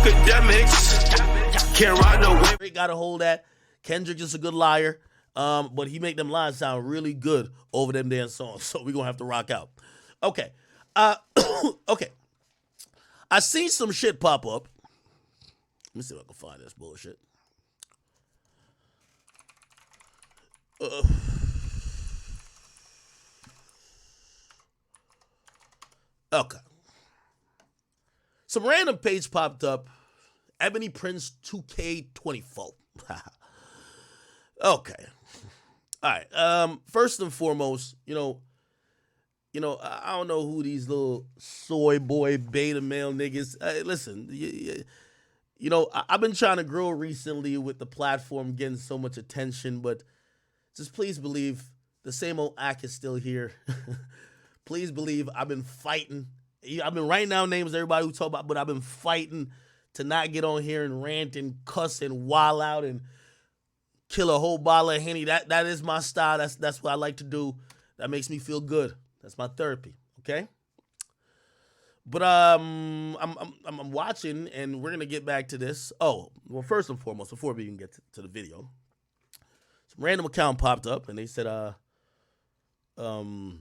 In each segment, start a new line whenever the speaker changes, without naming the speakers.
Akademiks. Can't ride no wave.
Drake got to hold that. Kendrick just a good liar. But he make them lines sound really good over them damn songs. So we're going to have to rock out. Okay. Okay. I seen some shit pop up. Let me see if I can find this bullshit. Okay. Some random page popped up. Ebony Prince 2K24. Okay. All right. First and foremost, I don't know who these little soy boy beta male niggas. Listen, I've been trying to grow recently with the platform getting so much attention, but just please believe the same old Ak is still here. Please believe I've been fighting. I've been writing down names of everybody who talk about, but I've been fighting to not get on here and rant and cuss and wild out and kill a whole bottle of Henny. That is my style. That's what I like to do. That makes me feel good. That's my therapy. Okay. But I'm watching, and we're gonna get back to this. Oh, well, first and foremost, before we even get to the video, some random account popped up, and they said, King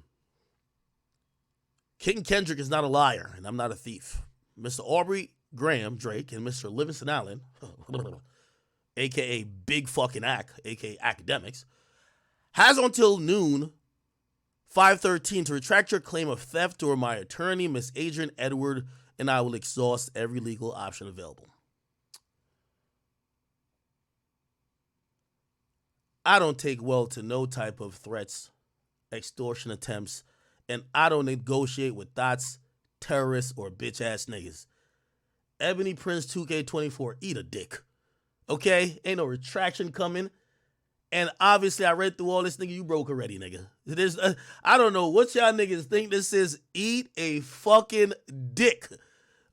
Kendrick is not a liar, and I'm not a thief. Mr. Aubrey Graham, Drake, and Mr. Livingston Allen, a.k.a. Big Fucking Ak, a.k.a. Akademiks, has until noon 5/13 to retract your claim of theft, or my attorney, Miss Adrian Edward, and I will exhaust every legal option available. I don't take well to no type of threats, extortion attempts, and I don't negotiate with thoughts, terrorists, or bitch-ass niggas. Ebony Prince 2K24, eat a dick. Okay? Ain't no retraction coming. And obviously, I read through all this, nigga. You broke already, nigga. I don't know what y'all niggas think this is. Eat a fucking dick.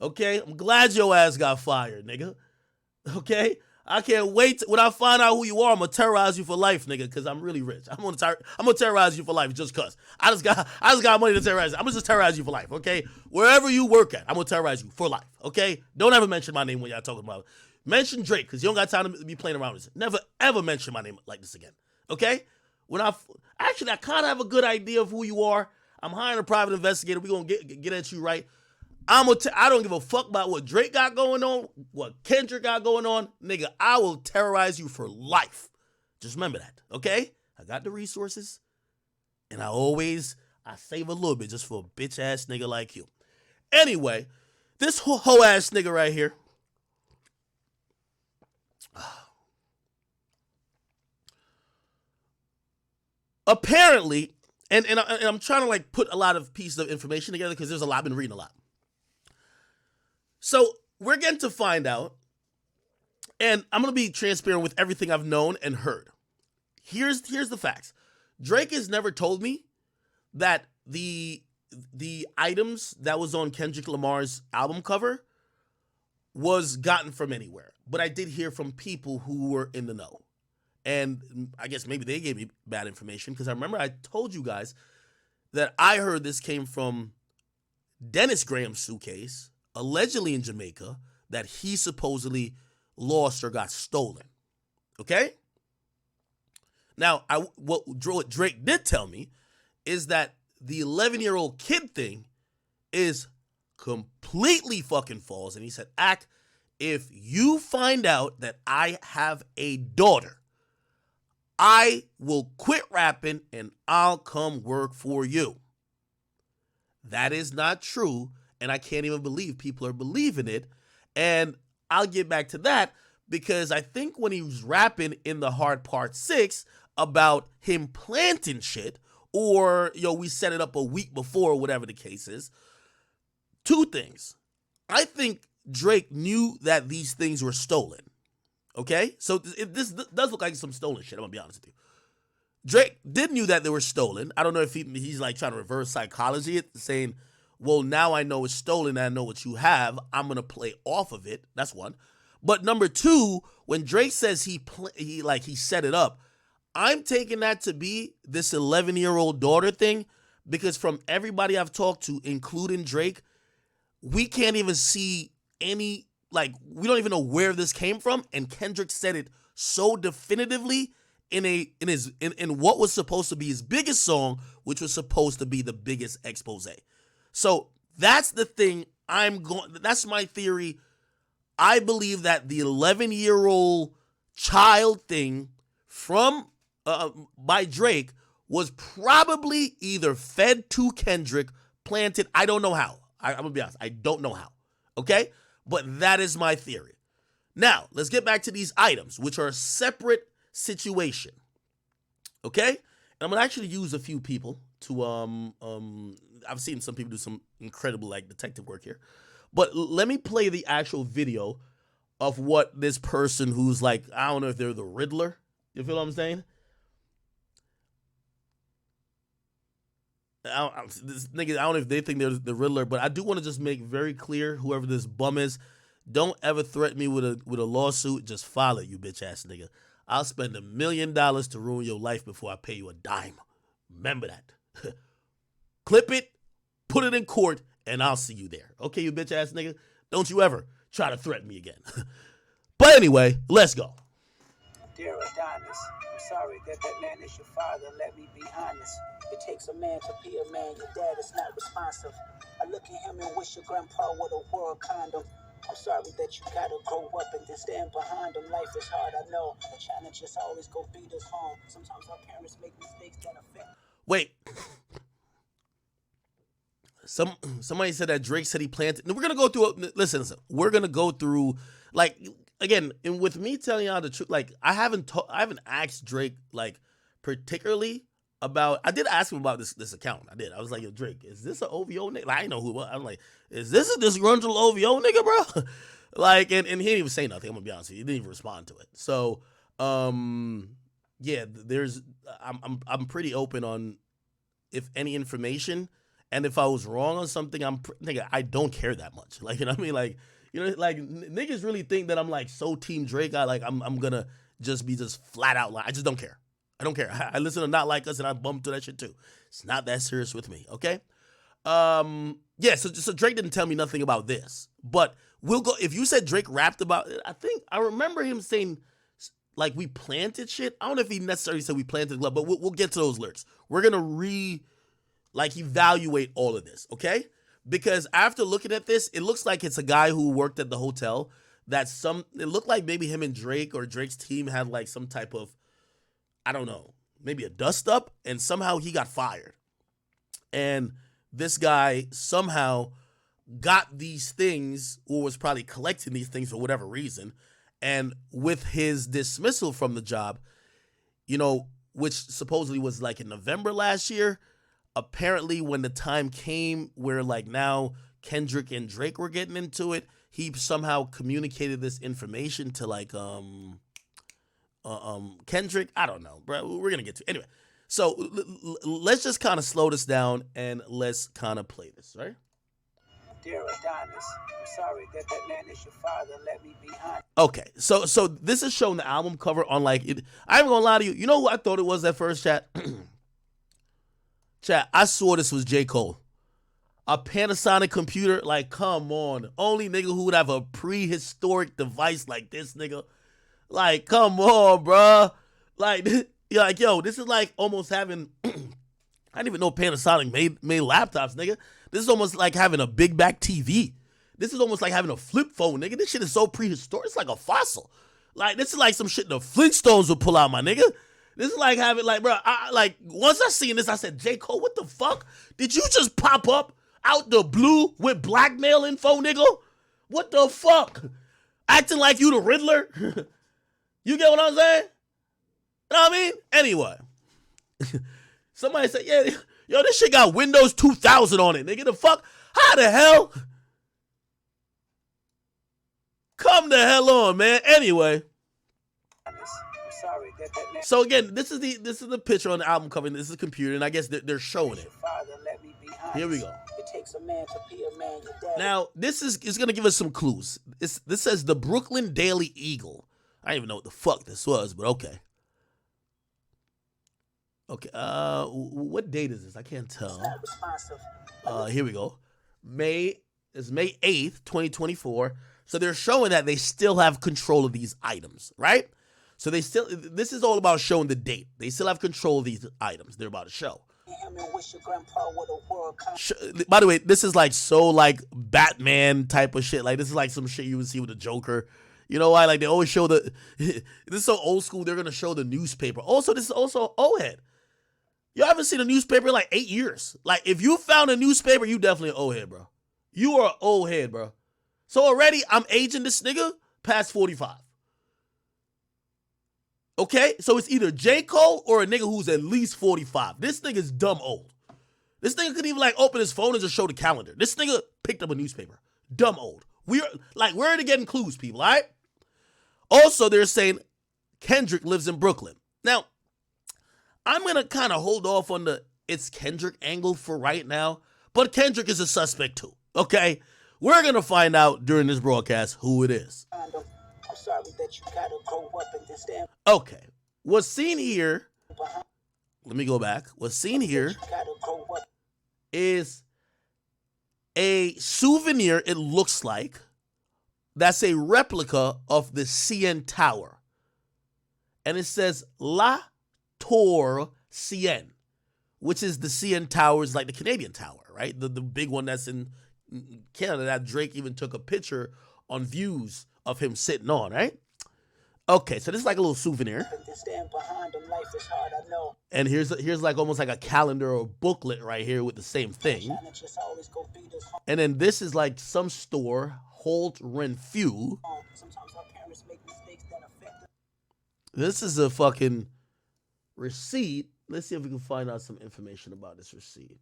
Okay? I'm glad your ass got fired, nigga. Okay? I can't wait. When I find out who you are, I'm going to terrorize you for life, nigga, because I'm really rich. I'm gonna terrorize you for life just because. I just got money to terrorize you. I'm going to just terrorize you for life, okay? Wherever you work at, I'm going to terrorize you for life, okay? Don't ever mention my name when y'all talking about it. Mention Drake, because you don't got time to be playing around with this. Never, ever mention my name like this again, okay? I kind of have a good idea of who you are. I'm hiring a private investigator. We're going to get at you right. I don't give a fuck about what Drake got going on, what Kendrick got going on. Nigga, I will terrorize you for life. Just remember that, okay? I got the resources, and I save a little bit just for a bitch-ass nigga like you. Anyway, this hoe-ass nigga right here, apparently, and I'm trying to like put a lot of pieces of information together because there's a lot. I've been reading a lot. So we're getting to find out, and I'm going to be transparent with everything I've known and heard. Here's the facts. Drake has never told me that the items that was on Kendrick Lamar's album cover was gotten from anywhere. But I did hear from people who were in the know. And I guess maybe they gave me bad information, because I remember I told you guys that I heard this came from Dennis Graham's suitcase, allegedly in Jamaica, that he supposedly lost or got stolen. Okay? Now, what Drake did tell me is that the 11-year-old kid thing is completely fucking false. And he said, Ak, if you find out that I have a daughter, I will quit rapping and I'll come work for you. That is not true, and I can't even believe people are believing it. And I'll get back to that, because I think when he was rapping in The Hard Part 6 about him planting shit, or, we set it up a week before, whatever the case is, two things. I think Drake knew that these things were stolen. Okay? So this does look like some stolen shit, I'm going to be honest with you. Drake did knew that they were stolen. I don't know if he's like trying to reverse psychology it, saying, well, now I know it's stolen and I know what you have. I'm going to play off of it. That's one. But number two, when Drake says he set it up, I'm taking that to be this 11-year-old daughter thing, because from everybody I've talked to, including Drake, we can't even see any like, we don't even know where this came from, and Kendrick said it so definitively in what was supposed to be his biggest song, which was supposed to be the biggest expose. So that's the thing. That's my theory. I believe that the 11-year-old child thing from by Drake was probably either fed to Kendrick, planted. I don't know how. I'm gonna be honest. I don't know how. Okay, but that is my theory. Now let's get back to these items, which are a separate situation. Okay, and I'm gonna actually use a few people to I've seen some people do some incredible like detective work here, but let me play the actual video of what this person who's like, I don't know if they're the Riddler. You feel what I'm saying? This nigga, I don't know if they think they're the Riddler, but I do want to just make very clear, whoever this bum is, don't ever threaten me with a lawsuit. Just file it, you bitch ass nigga. I'll spend $1 million to ruin your life before I pay you a dime. Remember that. Clip it, put it in court, and I'll see you there. Okay, you bitch ass nigga? Don't you ever try to threaten me again. But anyway, let's go.
Dear Adonis, I'm sorry that man is your father. Let me be honest. It takes a man to be a man. Your dad is not responsive. I look at him and wish your grandpa would have wore a condom. I'm sorry that you gotta grow up and then stand behind him. Life is hard, I know. The challenges always go beat us home. Sometimes our parents make mistakes that affect.
Wait. Somebody said that Drake said he planted. We're gonna go through. Listen. We're gonna go through. Like, again, and with me telling y'all the truth, like, I haven't asked Drake like particularly about. I did ask him about this account. I did. I was like, yo, Drake, is this an OVO nigga? Like, I didn't know who it was. I'm like, is this a disgruntled OVO nigga, bro? Like, and he didn't even say nothing. I'm gonna be honest with you. He didn't even respond to it. So, yeah, I'm pretty open on if any information. And if I was wrong on something, nigga, I don't care that much. Like, you know what I mean? Like, you know, like, niggas really think that I'm like so team Drake. I'm gonna just be flat out like, I just don't care. I don't care. I listen to Not Like Us and I bump to that shit too. It's not that serious with me. Okay. Yeah. So Drake didn't tell me nothing about this, but we'll go. If you said Drake rapped about it, I remember him saying like we planted shit. I don't know if he necessarily said we planted the glove, but we'll get to those lyrics. We're gonna evaluate all of this, okay? Because after looking at this, it looks like it's a guy who worked at the hotel it looked like maybe him and Drake or Drake's team had like some type of, I don't know, maybe a dust up, and somehow he got fired. And this guy somehow got these things, or was probably collecting these things for whatever reason. And with his dismissal from the job, you know, which supposedly was like in November last year, apparently when the time came where like now Kendrick and Drake were getting into it, he somehow communicated this information to like Kendrick. I don't know, bro. We're gonna get to it. Anyway. So let's just kind of slow this down and let's kind of play this, right?
Dear Adonis, I'm sorry that man is your father. Let me be honest.
Okay, so this is showing the album cover on like it. I'm gonna lie to you. You know who I thought it was at first, chat? Chat, I swore this was J. Cole. A Panasonic computer, like, come on. Only nigga who would have a prehistoric device like this, nigga. Like, come on, bruh. Like, you're like, yo, this is like almost having, I didn't even know Panasonic made laptops, nigga. This is almost like having a big back TV. This is almost like having a flip phone, nigga. This shit is so prehistoric. It's like a fossil. Like, this is like some shit the Flintstones would pull out, my nigga. This is like having, like, bro, once I seen this, I said, J. Cole, what the fuck? Did you just pop up out the blue with blackmail info, nigga? What the fuck? Acting like you the Riddler? You get what I'm saying? You know what I mean? Anyway. Somebody said, yeah, yo, this shit got Windows 2000 on it, nigga. The fuck? How the hell? Come the hell on, man. Anyway. So again, this is the picture on the album cover. This is a computer, and I guess they're showing it. Here we go.
It takes a man to be a man.
Now, this is gonna give us some clues. This says the Brooklyn Daily Eagle. I don't even know what the fuck this was, but okay. Okay, what date is this? I can't tell. Here we go. May 8th, 2024. So they're showing that they still have control of these items, right? So this is all about showing the date. They still have control of these items they're about to show. By the way, this is like so like Batman type of shit. Like this is like some shit you would see with the Joker. You know why? Like they always show the, this is so old school, they're gonna show the newspaper. Also, this is also old head. You haven't seen a newspaper in like 8 years. Like if you found a newspaper, you definitely an old head, bro. You are an old head, bro. So already I'm aging this nigga past 45. Okay? So it's either J. Cole or a nigga who's at least 45. This nigga's dumb old. This nigga could even like open his phone and just show the calendar. This nigga picked up a newspaper. Dumb old. We're already getting clues, people, all right? Also, they're saying Kendrick lives in Brooklyn. Now, I'm going to kind of hold off on the it's Kendrick angle for right now, but Kendrick is a suspect too, okay? We're going to find out during this broadcast who it is.
I'm sorry that you gotta grow up in this damn.
Okay, what's seen here, let me go back. What's seen here is a souvenir, it looks like, that's a replica of the CN Tower. And it says La Tour CN, which is the CN Towers, like the Canadian Tower, right? The big one that's in Canada that Drake even took a picture on views of him sitting on, right? Okay, so this is like a little souvenir. And here's like almost like a calendar or booklet right here with the same thing. And then this is like some store, Holt Renfrew. This is a fucking receipt. Let's see if we can find out some information about this receipt.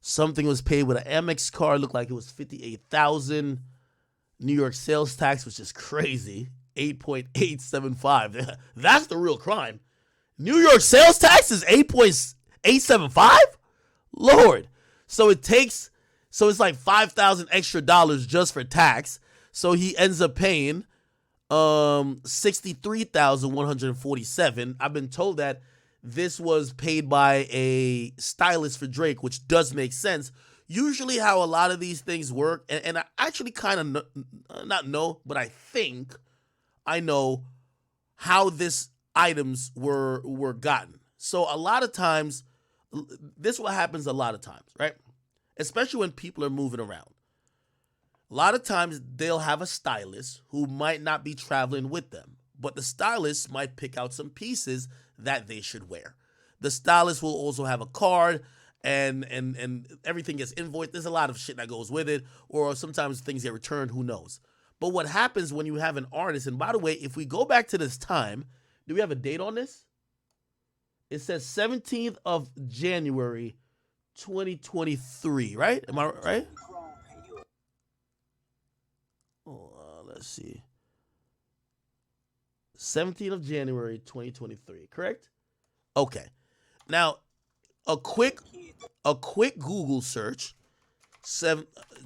Something was paid with an Amex card. Looked like it was $58,000. New York sales tax, which is crazy. 8.875. That's the real crime. New York sales tax is 8.875? Lord. So it's like $5,000 extra dollars just for tax. So he ends up paying $63,147. I've been told that this was paid by a stylist for Drake, which does make sense. Usually how a lot of these things work, and I actually kind of not know, but I think I know how this items were gotten. So a lot of times, this is what happens a lot of times, right? Especially when people are moving around. A lot of times they'll have a stylist who might not be traveling with them, but the stylist might pick out some pieces that they should wear. The stylist will also have a card and everything gets invoiced. There's a lot of shit that goes with it, or sometimes things get returned, who knows. But what happens when you have an artist, and by the way, if we go back to this time, do we have a date on this? It says 17th of January, 2023, right? Am I right? Let's see. 17th of January, 2023, correct? Okay. Now, a quick Google search,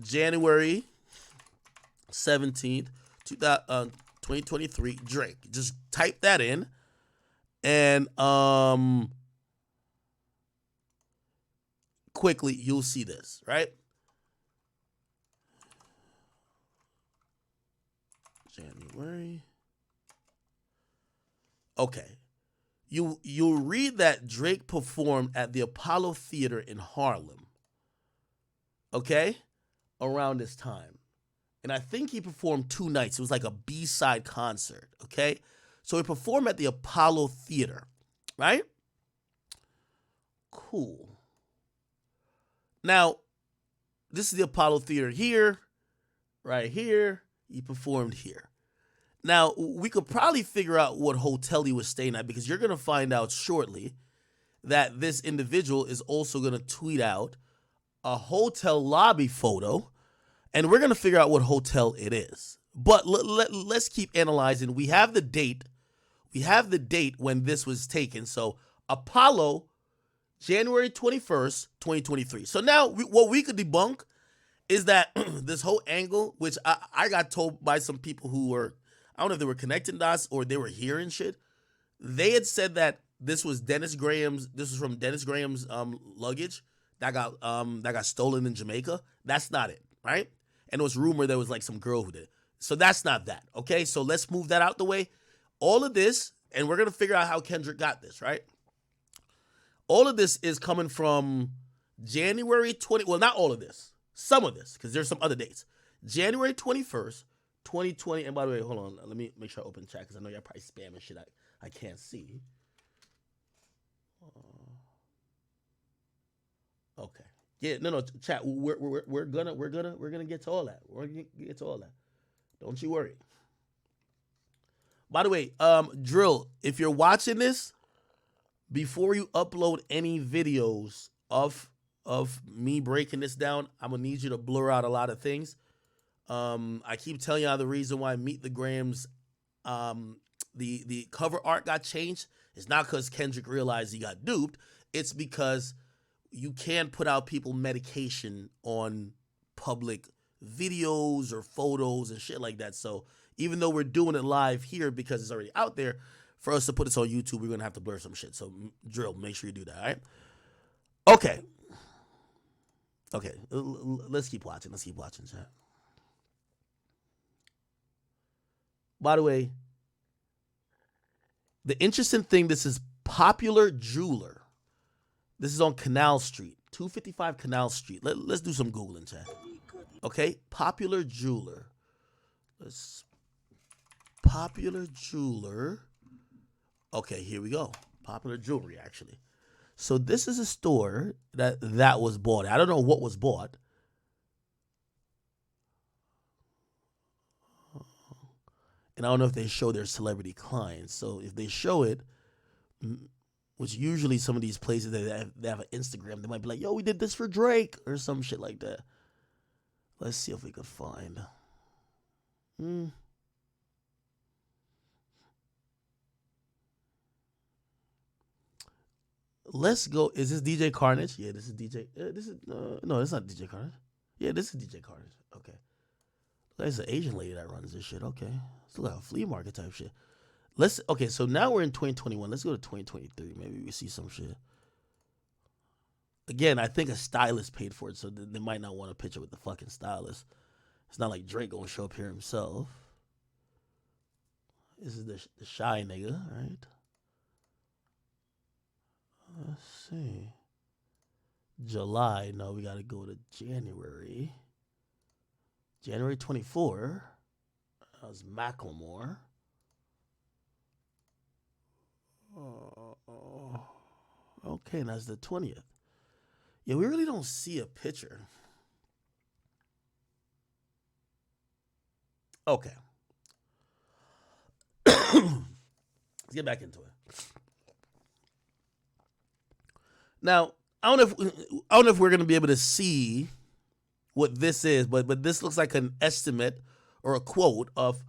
January 17th, 2023, Drake. Just type that in, and quickly you'll see this, right? January. Okay. You'll read that Drake performed at the Apollo Theater in Harlem. Okay? Around this time. And I think he performed 2 nights. It was like a B-side concert. Okay? So he performed at the Apollo Theater. Right? Cool. Now, this is the Apollo Theater here. Right here. He performed here. Now, we could probably figure out what hotel he was staying at, because you're going to find out shortly that this individual is also going to tweet out a hotel lobby photo, and we're going to figure out what hotel it is. But let's keep analyzing. We have the date. We have the date when this was taken. So Apollo, January 21st, 2023. So now what we could debunk is that this whole angle, which I got told by some people who were, I don't know if they were connecting dots or they were hearing shit. They had said that this was Dennis from Dennis Graham's luggage that got stolen in Jamaica. That's not it, right? And it was rumored there was like some girl who did it. So that's not that, okay? So let's move that out the way. All of this, and we're going to figure out how Kendrick got this, right? All of this is coming from January 20, well, not all of this. Some of this, because there's some other dates. January 21st, 2020. And by the way, hold on. Let me make sure I open the chat, because I know y'all probably spamming shit I can't see. Okay. Yeah, no, chat. We're gonna get to all that. We're gonna get to all that. Don't you worry. By the way, Drill, if you're watching this, before you upload any videos of me breaking this down, I'm gonna need you to blur out a lot of things. I keep telling y'all the reason why Meet the Grams, the cover art got changed. It's not because Kendrick realized he got duped. It's because you can't put out people medication on public videos or photos and shit like that. So even though we're doing it live here because it's already out there, for us to put this on YouTube, we're gonna have to blur some shit. So Drill, make sure you do that. All right. Okay. Let's keep watching. Chat. By the way, the interesting thing, this is Popular Jeweler. This is on Canal Street, 255 Canal Street. Let's do some Googling, chat. Okay, Popular Jeweler. Popular Jeweler. Okay, here we go. Popular Jewelry, actually. So this is a store that was bought. I don't know what was bought. And I don't know if they show their celebrity clients. So if they show it, which usually some of these places they have an Instagram, they might be like, yo, we did this for Drake or some shit like that. Let's see if we can find. Let's go. Is this DJ Carnage? Yeah, this is DJ. No, it's not DJ Carnage. Yeah, this is DJ Carnage. Okay. There's an Asian lady that runs this shit. Okay. It's like a flea market type shit. Okay, so now we're in 2021. Let's go to 2023. Maybe we see some shit. Again, I think a stylist paid for it, so they might not want a picture with the fucking stylist. It's not like Drake gonna show up here himself. This is the shy nigga, right? Let's see. July. No, we gotta go to January. January 24. That was Macklemore. Okay, and that's the 20th. Yeah, we really don't see a picture. Okay. Let's get back into it. Now, I don't know if we're gonna be able to see what this is, but this looks like an estimate or a quote of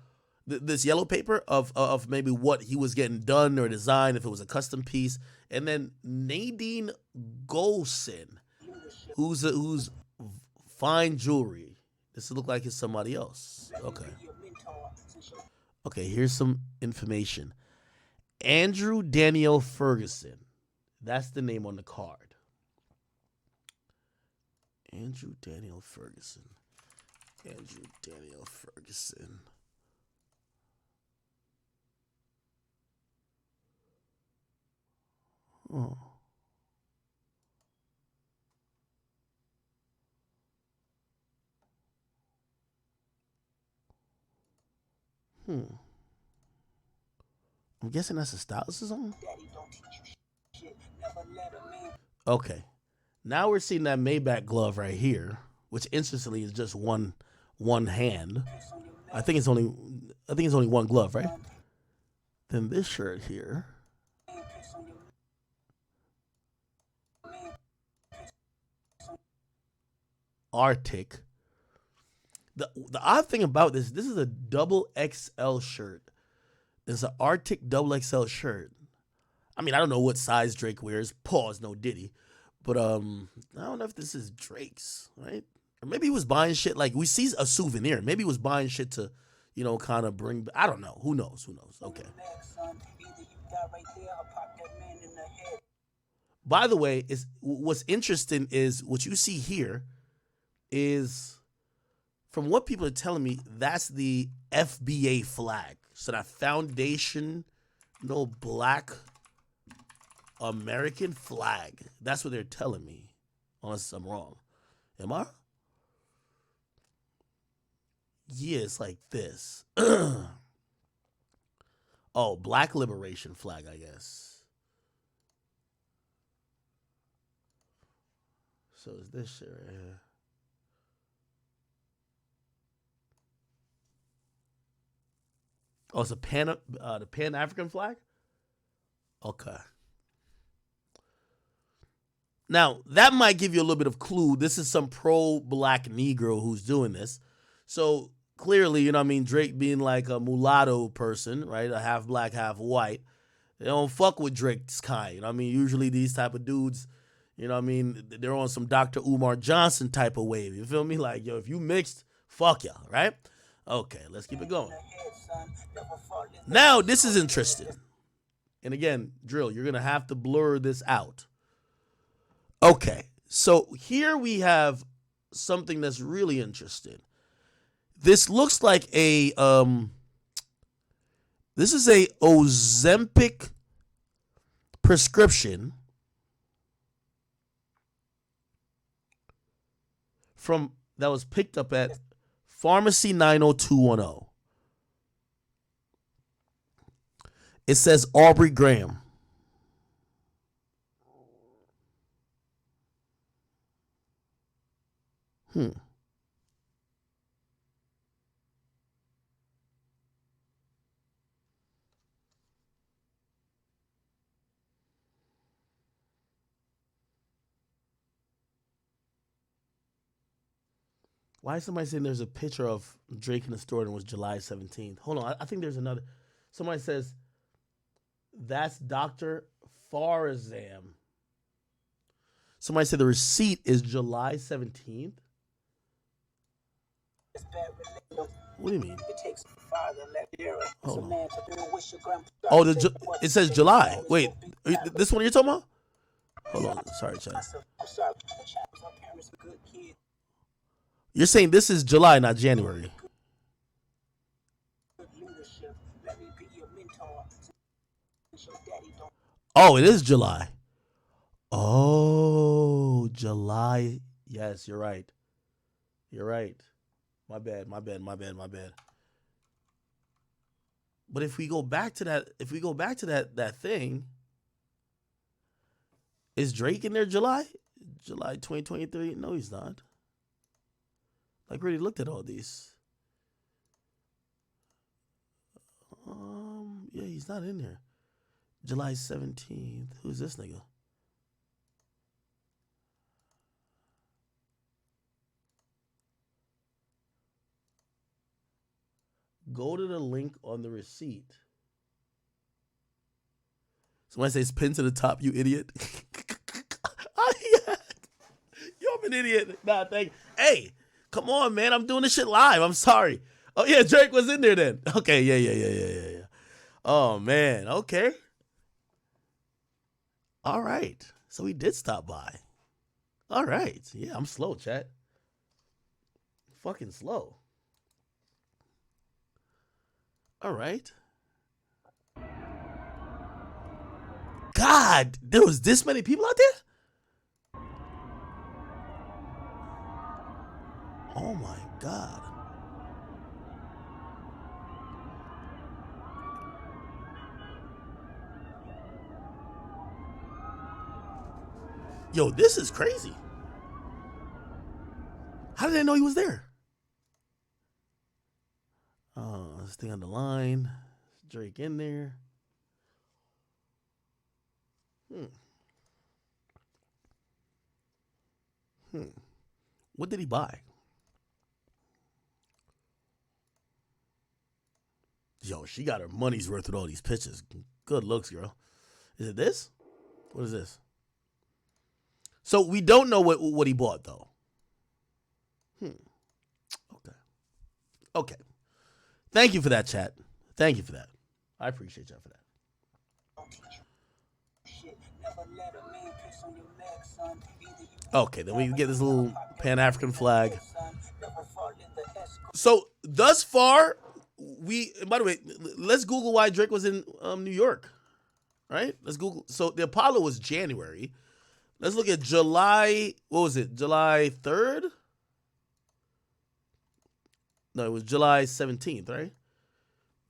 this yellow paper of maybe what he was getting done or designed, if it was a custom piece. And then Nadine Golson, who's fine jewelry. This look like it's somebody else. Okay, here's some information. Andrew Daniel Ferguson. That's the name on the card. Andrew Daniel Ferguson. Oh. I'm guessing that's a stylist or something? Okay. Now we're seeing that Maybach glove right here, which instantly is just one hand. I think it's only one glove, right? Then this shirt here. Arctic. The odd thing about this is a double XL shirt. It's an Arctic double XL shirt. I mean, I don't know what size Drake wears. Pause, no Diddy. But I don't know if this is Drake's, right? Or maybe he was buying shit, like we see a souvenir. Maybe he was buying shit to, kind of bring. I don't know. Who knows? Okay. By the way, what's interesting is what you see here is from what people are telling me, that's the FBA flag. So that foundation, no black American flag. That's what they're telling me. Unless I'm wrong. Am I? Yeah, it's like this. Oh, black liberation flag, I guess. So is this shit right here? Oh, it's a the Pan-African flag? Okay. Now, that might give you a little bit of clue. This is some pro-black Negro who's doing this. So, clearly, you know what I mean, Drake being like a mulatto person, right? A half black, half white. They don't fuck with Drake's kind. You know what I mean? Usually these type of dudes, you know what I mean, they're on some Dr. Umar Johnson type of wave. You feel me? Like, yo, if you mixed, fuck y'all, right? Okay, let's keep it going. Now, this is interesting. And again, Drill, you're going to have to blur this out. Okay, so here we have something that's really interesting. This looks like a, this is a Ozempic prescription that was picked up at Pharmacy 90210. It says Aubrey Graham. Why is somebody saying there's a picture of Drake in the store and it was July 17th? Hold on, I think there's another. Somebody says, that's Dr. Farzam. Somebody said the receipt is July 17th. What do you mean? Hold on. Oh, it says July. Wait, this one you're talking about? Hold on. Sorry, Chad. You're saying this is July, not January. Oh, it is July. Oh, July. Yes, you're right. You're right. My bad. But if we go back to that thing, is Drake in there July? July 2023? No, he's not. Like, really looked at all these. Yeah, he's not in there. July 17th. Who's this nigga? Go to the link on the receipt. Somebody says pin to the top, you idiot. Oh, yeah. Yo, I'm an idiot. Nah, thank you. Hey, come on, man. I'm doing this shit live. I'm sorry. Oh, yeah, Drake was in there then. Okay, yeah. Oh, man. Okay. All right. So he did stop by. All right. Yeah, I'm slow, chat. Fucking slow. All right. God, there was this many people out there? Oh my God. Yo, this is crazy. How did I know he was there? This thing on the line. Drake in there. What did he buy? Yo, she got her money's worth with all these pictures. Good looks, girl. Is it this? What is this? So we don't know what he bought, though. Okay. Thank you for that, chat. Thank you for that. I appreciate y'all for that. Okay, then we get this little Pan-African flag. So thus far, by the way, let's Google why Drake was in New York. Right? Let's Google. So the Apollo was January. Let's look at July. What was it? July 3rd? No, it was July 17th, right?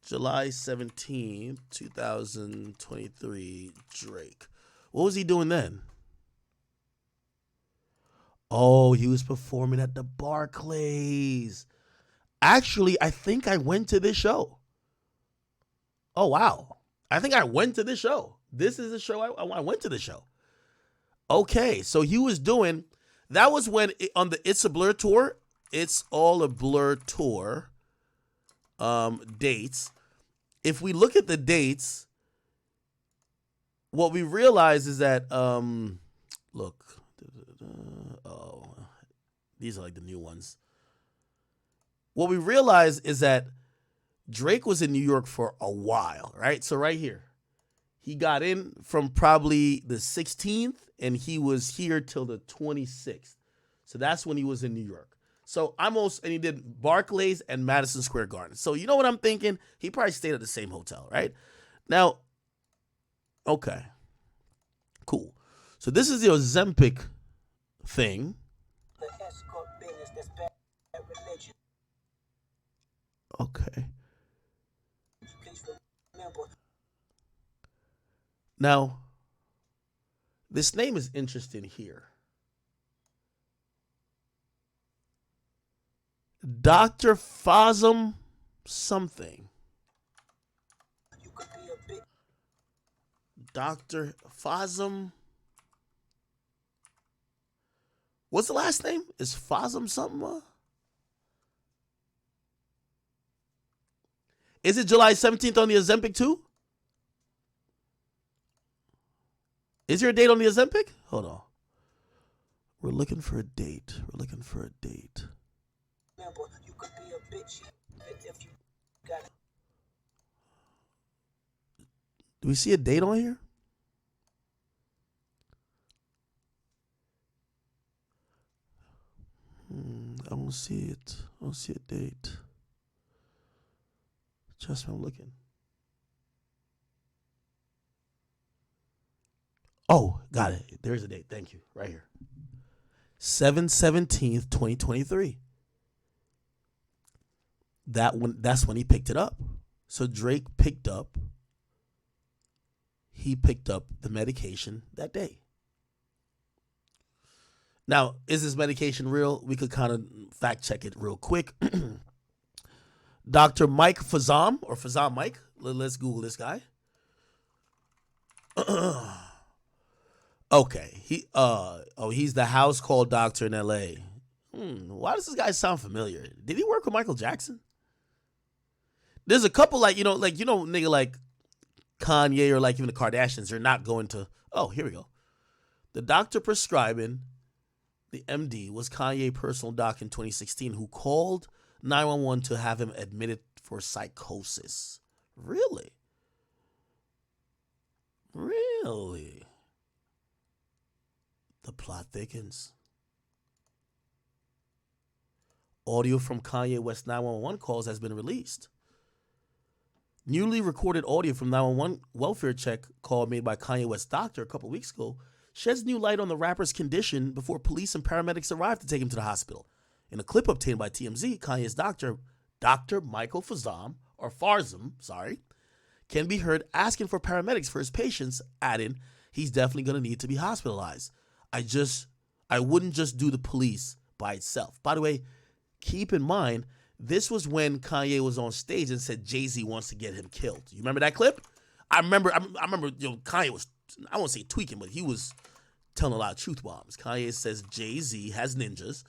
July 17th, 2023, Drake. What was he doing then? Oh, he was performing at the Barclays. Actually, I think I went to this show. Oh, wow. I think I went to this show. This is the show. I went to the show. Okay, so he was doing, that was when on the It's a Blur tour, It's All a Blur tour dates. If we look at the dates, what we realize is that, look, oh, these are like the new ones. What we realize is that Drake was in New York for a while, right? So right here, he got in from probably the 16th and he was here till the 26th. So that's when he was in New York. So and he did Barclays and Madison Square Garden. So you know what I'm thinking? He probably stayed at the same hotel, right? Now, okay, cool. So this is the Ozempic thing.
The escort business that's bad religion.
Okay.
Please remember.
Now, this name is interesting here. Dr. Fazem something.
You could be a bit.
Dr. Fazem. What's the last name? Is Fazem something? Is it July 17th on the Ozempic too? Is there a date on the Ozempic? Hold on. We're looking for a date.
Remember, you could be a bitch if you got it.
Do we see a date on here? I don't see it. I don't see a date. Trust me, I'm looking. Oh, got it. There's a date. Thank you. Right here. 7/17th, 2023. That's when he picked it up. So Drake picked up the medication that day. Now, is this medication real? We could kind of fact check it real quick. Dr. Mike Fazam, or Fazam Mike. Let's Google this guy. Okay. He's the house call doctor in LA. Why does this guy sound familiar? Did he work with Michael Jackson? There's a couple nigga like Kanye or like even the Kardashians, they're not going to, oh, here we go. The doctor prescribing the MD was Kanye personal doc in 2016 who called 911 to have him admitted for psychosis. Really? The plot thickens. Audio from Kanye West 911 calls has been released. Newly recorded audio from 911 welfare check call made by Kanye West's doctor a couple weeks ago sheds new light on the rapper's condition before police and paramedics arrived to take him to the hospital. In a clip obtained by TMZ, Kanye's doctor, Dr. Michael Fazam, can be heard asking for paramedics for his patients, adding, he's definitely going to need to be hospitalized. I wouldn't just do the police by itself. By the way, keep in mind, this was when Kanye was on stage and said Jay-Z wants to get him killed. You remember that clip? I remember Kanye was, I won't say tweaking, but he was telling a lot of truth bombs. Kanye says Jay-Z has ninjas,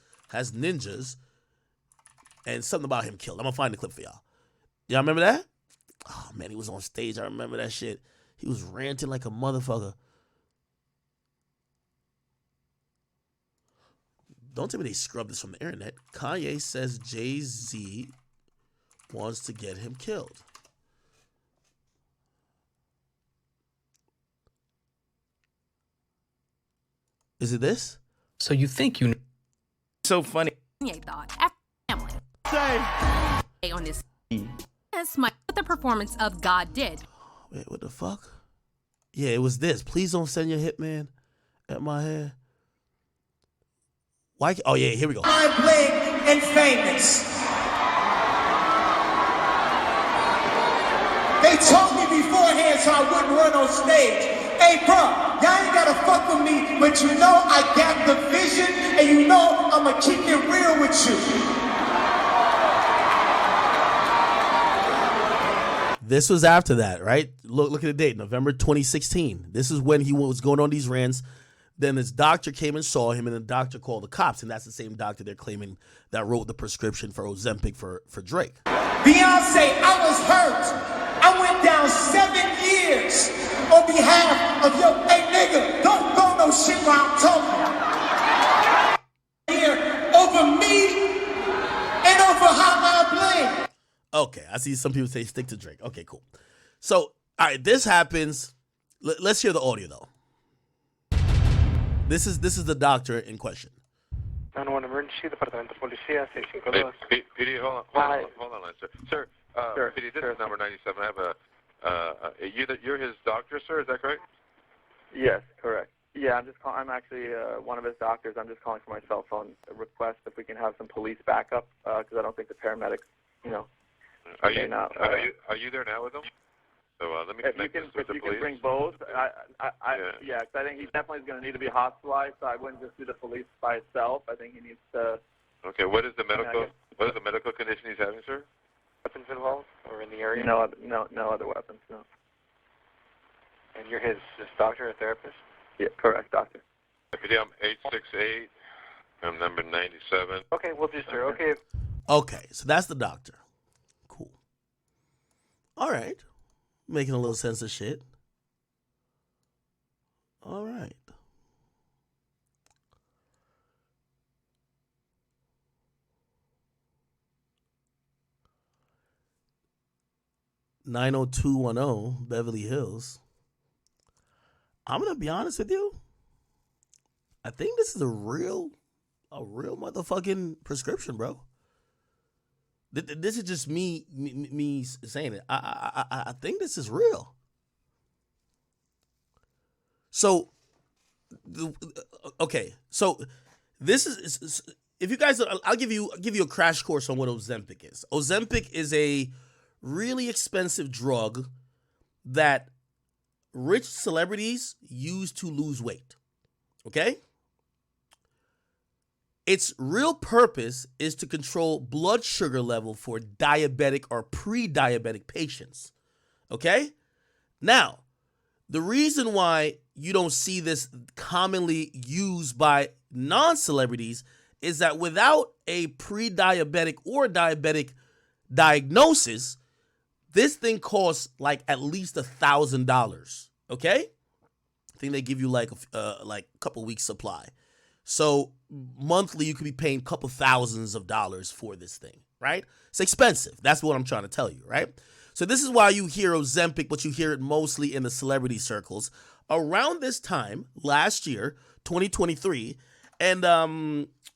and something about him killed. I'm going to find the clip for y'all. Y'all remember that? Oh, man, he was on stage. I remember that shit. He was ranting like a motherfucker. Don't tell me they scrubbed this from the internet. Kanye says Jay-Z wants to get him killed. Is it this?
So you think you know. So funny.
Kanye thought, family.
On this, yes, the performance of God did.
Wait, what the fuck? Yeah, it was this. Please don't send your hitman at my head. Why? Oh yeah, here we go.
I'm bling and famous. They told me beforehand so I wouldn't run on stage. Hey, bro, y'all ain't gotta fuck with me, but you know I got the vision, and you know I'ma keep it real with you.
This was after that, right? Look at the date, November 2016. This is when he was going on these rants. Then his doctor came and saw him, and the doctor called the cops, and that's the same doctor they're claiming that wrote the prescription for Ozempic for Drake.
Beyonce, I was hurt. I went down 7 years on behalf of your, hey nigga, don't throw no shit while I'm talking. Here over me and over how I blame.
Okay, I see some people say stick to Drake. Okay, cool. So, all right, this happens. Let's hear the audio though. This is the doctor in question.
911 emergency, Departamento de Policía, 652.
PD, hold on, sir. Sir,
Sure,
PD, this
sure.
is number 97. I have you're his doctor, sir, is that correct?
Yes, correct. Yeah, I'm actually one of his doctors. I'm just calling for my cell phone request if we can have some police backup, because I don't think the paramedics,
Are
may
you
not.
are you there now with him? So let me
If
connect this with the
you
police.
can bring both, yeah, because I think he definitely is going to need to be hospitalized, so I wouldn't just do the police by itself. I think he needs to.
Okay, what is the medical condition he's having, sir?
Weapons involved or in the area? No other weapons, no. And you're his doctor or therapist? Yeah, correct, doctor.
PD, I'm 868. I'm number 97.
Okay, we'll do, sir. Okay.
Okay, so that's the doctor. Cool. All right. Making a little sense of shit. All right. (90210) Beverly Hills. I'm gonna be honest with you. I think this is a real motherfucking prescription, bro. This is just me saying it. I think this is real. So, okay. So, this is if you guys, I'll give you a crash course on what Ozempic is. Ozempic is a really expensive drug that rich celebrities use to lose weight. Okay? Its real purpose is to control blood sugar level for diabetic or pre-diabetic patients. Okay? Now, the reason why you don't see this commonly used by non-celebrities is that without a pre-diabetic or diabetic diagnosis, this thing costs like at least $1,000. Okay? I think they give you like a couple weeks supply. So monthly, you could be paying a couple thousands of dollars for this thing, right? It's expensive. That's what I'm trying to tell you, right? So this is why you hear Ozempic, but you hear it mostly in the celebrity circles. Around this time, last year, 2023, and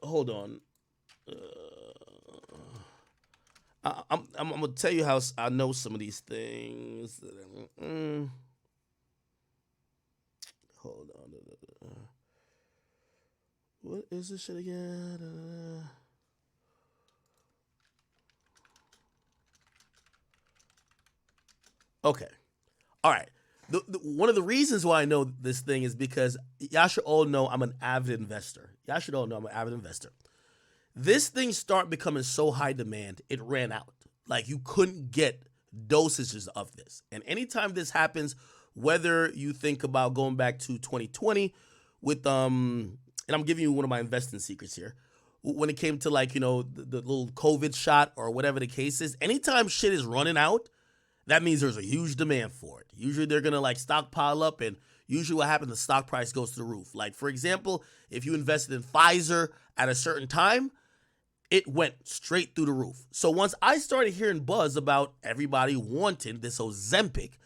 hold on. I'm going to tell you how I know some of these things. Hold on. What is this shit again? Okay. All right. One of the reasons why I know this thing is because y'all should all know I'm an avid investor. This thing started becoming so high demand, it ran out. Like you couldn't get dosages of this. And anytime this happens, whether you think about going back to 2020 with and I'm giving you one of my investing secrets here. When it came to the little COVID shot or whatever the case is, anytime shit is running out, that means there's a huge demand for it. Usually they're going to stockpile up, and usually what happens, the stock price goes to the roof. Like, for example, if you invested in Pfizer at a certain time, it went straight through the roof. So once I started hearing buzz about everybody wanting this Ozempic,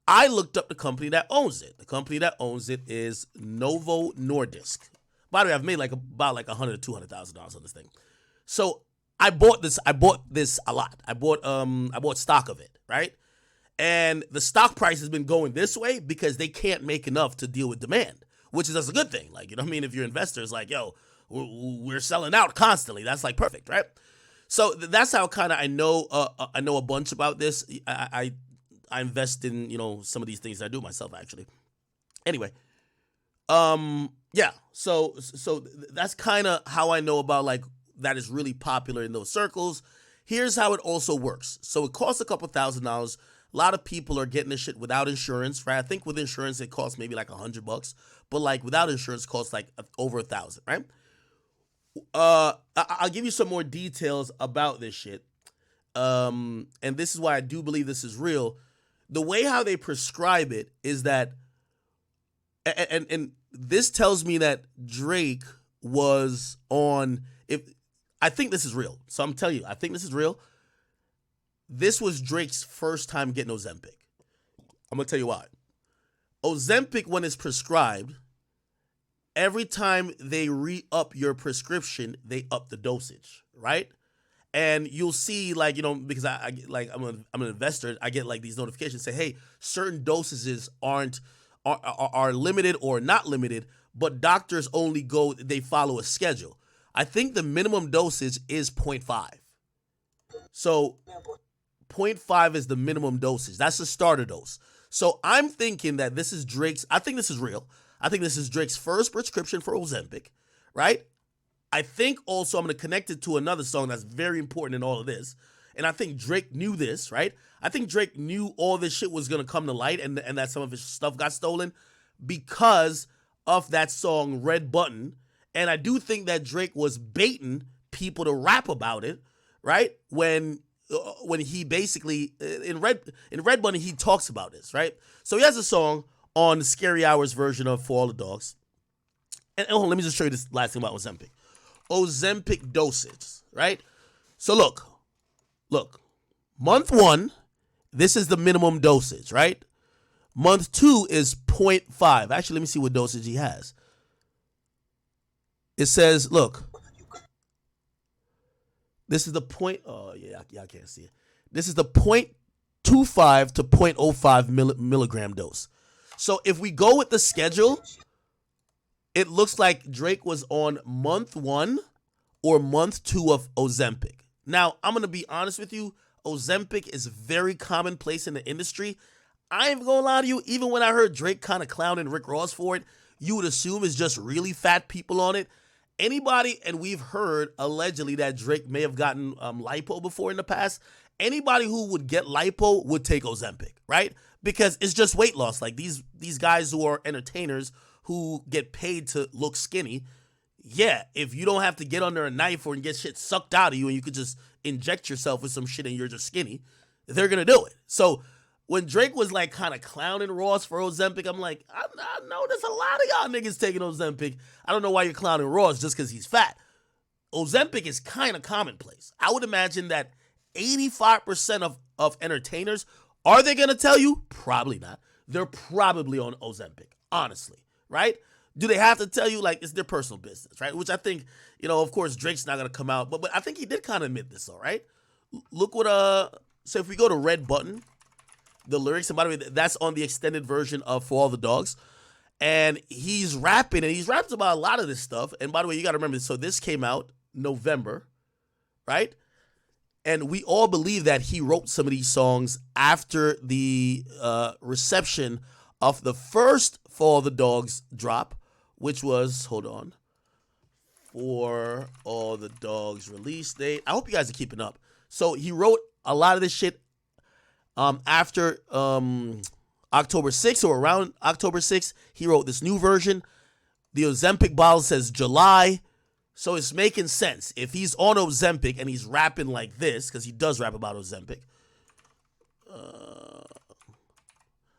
I looked up the company that owns it. The company that owns it is Novo Nordisk. By the way, I've made about $100,000 to $200,000 on this thing. So I bought this a lot. I bought stock of it, right? And the stock price has been going this way because they can't make enough to deal with demand, which is that's a good thing. Like, you know what I mean? If you're investors, like, yo, we're selling out constantly. That's like perfect, right? So that's how kind of I know a bunch about this. I invest in, you know, some of these things that I do myself actually. Anyway, yeah. So that's kind of how I know about like that is really popular in those circles. Here's how it also works. So it costs a couple $1,000s. A lot of people are getting this shit without insurance, right? I think with insurance it costs maybe like $100, but like without insurance it costs like over 1,000, right? I'll give you some more details about this shit. And this is why I do believe this is real. The way how they prescribe it is that, and this tells me that Drake was on, I think this is real. So I'm telling you, I think this is real. This was Drake's first time getting Ozempic. I'm going to tell you why. Ozempic, when it's prescribed, every time they re-up your prescription, they up the dosage, right? And you'll see, like, you know, because I'm an investor, I get like these notifications say, hey, certain dosages are limited or not limited, but doctors only they follow a schedule. I think the minimum dosage is 0.5. So 0.5 is the minimum dosage. That's the starter dose. So I'm thinking that this is I think this is real. I think this is Drake's first prescription for Ozempic, right? I think also I'm going to connect it to another song that's very important in all of this. And I think Drake knew this, right? I think Drake knew all this shit was going to come to light and that some of his stuff got stolen because of that song Red Button. And I do think that Drake was baiting people to rap about it, right? When he basically in Red Bunny he talks about this, right? So he has a song on the Scary Hours version of For All the Dogs. And hold on, let me just show you this last thing about Ozempic. Ozempic dosage, right? So look. Month 1, this is the minimum dosage, right? Month 2 is 0.5. Actually, let me see what dosage he has. It says, look. This is the point. Oh, yeah, I can't see it. This is the 0.25 to 0.05 milligram dose. So if we go with the schedule, it looks like Drake was on month 1 or month 2 of Ozempic. Now, I'm going to be honest with you. Ozempic is very commonplace in the industry. I ain't going to lie to you. Even when I heard Drake kind of clowning Rick Ross for it, you would assume it's just really fat people on it. Anybody, and we've heard allegedly that Drake may have gotten lipo before in the past. Anybody who would get lipo would take Ozempic, right? Because it's just weight loss. Like these guys who are entertainers who get paid to look skinny. Yeah, if you don't have to get under a knife or get shit sucked out of you and you could just inject yourself with some shit and you're just skinny, they're going to do it. So when Drake was like kind of clowning Ross for Ozempic, I'm like, I know there's a lot of y'all niggas taking Ozempic. I don't know why you're clowning Ross just because he's fat. Ozempic is kind of commonplace. I would imagine that 85% of entertainers, are they going to tell you? Probably not. They're probably on Ozempic, honestly, right? Do they have to tell you? Like, it's their personal business, right? Which I think, you know, of course, Drake's not going to come out, but I think he did kind of admit this, all right? Look what, so if we go to Red Button, the lyrics, and by the way, that's on the extended version of For All the Dogs, and he's rapping, and he's rapping about a lot of this stuff, and by the way, you got to remember, so this came out November, right? And we all believe that he wrote some of these songs after the reception of the first For All the Dogs drop, which was, hold on, For All the Dogs release date. I hope you guys are keeping up. So he wrote a lot of this shit after October 6th or around October 6th. He wrote this new version. The Ozempic bottle says July. So it's making sense. If he's on Ozempic and he's rapping like this, because he does rap about Ozempic,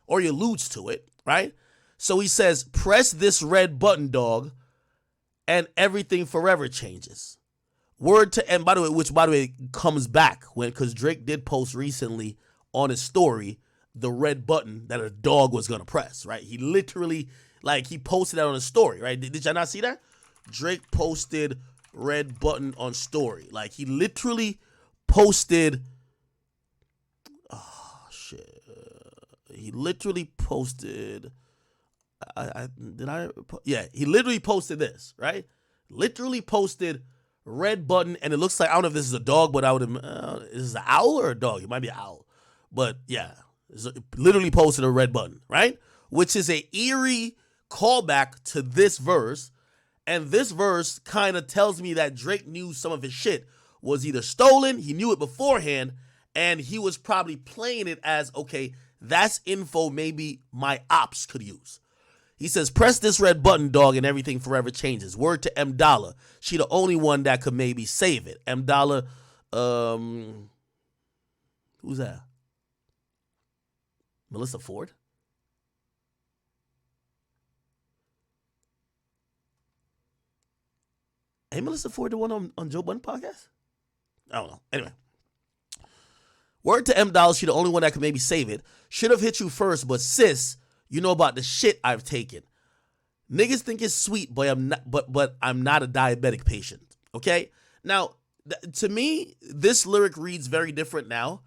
or he alludes to it, right? So he says, press this red button, dog, and everything forever changes. Word to, and by the way, which by the way comes back because Drake did post recently on his story the red button that a dog was gonna press, right? He literally, like, he posted that on his story, right? Did y'all not see that? Drake posted red button on story. Like, he literally posted, oh shit, he literally posted, he literally posted this, right? Literally posted red button, and it looks like, I don't know if this is a dog, but I would, is this an owl or a dog? It might be an owl, but yeah, literally posted a red button, right? Which is a eerie callback to this verse, and this verse kind of tells me that Drake knew some of his shit was either stolen, he knew it beforehand, and he was probably playing it as, okay, that's info maybe my ops could use. He says, press this red button, dog, and everything forever changes. Word to M Dollar. She the only one that could maybe save it. M Dollar, who's that? Melissa Ford? Ain't Melissa Ford the one on Joe Budden podcast? I don't know. Anyway. Word to M Dollar, she the only one that could maybe save it. Should have hit you first, but sis, you know about the shit I've taken. Niggas think it's sweet, but I'm not a diabetic patient. Okay? Now, to me, this lyric reads very different now.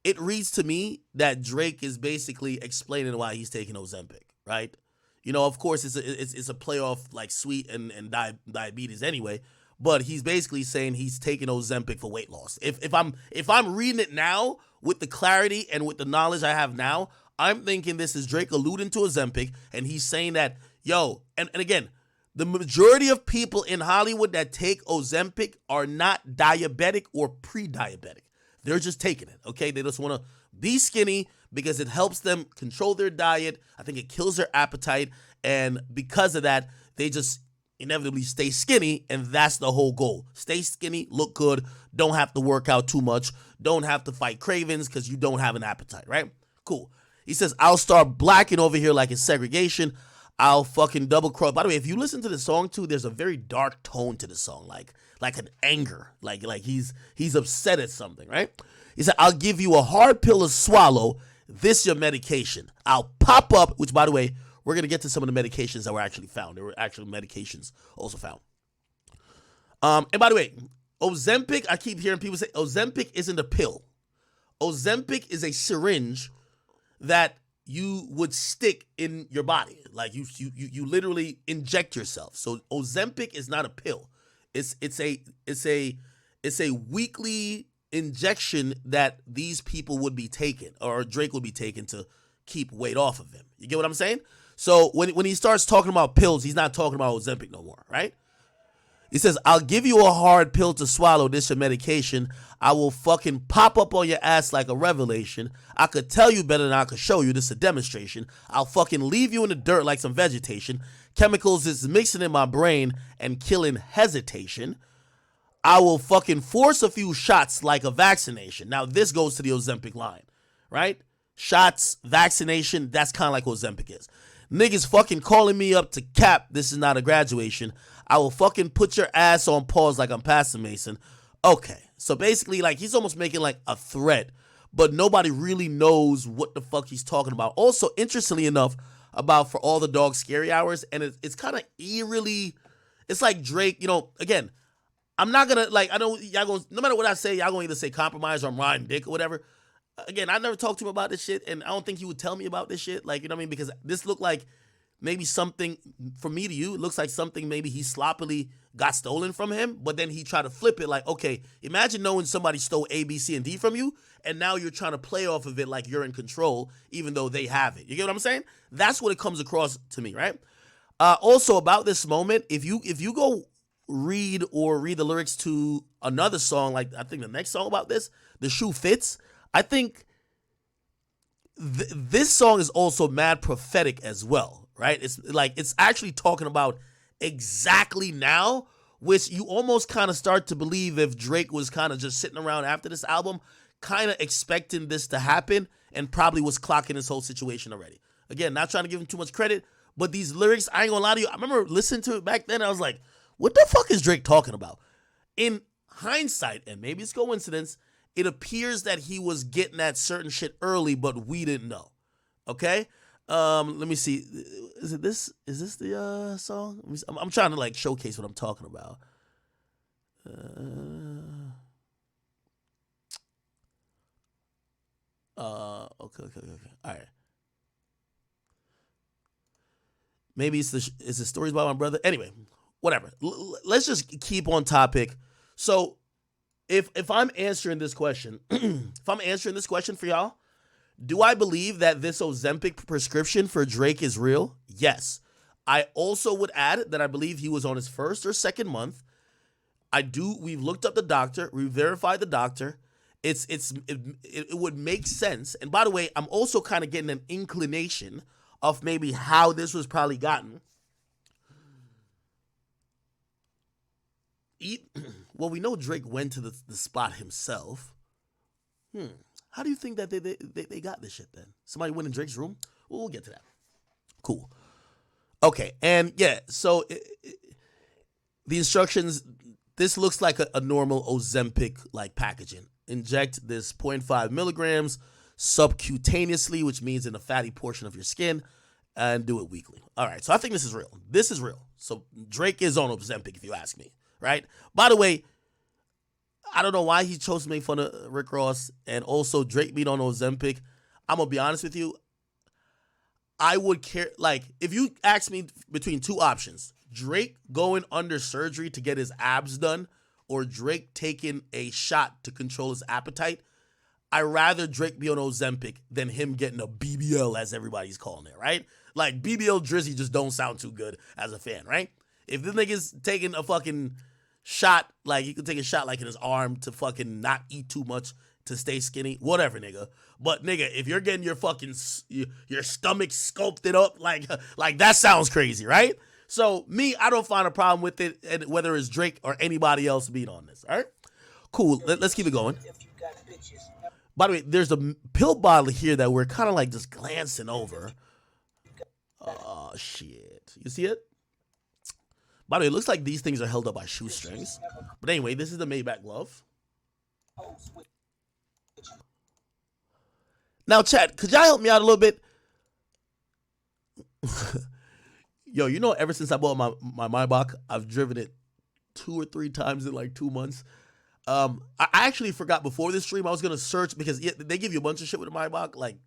It reads to me that Drake is basically explaining why he's taking Ozempic, right? You know, of course, it's a playoff like sweet and diabetes anyway, but he's basically saying he's taking Ozempic for weight loss. If I'm reading it now with the clarity and with the knowledge I have now, I'm thinking this is Drake alluding to Ozempic, and he's saying that, yo, and again, the majority of people in Hollywood that take Ozempic are not diabetic or pre-diabetic. They're just taking it, okay? They just want to be skinny because it helps them control their diet. I think it kills their appetite, and because of that, they just inevitably stay skinny, and that's the whole goal. Stay skinny, look good, don't have to work out too much, don't have to fight cravings because you don't have an appetite, right? Cool. He says, I'll start blacking over here like it's segregation. I'll fucking double cross. By the way, if you listen to the song too, there's a very dark tone to the song, like an anger, like he's upset at something, right? He said, I'll give you a hard pill to swallow. This your medication. I'll pop up, which by the way, we're going to get to some of the medications that were actually found. There were actual medications also found. And by the way, Ozempic, I keep hearing people say Ozempic isn't a pill. Ozempic is a syringe that you would stick in your body. Like you literally inject yourself. So Ozempic is not a pill. It's a weekly injection that these people would be taking, or Drake would be taking to keep weight off of him. You get what I'm saying? So when he starts talking about pills, he's not talking about Ozempic no more, right? He says, I'll give you a hard pill to swallow. This your medication. I will fucking pop up on your ass like a revelation. I could tell you better than I could show you. This is a demonstration. I'll fucking leave you in the dirt like some vegetation. Chemicals is mixing in my brain and killing hesitation. I will fucking force a few shots like a vaccination. Now, this goes to the Ozempic line, right? Shots, vaccination, that's kind of like Ozempic is. Niggas fucking calling me up to cap. This is not a graduation. I will fucking put your ass on pause like I'm Pastor Mason. Okay, so basically, like, he's almost making like a threat, but nobody really knows what the fuck he's talking about. Also, interestingly enough, about For All the Dogs Scary Hours, and it's kind of eerily, it's like Drake, you know, again, I'm not gonna, like, I know y'all gonna, no matter what I say, y'all gonna either say compromise or I'm riding dick or whatever. Again, I never talked to him about this shit, and I don't think he would tell me about this shit, like, you know what I mean, because this looked like maybe something, from me to you, it looks like something maybe he sloppily got stolen from him, but then he tried to flip it like, okay, imagine knowing somebody stole A, B, C, and D from you, and now you're trying to play off of it like you're in control, even though they have it. You get what I'm saying? That's what it comes across to me, right? Also, about this moment, if you go read the lyrics to another song, like I think the next song about this, The Shoe Fits, I think this song is also mad prophetic as well, right? It's actually talking about exactly now, which you almost kind of start to believe if Drake was kind of just sitting around after this album, kind of expecting this to happen and probably was clocking this whole situation already. Again, not trying to give him too much credit, but these lyrics, I ain't gonna lie to you, I remember listening to it back then, I was like, what the fuck is Drake talking about? In hindsight, and maybe it's coincidence, it appears that he was getting at certain shit early, but we didn't know. Okay? Let me see. Is this the song? I'm trying to like showcase what I'm talking about. Okay. All right. Maybe it's the stories about my brother. Anyway, whatever. Let's just keep on topic. So, if I'm answering this question, for y'all, do I believe that this Ozempic prescription for Drake is real? Yes. I also would add that I believe he was on his first or second month. We've looked up the doctor. We verified the doctor. It would make sense. And by the way, I'm also kind of getting an inclination of maybe how this was probably gotten. Well, we know Drake went to the spot himself. How do you think that they got this shit then? Somebody went in Drake's room? We'll get to that. Cool. Okay, and yeah, so the instructions, this looks like a normal Ozempic like packaging. Inject this 0.5 milligrams subcutaneously, which means in a fatty portion of your skin, and do it weekly. All right, so I think this is real. This is real. So Drake is on Ozempic, if you ask me, right? By the way, I don't know why he chose to make fun of Rick Ross and also Drake being on Ozempic. I'm going to be honest with you. I would care, like, if you ask me between two options, Drake going under surgery to get his abs done or Drake taking a shot to control his appetite, I'd rather Drake be on Ozempic than him getting a BBL, as everybody's calling it, right? Like, BBL Drizzy just don't sound too good as a fan, right? If this nigga's taking a fucking shot, like, he could take a shot, like, in his arm to fucking not eat too much to stay skinny, whatever, nigga. But, nigga, if you're getting your fucking, your stomach sculpted up, like that sounds crazy, right? So, me, I don't find a problem with it, and whether it's Drake or anybody else being on this, all right? Cool, let's keep it going. By the way, there's a pill bottle here that we're kind of like just glancing over. Oh, shit. You see it? By the way, it looks like these things are held up by shoestrings. But anyway, this is the Maybach glove. Now, chat, could y'all help me out a little bit? Yo, you know, ever since I bought my Maybach, I've driven it 2 or 3 times in like 2 months. I actually forgot before this stream I was gonna search because they give you a bunch of shit with the Maybach, like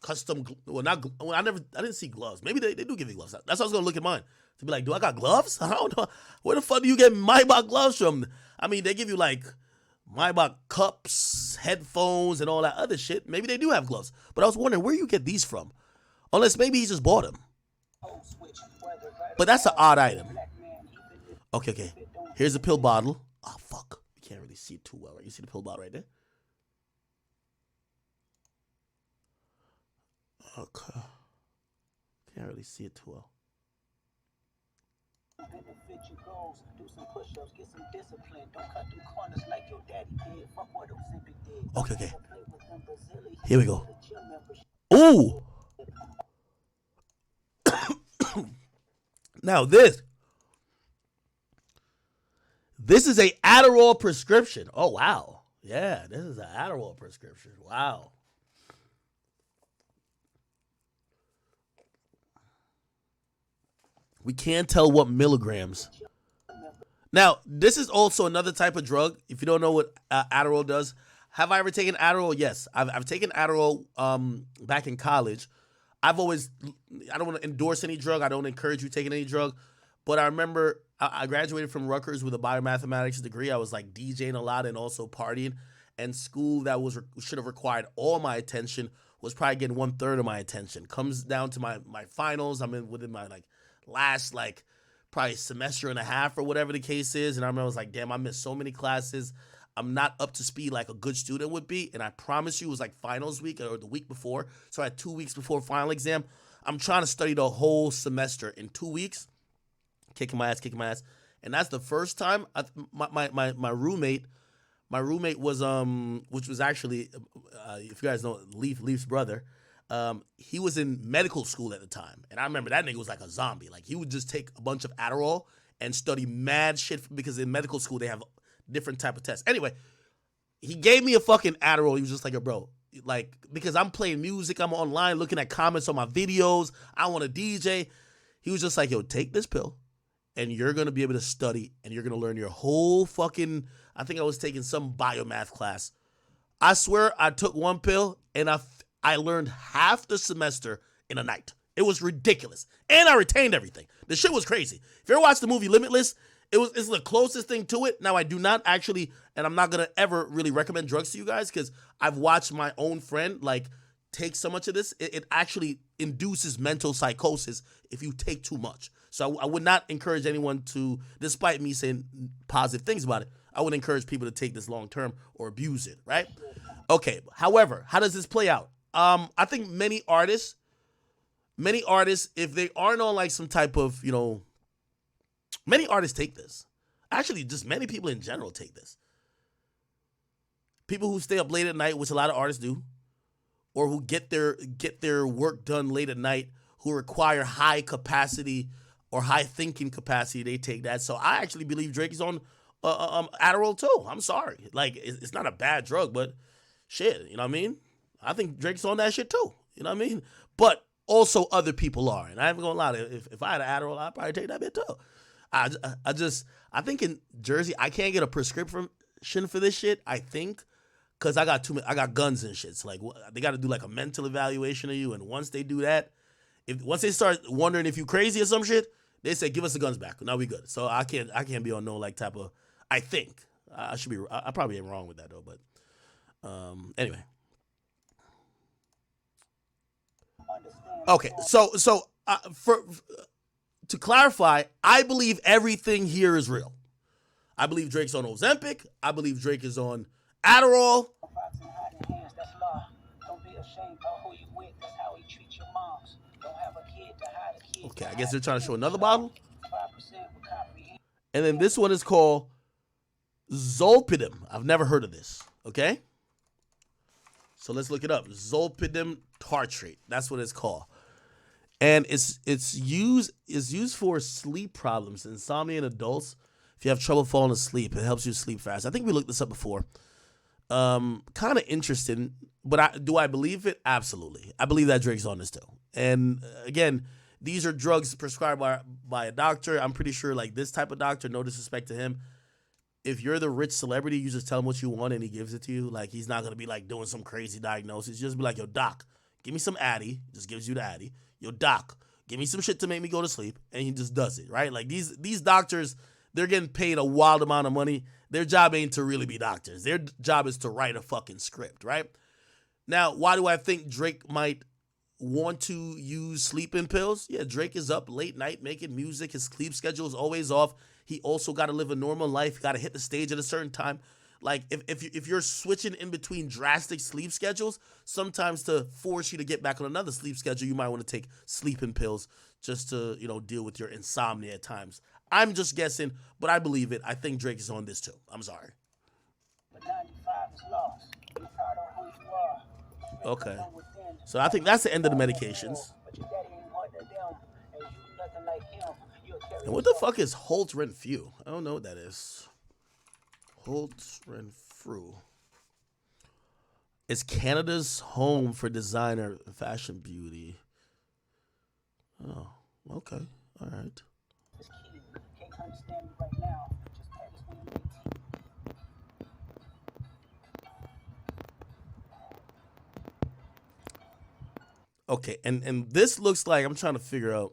custom. I didn't see gloves. Maybe they do give you gloves. That's why I was gonna look at mine to be like, do I got gloves? I don't know. Where the fuck do you get Maybach gloves from? I mean, they give you like Maybach cups, headphones, and all that other shit. Maybe they do have gloves, but I was wondering where you get these from. Unless maybe he just bought them. But that's an odd item. Okay. Here's a pill bottle. Oh fuck. Can't really see it too well, right? You see the pill bottle right there? Okay. Can't really see it too well. Okay. Here we go. Ooh! Now this is a Adderall prescription. Oh, wow. Yeah, this is an Adderall prescription. Wow. We can't tell what milligrams. Now, this is also another type of drug. If you don't know what Adderall does, have I ever taken Adderall? Yes. I've taken Adderall back in college. I don't want to endorse any drug. I don't encourage you taking any drug. But I remember I graduated from Rutgers with a biomathematics degree. I was like DJing a lot and also partying. And school that should have required all my attention was probably getting 1/3 of my attention. Comes down to my finals. I'm within my like last like probably semester and a half or whatever the case is. And I remember I was like, damn, I missed so many classes. I'm not up to speed like a good student would be. And I promise you it was like finals week or the week before. So I had 2 weeks before final exam. I'm trying to study the whole semester in 2 weeks. Kicking my ass. And that's the first time my roommate was, which was actually, if you guys know, Leaf's brother, he was in medical school at the time. And I remember that nigga was like a zombie. Like he would just take a bunch of Adderall and study mad shit because in medical school they have different type of tests. Anyway, he gave me a fucking Adderall. He was just like, bro, like, because I'm playing music, I'm online looking at comments on my videos, I want to DJ. He was just like, yo, take this pill and you're going to be able to study, and you're going to learn your whole fucking, I think I was taking some biomath class. I swear I took one pill, and I learned half the semester in a night. It was ridiculous. And I retained everything. The shit was crazy. If you ever watched the movie Limitless, it's the closest thing to it. Now, I do not actually, and I'm not going to ever really recommend drugs to you guys, because I've watched my own friend, like, take so much of this. It actually induces mental psychosis if you take too much. So I would not encourage anyone to, despite me saying positive things about it, I would encourage people to take this long term or abuse it, right? Okay, however, how does this play out? I think many artists, if they aren't on like some type of, many artists take this. Actually, just many people in general take this. People who stay up late at night, which a lot of artists do, or who get their work done late at night, who require high capacity or high thinking capacity, they take that. So I actually believe Drake is on Adderall too. I'm sorry. Like, it's not a bad drug, but shit, you know what I mean? I think Drake's on that shit too. You know what I mean? But also other people are. And I ain't gonna lie, if I had an Adderall, I'd probably take that bit too. I think in Jersey, I can't get a prescription for this shit, I think, because I got guns and shit. So like, they got to do like a mental evaluation of you. And once they do that, once they start wondering if you crazy or some shit, they say, give us the guns back. Now we good. So I can't be on no like type of, I think. I probably am wrong with that though, but anyway. Okay, so to clarify, I believe everything here is real. I believe Drake's on Ozempic. I believe Drake is on Adderall. Okay, I guess they're trying to show another bottle. And then this one is called Zolpidem. I've never heard of this. Okay, so let's look it up. Zolpidem tartrate. That's what it's called. And it's used for sleep problems, insomnia in adults. If you have trouble falling asleep, it helps you sleep fast. I think we looked this up before. Kind of interesting, but do I believe it? Absolutely. I believe that Drake's on this too. And again, these are drugs prescribed by a doctor. I'm pretty sure like this type of doctor, no disrespect to him, if you're the rich celebrity, you just tell him what you want and he gives it to you. Like, he's not going to be like doing some crazy diagnosis. Just be like, yo, doc, give me some Addy. Just gives you the Addy. Yo, doc, give me some shit to make me go to sleep. And he just does it, right? Like, these doctors, they're getting paid a wild amount of money. Their job ain't to really be doctors. Their job is to write a fucking script, right? Now, why do I think Drake might want to use sleeping pills? Yeah, Drake is up late night making music. His sleep schedule is always off. He also got to live a normal life. Got to hit the stage at a certain time. Like, if you're switching in between drastic sleep schedules, sometimes to force you to get back on another sleep schedule, you might want to take sleeping pills just to, deal with your insomnia at times. I'm just guessing, but I believe it. I think Drake is on this too. I'm sorry. Okay. So I think that's the end of the medications. And what the fuck is Holt Renfrew? I don't know what that is. Holt Renfrew. It's Canada's home for designer fashion beauty. Oh, okay. All right. Okay, and this looks like, I'm trying to figure out.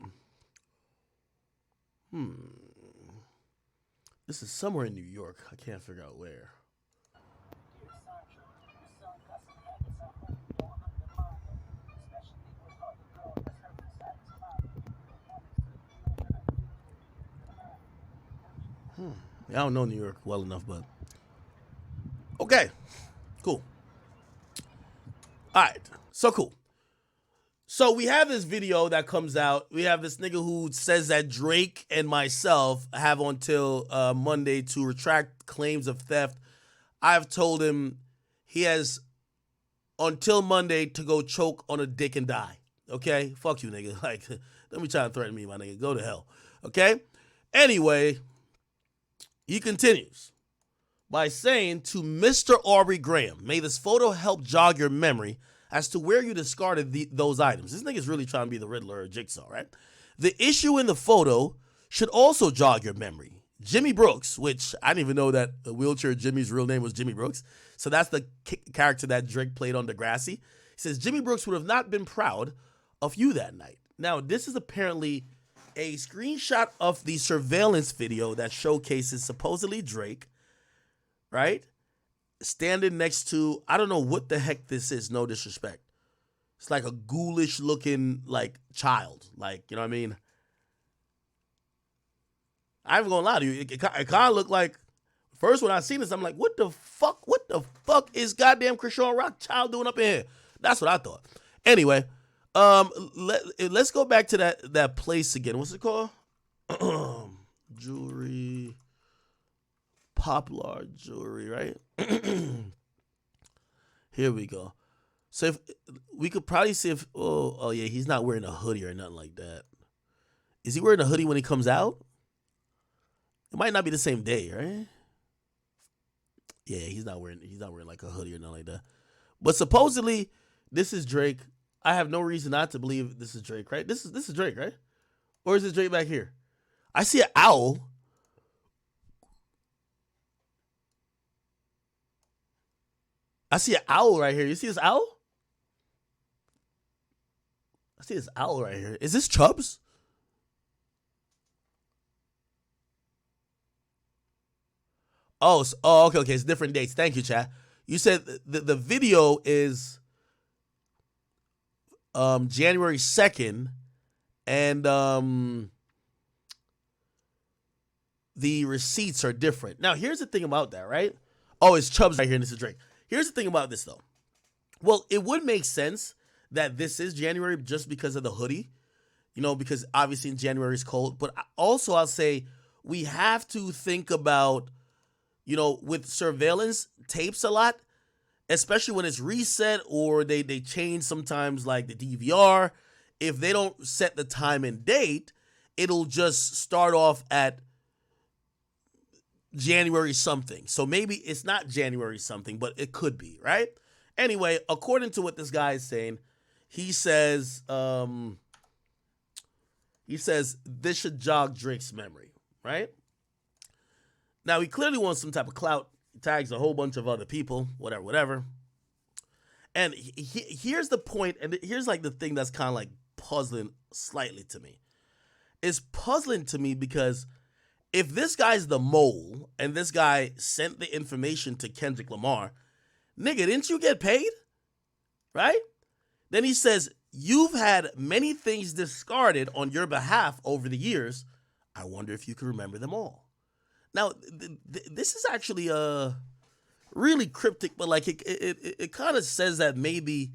This is somewhere in New York. I can't figure out where. I don't know New York well enough, but okay, cool. All right, so cool. So we have this video that comes out. We have this nigga who says that Drake and myself have until Monday to retract claims of theft. I've told him he has until Monday to go choke on a dick and die. Okay? Fuck you, nigga. Like, don't be trying to threaten me, my nigga. Go to hell. Okay? Anyway, he continues by saying to Mr. Aubrey Graham, may this photo help jog your memory as to where you discarded those items. This nigga's really trying to be the Riddler or Jigsaw, right? The issue in the photo should also jog your memory. Jimmy Brooks, which I didn't even know that Wheelchair Jimmy's real name was Jimmy Brooks. So that's the character that Drake played on Degrassi. He says, Jimmy Brooks would have not been proud of you that night. Now, this is apparently a screenshot of the surveillance video that showcases supposedly Drake, right? Standing next to, I don't know what the heck this is, no disrespect. It's like a ghoulish looking like child. Like, you know what I mean? I ain't gonna lie to you. It kind of looked like, first when I seen this, I'm like, what the fuck is goddamn Krishan Rothschild doing up in here? That's what I thought. Anyway, let's go back to that place again. What's it called? Jewelry. Popular jewelry, right? Here we go. So if we could probably see if oh yeah, he's not wearing a hoodie or nothing like that. Is he wearing a hoodie when he comes out? It might not be the same day, right? Yeah, he's not wearing like a hoodie or nothing like that. But supposedly this is Drake. I have no reason not to believe this is Drake, right? This is Drake, right? Or is this Drake back here? I see an owl. I see an owl right here. You see this owl? I see this owl right here. Is this Chubbs? Oh, okay. It's different dates. Thank you, chat. You said the video is January 2nd, and the receipts are different. Now, here's the thing about that, right? Oh, it's Chubbs right here, and this is Drake. Here's the thing about this, though. Well, it would make sense that this is January just because of the hoodie, you know, because obviously in January it's cold. But also I'll say we have to think about, you know, with surveillance tapes a lot, especially when it's reset or they change sometimes like the DVR. If they don't set the time and date, it'll just start off at January something. So maybe it's not January something, but it could be, right? Anyway, according to what this guy is saying, he says this should jog Drake's memory, right? Now, he clearly wants some type of clout. He tags a whole bunch of other people, whatever. And here's the point, and here's like the thing that's kind of like puzzling slightly to me. It's puzzling to me because if this guy's the mole and this guy sent the information to Kendrick Lamar, nigga, didn't you get paid? Right? Then he says, you've had many things discarded on your behalf over the years. I wonder if you can remember them all. Now, this is actually really cryptic, but like it kind of says that maybe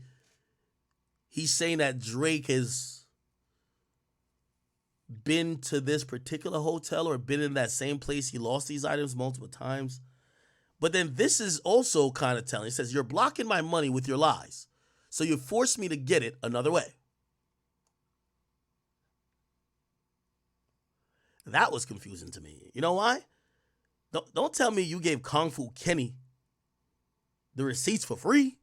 he's saying that Drake has been to this particular hotel or been in that same place. He lost these items multiple times. But then this is also kind of telling. It says, you're blocking my money with your lies. So you forced me to get it another way. That was confusing to me. You know why? Don't tell me you gave Kung Fu Kenny the receipts for free.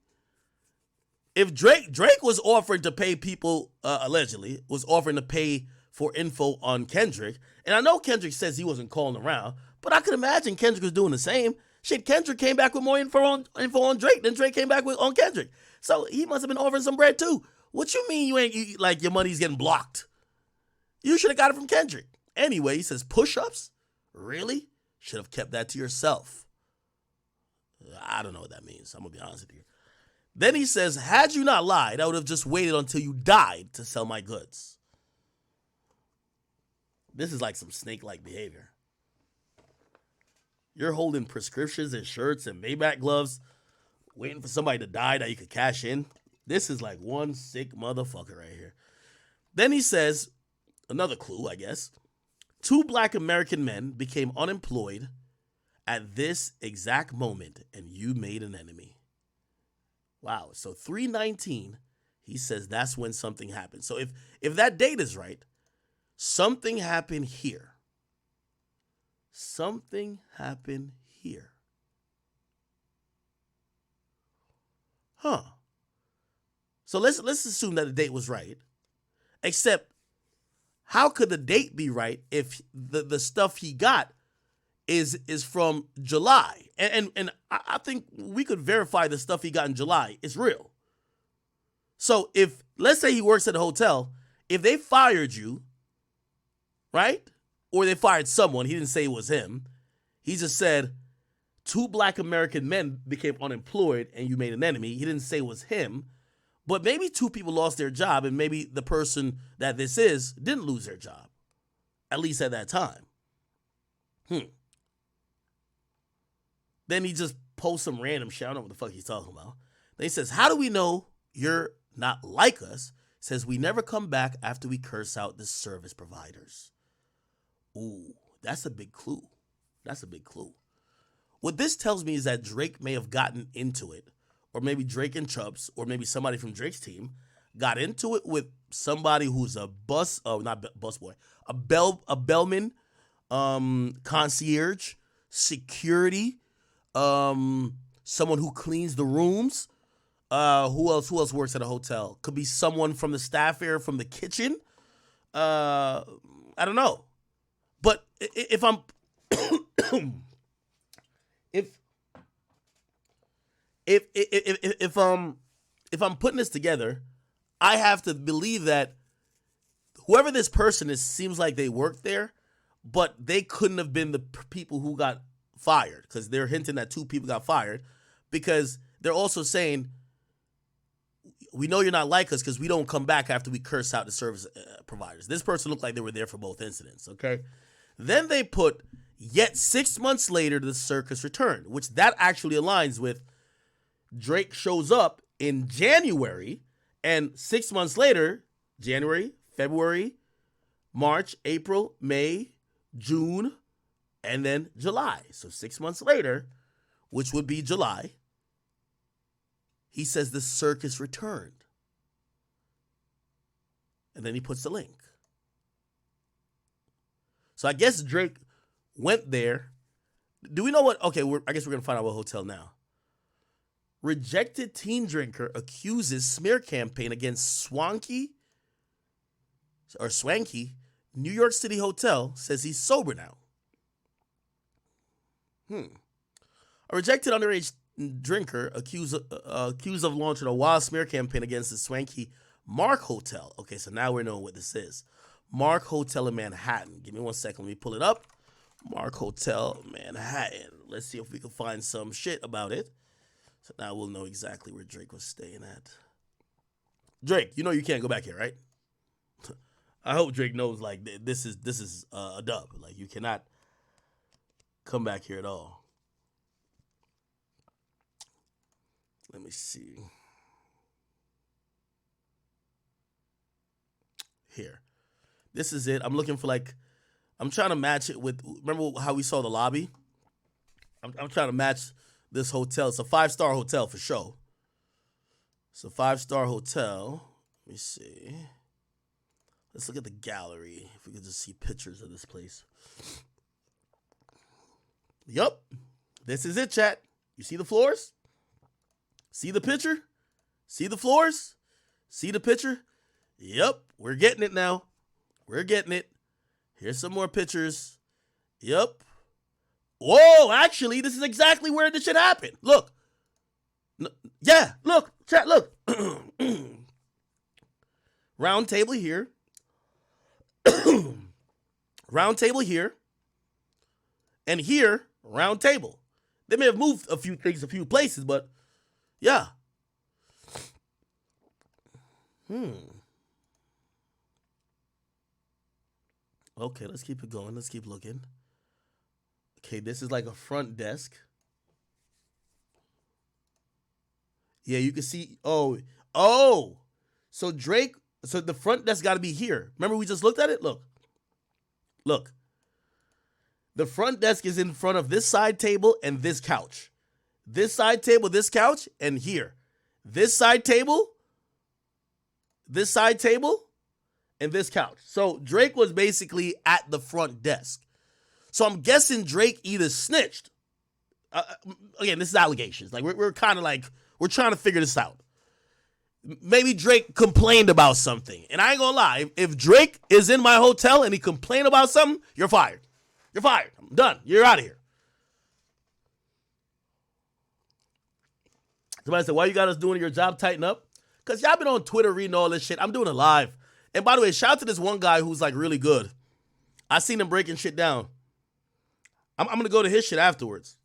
If Drake was offering to pay people, allegedly, was offering to pay for info on Kendrick, and I know Kendrick says he wasn't calling around, but I could imagine Kendrick was doing the same. Shit, Kendrick came back with more info on Drake than Drake came back with on Kendrick. So he must have been offering some bread too. What you mean you like your money's getting blocked? You should have got it from Kendrick. Anyway, he says push-ups? Really? Should have kept that to yourself. I don't know what that means. I'm going to be honest with you. Then he says, had you not lied, I would have just waited until you died to sell my goods. This is like some snake-like behavior. You're holding prescriptions and shirts and Maybach gloves, waiting for somebody to die that you could cash in. This is like one sick motherfucker right here. Then he says, another clue, I guess. 2 black American men became unemployed at this exact moment, and you made an enemy. Wow. So 3/19, he says that's when something happened. So if that date is right, something happened here. Something happened here. Huh. So let's assume that the date was right. Except, how could the date be right if the stuff he got is from July? And I think we could verify the stuff he got in July is real. So if, let's say he works at a hotel, if they fired you, right? Or they fired someone, he didn't say it was him. He just said 2 black American men became unemployed and you made an enemy. He didn't say it was him. But maybe 2 people lost their job, and maybe the person that this is didn't lose their job, at least at that time. Then he just posts some random shit. I don't know what the fuck he's talking about. Then he says, how do we know you're not like us? He says, we never come back after we curse out the service providers. Ooh, that's a big clue. That's a big clue. What this tells me is that Drake may have gotten into it, or maybe Drake and Chubbs, or maybe somebody from Drake's team got into it with somebody who's a bellman, concierge, security, someone who cleans the rooms. Who else works at a hotel? Could be someone from the staff area, from the kitchen. I don't know. But if I'm if I'm putting this together, I have to believe that whoever this person is seems like they worked there, but they couldn't have been the people who got fired, because they're hinting that 2 people got fired, because they're also saying, we know you're not like us because we don't come back after we curse out the service providers. This person looked like they were there for both incidents, okay? Then they put, yet 6 months later, the circus returned, which that actually aligns with Drake shows up in January, and 6 months later, January, February, March, April, May, June, and then July. So 6 months later, which would be July, he says the circus returned. And then he puts the link. So I guess Drake went there. Do we know what? Okay, I guess we're going to find out what hotel now. Rejected teen drinker accuses smear campaign against Swanky, New York City hotel, says he's sober now. A rejected underage drinker accused of launching a wild smear campaign against the Swanky Mark Hotel. Okay, so now we know what this is. Mark Hotel in Manhattan. Give me 1 second. Let me pull it up. Mark Hotel, Manhattan. Let's see if we can find some shit about it. So now we'll know exactly where Drake was staying at. Drake, you know you can't go back here, right? I hope Drake knows, like, this is a dub. Like, you cannot come back here at all. Let me see. Here. This is it. I'm looking for, like, I'm trying to match it with, remember how we saw the lobby? I'm trying to match this hotel. It's a 5-star hotel for sure. It's a 5-star hotel. Let me see. Let's look at the gallery. If we could just see pictures of this place. Yup. This is it, chat. You see the floors? See the picture? See the floors? See the picture? Yup. We're getting it now. We're getting it. Here's some more pictures. Yup. Whoa, actually, this is exactly where this shit happened. Look. Yeah, look. Chat, look. Round table here. Round table here. And here, round table. They may have moved a few things a few places, but yeah. Okay, let's keep it going. Let's keep looking. Okay, this is like a front desk. Yeah, you can see. Oh. So Drake, so the front desk got to be here. Remember we just looked at it? Look. The front desk is in front of this side table and this couch. This side table, this couch, and here. This side table, and this couch. So Drake was basically at the front desk. So I'm guessing Drake either snitched. Again, this is allegations. Like we're kind of like, we're trying to figure this out. maybe Drake complained about something. And I ain't gonna lie, if Drake is in my hotel and he complained about something, you're fired. You're fired. I'm done. You're out of here. Somebody said, why you got us doing your job tighten up? Because y'all been on Twitter reading all this shit. I'm doing it live. And by the way, shout out to this one guy who's like really good. I seen him breaking shit down. I'm going to go to his shit afterwards.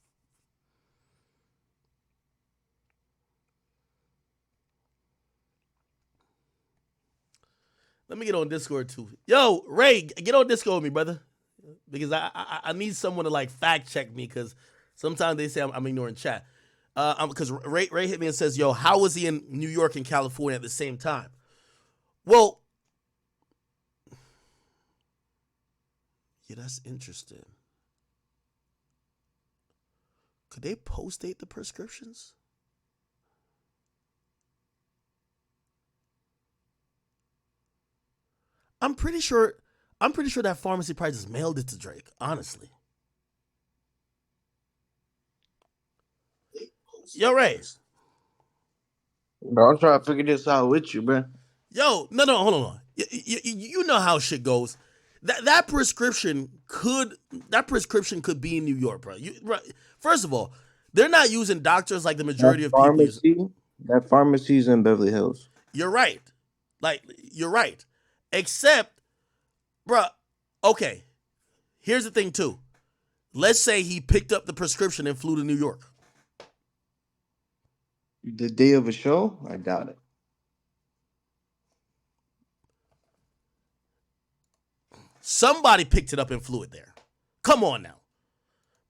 Let me get on Discord too. Yo, Ray, get on Discord with me, brother. Because I need someone to like fact check me because sometimes they say I'm ignoring chat. Because Ray hit me and says, yo, how was he in New York and California at the same time? Well, yeah, that's interesting. Could they post-date the prescriptions? I'm pretty sure that pharmacy probably just mailed it to Drake, honestly. Yo, Ray.
Bro, I'm trying to figure this out with you, bro.
Yo, no, hold on. You know how shit goes. That prescription could be in New York, bro. First of all, they're not using doctors like the majority of people use.
That pharmacy's in Beverly Hills.
You're right. You're right. Except, bro, okay, here's the thing, too. Let's say he picked up the prescription and flew to New York.
The day of a show? I doubt it.
Somebody picked it up and flew it there. Come on now.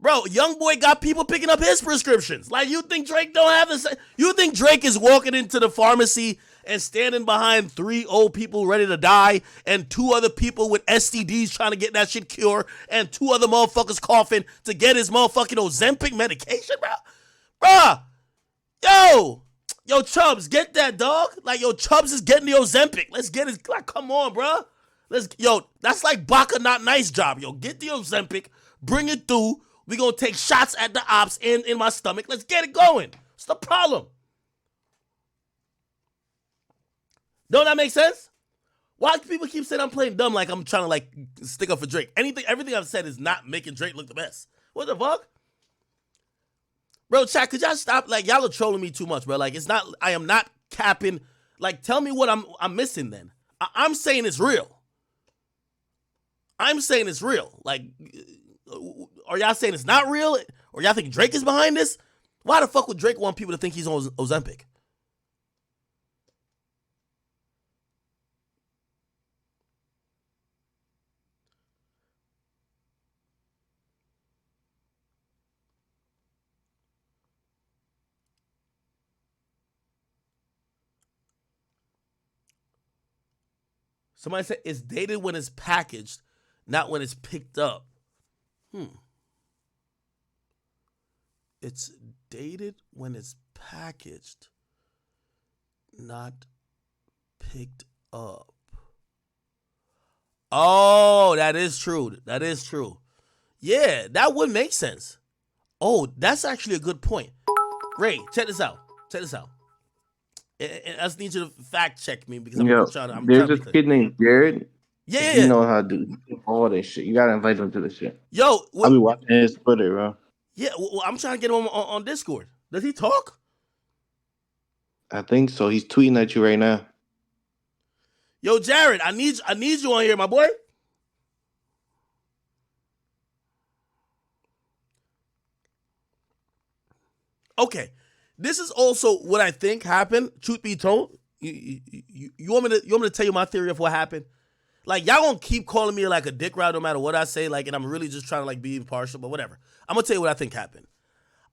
Bro, young boy got people picking up his prescriptions. Like, you think Drake don't have the same? You think Drake is walking into the pharmacy and standing behind 3 old people ready to die and 2 other people with STDs trying to get that shit cured and 2 other motherfuckers coughing to get his motherfucking Ozempic medication, bro? Bruh. Yo, Chubbs, get that, dog. Like, yo, Chubbs is getting the Ozempic. Let's get it. Like, come on, bro. That's like Baca Not Nice job. Yo, get the Ozempic, bring it through. We gonna take shots at the ops in my stomach. Let's get it going. What's the problem? Don't that make sense? Why do people keep saying I'm playing dumb like I'm trying to like stick up for Drake? Everything I've said is not making Drake look the best. What the fuck? Bro, chat, could y'all stop? Like, y'all are trolling me too much, bro. Like, I am not capping. Like, tell me what I'm missing then. I'm saying it's real. I'm saying it's real. Like, are y'all saying it's not real? Or y'all think Drake is behind this? Why the fuck would Drake want people to think he's on Ozempic? Somebody said it's dated when it's packaged, not when it's picked up. It's dated when it's packaged, not picked up. Oh, that is true. That is true. Yeah, that would make sense. Oh, that's actually a good point. Ray, check this out. I just need you to fact check me because I'm trying to.
There's this kid named Jared.
Yeah.
You know how to do all this shit. You gotta invite him to the shit.
Yo,
I'll be watching his Twitter, bro.
Yeah, well, I'm trying to get him on Discord. Does he talk?
I think so. He's tweeting at you right now.
Yo, Jared, I need you on here, my boy. Okay, this is also what I think happened. Truth be told, you want me to tell you my theory of what happened? Like, y'all gonna keep calling me like a dick ride no matter what I say, like, and I'm really just trying to like be impartial, but whatever. I'm gonna tell you what I think happened.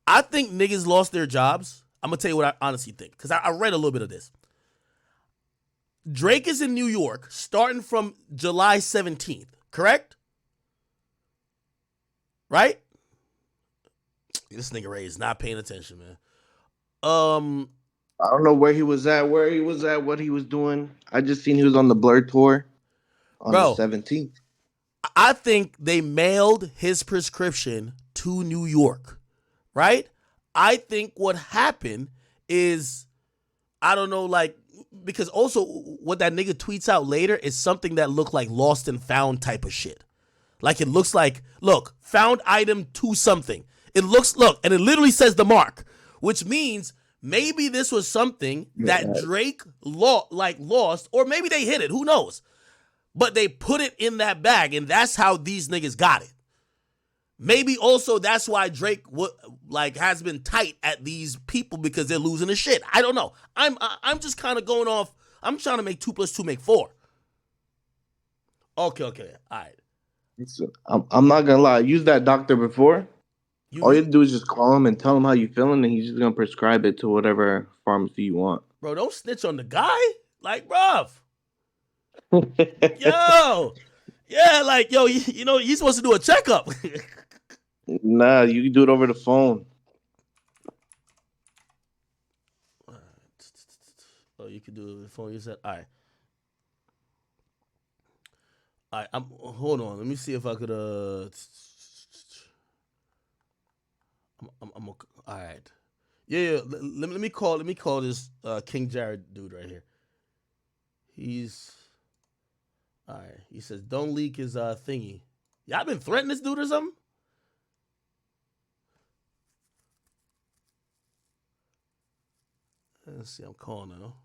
I think niggas lost their jobs. I'm gonna tell you what I honestly think, because I read a little bit of this. Drake is in New York starting from July 17th, correct? Right? This nigga Ray is not paying attention, man.
I don't know where he was at, what he was doing. I just seen he was on the Blur tour on the 17th.
I think they mailed his prescription to New York, right? I think what happened is, I don't know, like, because also what that nigga tweets out later is something that looked like lost and found type of shit. Like it looks like, look, found item to something. It looks, look, and it literally says the mark, which means maybe this was something that Drake lost, or maybe they hid it. Who knows? But they put it in that bag, and that's how these niggas got it. Maybe also that's why Drake has been tight at these people because they're losing his shit. I don't know. I'm just kind of going off. I'm trying to make 2 + 2 make 4. Okay, all right.
I'm not gonna lie. I used that doctor before. All you have to do is just call him and tell him how you feeling, and he's just gonna prescribe it to whatever pharmacy you want.
Bro, don't snitch on the guy. Like, bruv. Yo. Yeah, like, yo, you know, you're supposed to do a checkup.
Nah, you can do it over the phone.
Oh, you can do it over the phone. You said, all right. All right, hold on. Let me see if I could, all right. Yeah. Let me call this King Jared dude right here. He's all right. He says, "Don't leak his thingy." Y'all been threatening this dude or something? Let's see. I'm calling now.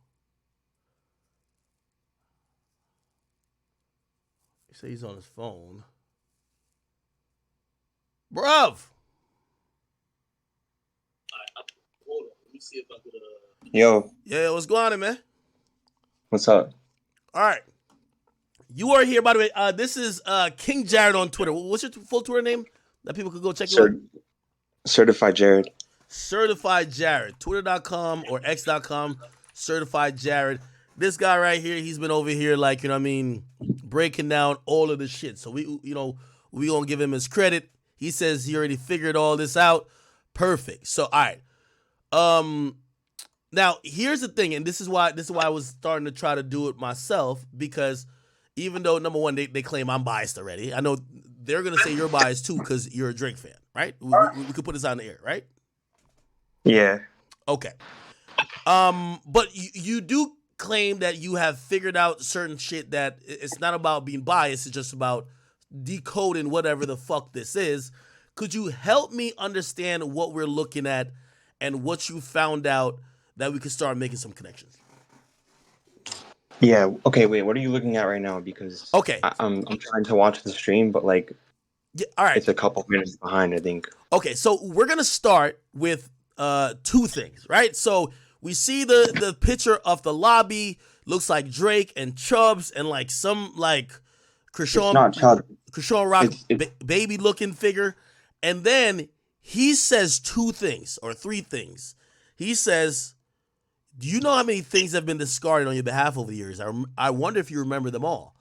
He says he's on his phone, bruv. Hold on. Let me see if I could.
Yo.
Yeah, what's going on, man?
What's up?
All right. You are here, by the way. This is King Jared on Twitter. What's your full Twitter name that people could go check you out?
Certified Jared.
Certified Jared. Twitter.com or X.com. Certified Jared. This guy right here, he's been over here, like, you know what I mean, breaking down all of the shit. So we gonna give him his credit. He says he already figured all this out. Perfect. So all right. Now here's the thing, and this is why I was starting to try to do it myself, because even though number one they claim I'm biased already, I know they're gonna say you're biased too because you're a Drake fan, right? We could put this out in the air, right?
Yeah.
Okay. But you do claim that you have figured out certain shit, that it's not about being biased, it's just about decoding whatever the fuck this is. Could you help me understand what we're looking at and what you found out that we could start making some connections?
Yeah. Okay. Wait. What are you looking at right now? Because
okay,
I'm trying to watch the stream, but like,
yeah, all right,
it's a couple minutes behind, I think.
Okay, so we're gonna start with 2 things, right? So we see the picture of the lobby. Looks like Drake and Chubbs and like some like Krishan Rock baby looking figure. And then he says 2 things or 3 things. He says, do you know how many things have been discarded on your behalf over the years? I wonder if you remember them all.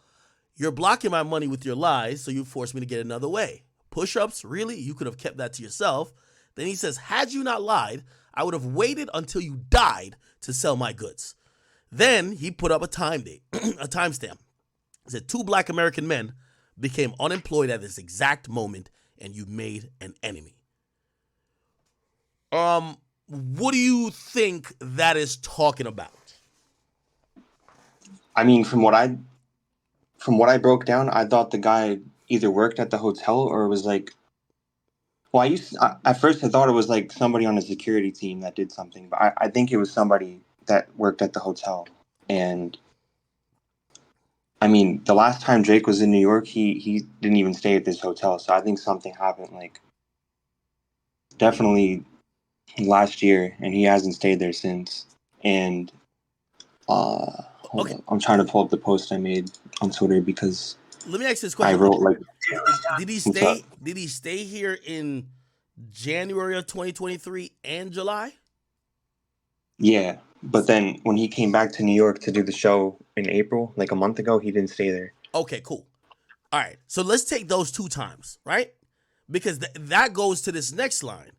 You're blocking my money with your lies, so you forced me to get another way. Push-ups? Really? You could have kept that to yourself. Then he says, had you not lied, I would have waited until you died to sell my goods. Then he put up a time date, a timestamp. He said 2 black American men became unemployed at this exact moment, and you made an enemy. What do you think that is talking about?
I mean, from what I broke down, I thought the guy either worked at the hotel or was like, well, at first I thought it was like somebody on a security team that did something, but I think it was somebody that worked at the hotel. And I mean, the last time Drake was in New York, he didn't even stay at this hotel. So I think something happened, like, definitely last year, and he hasn't stayed there since. And hold up. I'm trying to pull up the post I made on Twitter because
let me ask you this question.
I wrote like,
did he stay here in January of 2023 and July?
Yeah, but then when he came back to New York to do the show in April, like a month ago, he didn't stay there.
Okay, cool. All right, so let's take those 2 times, right? Because that goes to this next line.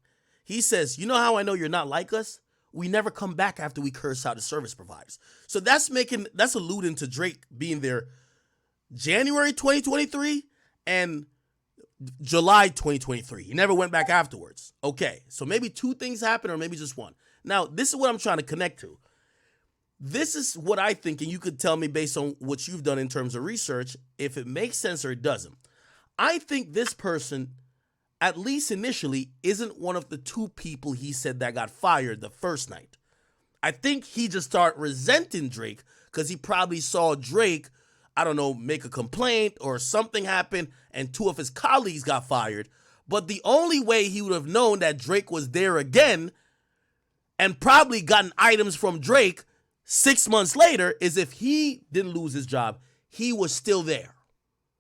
He says, you know how I know you're not like us? We never come back after we curse out the service providers. So that's alluding to Drake being there January 2023 and July 2023. He never went back afterwards. Okay, so maybe 2 things happened or maybe just 1. Now, this is what I'm trying to connect to. This is what I think, and you could tell me based on what you've done in terms of research if it makes sense or it doesn't. I think this person, at least initially, isn't one of the two people he said that got fired the first night. I think he just started resenting Drake because he probably saw Drake, I don't know, make a complaint or something happen and two of his colleagues got fired. But the only way he would have known that Drake was there again and probably gotten items from Drake 6 months later is if he didn't lose his job, he was still there.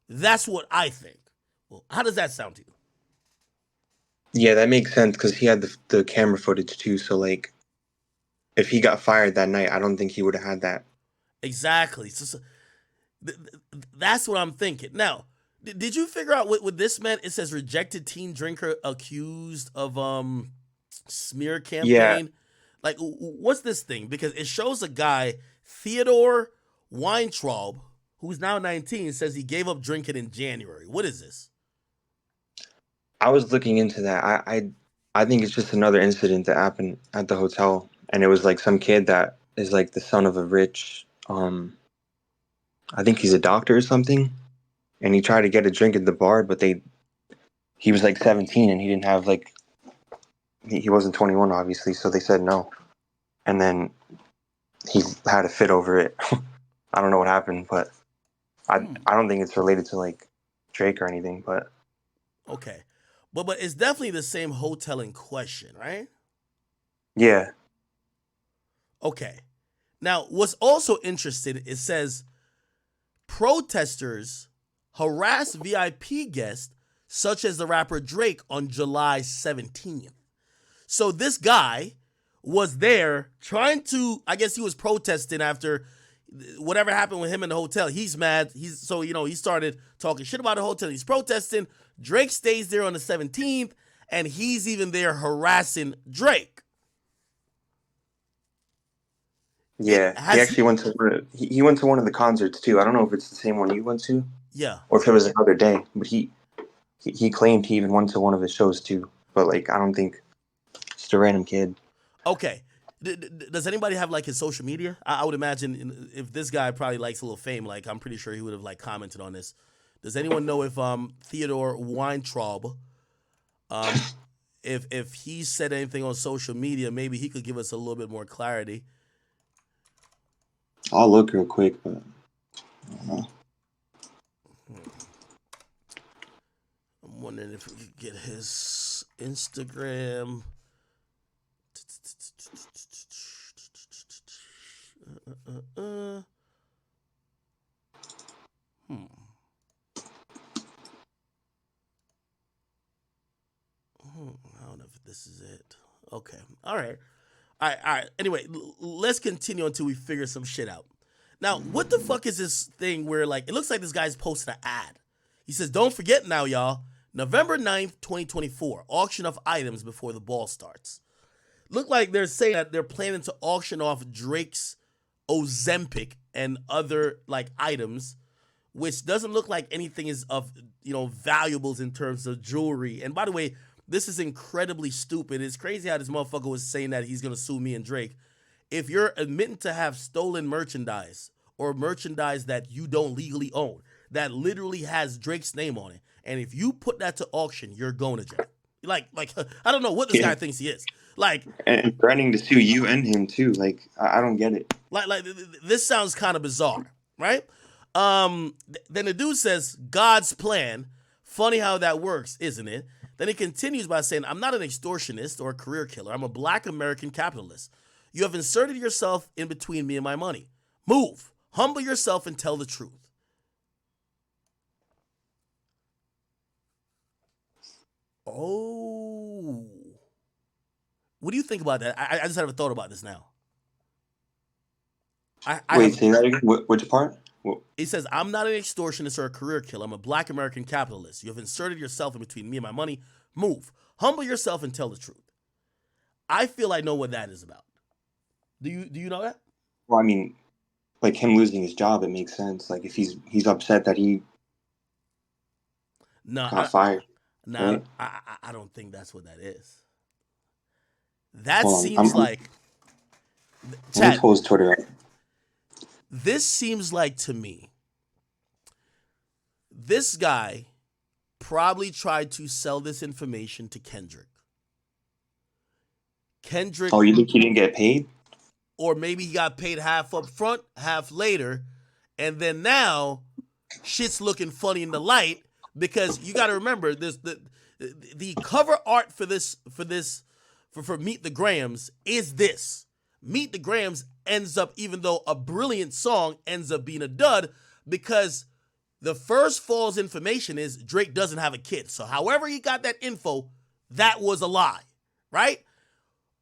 That's what I think. Well, how does that sound to you?
Yeah, that makes sense because he had the camera footage too. So like, if he got fired that night, I don't think he would have had that.
Exactly. That's what I'm thinking. Now, did you figure out what this meant? It says rejected teen drinker accused of smear campaign.
Yeah.
Like, what's this thing? Because it shows a guy, Theodore Weintraub, who's now 19, says he gave up drinking in January. What is this?
I was looking into that. I think it's just another incident that happened at the hotel, and it was like some kid that is like the son of a rich, I think he's a doctor or something, and he tried to get a drink at the bar, but he was like 17 and he didn't have like, he wasn't 21 obviously, so they said no, and then he had a fit over it. I don't know what happened, but I don't think it's related to like Drake or anything, but
okay. But it's definitely the same hotel in question, right?
yeah.
Okay. Now, what's also interesting, it says protesters harass VIP guests such as the rapper Drake on July 17th. So this guy was there trying to, I guess he was protesting after whatever happened with him in the hotel. He's mad. He started talking shit about the hotel. He's protesting. Drake stays there on the 17th, and he's even there harassing Drake.
Yeah, he actually went to he went to one of the concerts too. I don't know if it's the same one you went to.
Yeah.
Or if it was another day, but he claimed he even went to one of his shows too. But like, I don't think just a random kid.
Okay. Does anybody have like his social media? I would imagine if this guy probably likes a little fame, like I'm pretty sure he would have like commented on this. Does anyone know if Theodore Weintraub, if he said anything on social media, maybe he could give us a little bit more clarity.
I'll look real quick, but I don't know.
I'm wondering if we could get his Instagram. I don't know if this is it. Okay. All right. Anyway, let's continue until we figure some shit out. Now, what the fuck is this thing where, like, it looks like this guy's posted an ad. He says, don't forget now, y'all, November 9th, 2024, auction of items before the ball starts. Look like they're saying that they're planning to auction off Drake's Ozempic and other, like, items, which doesn't look like anything is of, valuables in terms of jewelry. And by the way, this is incredibly stupid. It's crazy how this motherfucker was saying that he's going to sue me and Drake. If you're admitting to have stolen merchandise or merchandise that you don't legally own, that literally has Drake's name on it, and if you put that to auction, you're going to jail. Like I don't know what this guy thinks he is. Like,
and threatening to sue you and him too. Like, I don't get it.
Like this sounds kind of bizarre, right? Then the dude says, God's plan. Funny how that works, isn't it? Then he continues by saying, I'm not an extortionist or a career killer. I'm a black American capitalist. You have inserted yourself in between me and my money. Move. Humble yourself and tell the truth. Oh. What do you think about that? I just had a thought about this now.
Wait, say that again? Which part?
He says, I'm not an extortionist or a career killer. I'm a black American capitalist. You have inserted yourself in between me and my money. Move. Humble yourself and tell the truth. I feel I know what that is about. Do you know that?
Well, I mean, like him losing his job, it makes sense. Like if he's upset that he got fired.
No,
right?
I don't think that's what that is. That
Hold on,
seems like...
Let me pull his Twitter up.
This seems like to me, this guy probably tried to sell this information to Kendrick.
Oh, you think he didn't get paid?
Or maybe he got paid half up front, half later, and then now shit's looking funny in the light because you got to remember this the cover art for Meet the Grahams is this. Meet the Grahams ends up, even though a brilliant song, ends up being a dud because the first false information is Drake doesn't have a kid. So however he got that info, that was a lie, right?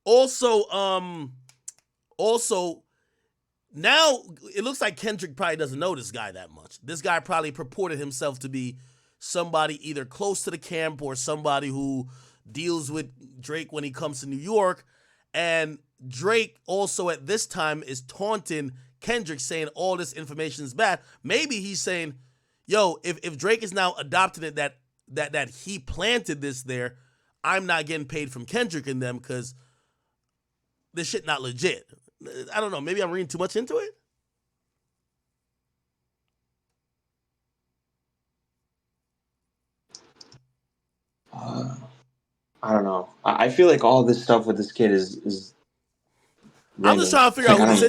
Also, now it looks like Kendrick probably doesn't know this guy that much. This guy probably purported himself to be somebody either close to the camp or somebody who deals with Drake when he comes to New York. And Drake also at this time is taunting Kendrick, saying all this information is bad. Maybe he's saying, yo, if Drake is now adopting it that he planted this there, I'm not getting paid from Kendrick and them because this shit not legit. I don't know. Maybe I'm reading too much into it.
I don't know. I feel like all this stuff with this kid is
I'm just trying to figure out who this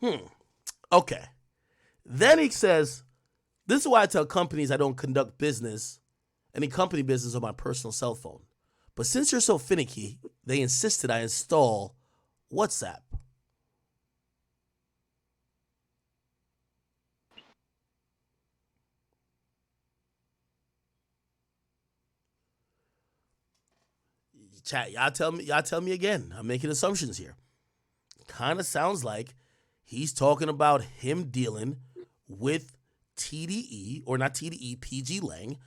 is. Okay. Then he says, this is why I tell companies I don't conduct any company business on my personal cell phone. But since you're so finicky, they insisted I install WhatsApp. Chat, y'all tell me again. I'm making assumptions here. Kind of sounds like he's talking about him dealing with TDE, or not TDE, PG Lang,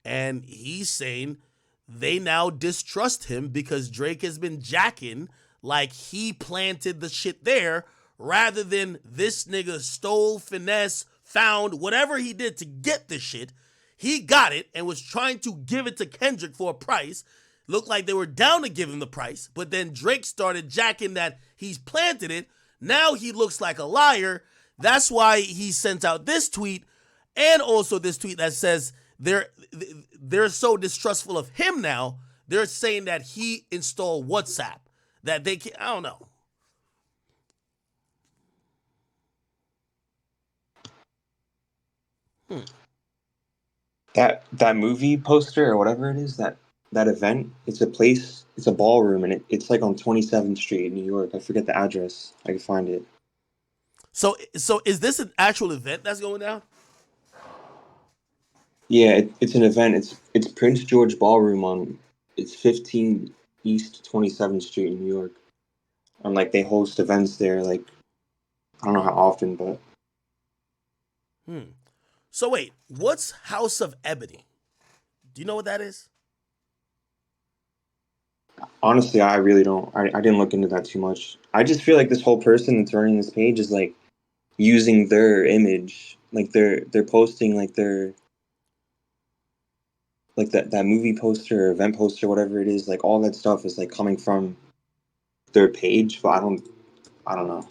and he's saying they now distrust him because Drake has been jacking like he planted the shit there rather than this nigga stole, finesse, found, whatever he did to get the shit. He got it and was trying to give it to Kendrick for a price. Looked like they were down to give him the price, but then Drake started jacking that he's planted it. Now he looks like a liar. That's why he sent out this tweet and also this tweet that says they're so distrustful of him now, they're saying that he installed WhatsApp. That they can, I don't know.
That movie poster or whatever it is, that event, it's a ballroom, and it's like on 27th Street in New York. I forget the address. I can find it.
So is this an actual event that's going down?
Yeah, it's an event. It's Prince George Ballroom it's 15 East 27th Street in New York. And like they host events there, like I don't know how often, but
So wait, what's House of Ebony? Do you know what that is?
honestly, I really don't. I didn't look into that too much. I just feel like this whole person that's running this page is like using their image, like they're posting like their like that movie poster or event poster, whatever it is. Like all that stuff is like coming from their page, but I don't know.